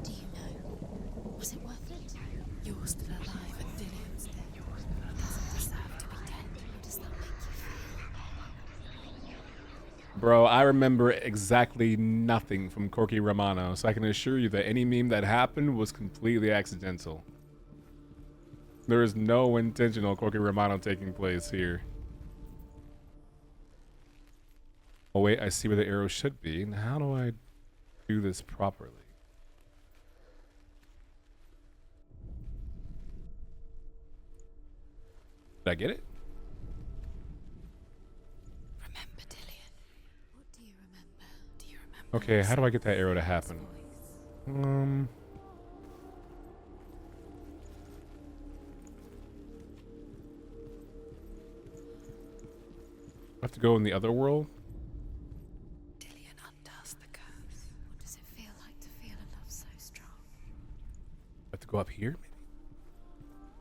Do you know? Was it worth it? You're still alive and Dillion's dead. He doesn't deserve to be dead. How does that make you feel? Bro, I remember exactly nothing from Corky Romano, so I can assure you that any meme that happened was completely accidental. There is no intentional Corky Romano taking place here. Oh wait, I see where the arrow should be. Now how do I do this properly? Did I get it? Remember, Dillian. What do you remember? Do you remember? Okay, how do I get that arrow to happen? I have to go in the other world? Dillian undoes the curse. What does it feel like to feel a love so strong? I have to go up here, maybe?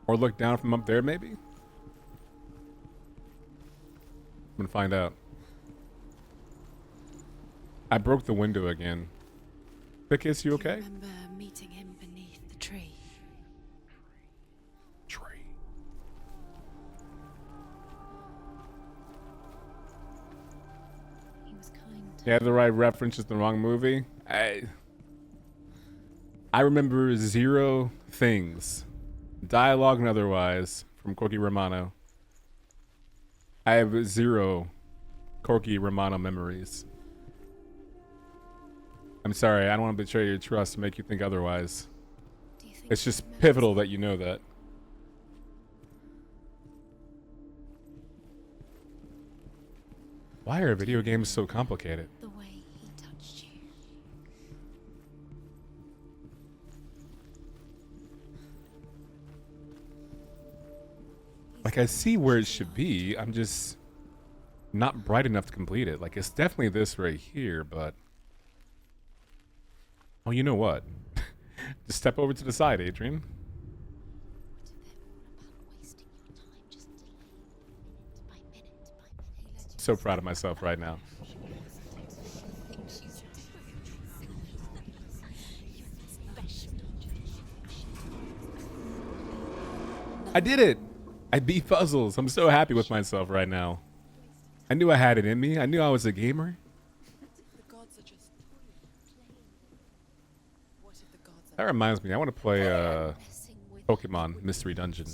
Or look down from up there, maybe? I'm gonna find out. I broke the window again. Pickus, you okay? Do you remember meeting him beneath the tree? Tree. He was kind. You had the right reference, just the wrong movie. I remember 0 things, dialogue and otherwise, from Corky Romano. I have 0 Corky Romano memories. I'm sorry, I don't want to betray your trust to make you think otherwise. Do you think It's he just remembers pivotal that you know that. Why are video games so complicated? the way he touched you? Like, I see where it should be. I'm just not bright enough to complete it. Like, it's definitely this right here, but... Oh, you know what? Just step over to the side, Adrian. So proud of myself right now. I did it! I beat puzzles. I'm so happy with myself right now. I knew I had it in me. I knew I was a gamer. That reminds me, I want to play Pokemon Mystery Dungeon.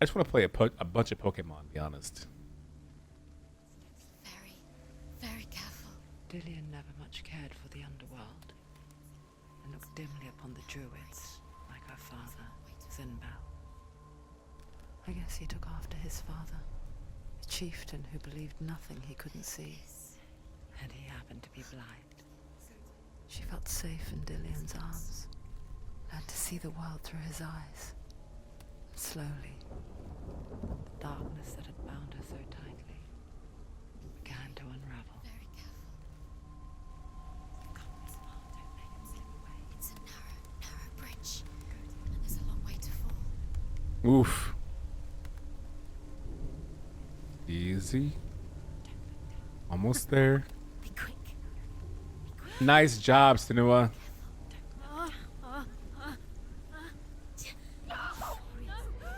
I just want to play a bunch of Pokemon, to be honest. Very, very careful. Dillian never much cared for the underworld and looked dimly upon the druids, like her father, Zinbal. I guess he took after his father, a chieftain who believed nothing he couldn't see, and he happened to be blind. She felt safe in Dillian's arms, learned to see the world through his eyes. Slowly, the darkness that had bound her so tightly began to unravel. Very careful. Come this far, don't let him slip away. It's a narrow bridge, and there's a long way to fall. Oof. Easy. Almost there. Be quick. Nice job, Senua.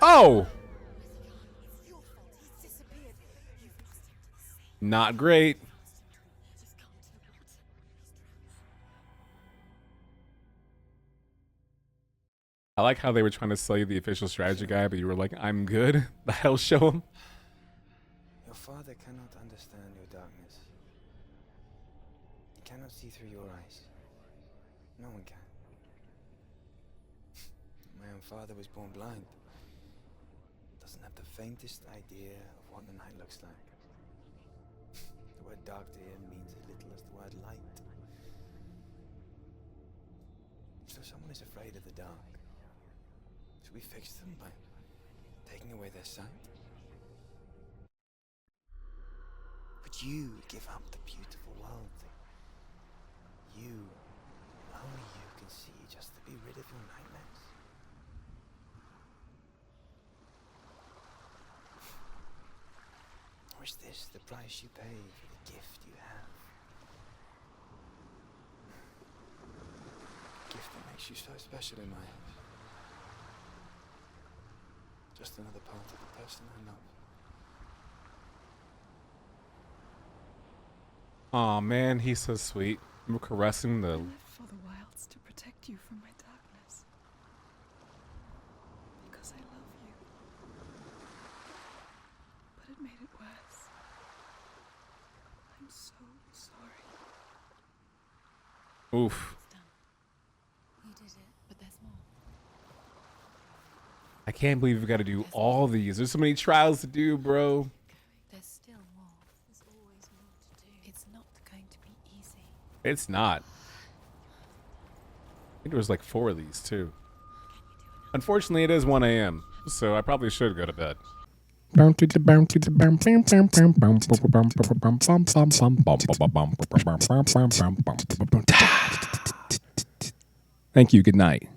Oh! Not great. I like how they were trying to sell you the official strategy guide, but you were like, I'm good. That'll show him. Your father cannot understand your darkness. He cannot see through your eyes. No one can. My own father was born blind. Doesn't have the faintest idea of what the night looks like. The word dark to him means as little as the word light. So someone is afraid of the dark. Should we fix them by taking away their sight? Would you give up the beautiful world that you, only you can see, just to be rid of your nightmares? Or is this the price you pay for the gift you have? A gift that makes you so special in my eyes. Just another part of the person I love. Aw, man, he's so sweet. I'm caressing I the... lived for the wilds to protect you from my darkness. Because I love you. But it made it worse. I'm so sorry. Oof. You did it, but there's more. I can't believe we've got to do all these. There's so many trials to do, bro. There's still more. There's always more to do. It's not going to be easy. It's not. I think there was like 4 of these, too. Unfortunately, it is 1 a.m., so I probably should go to bed. Thank you. Good night.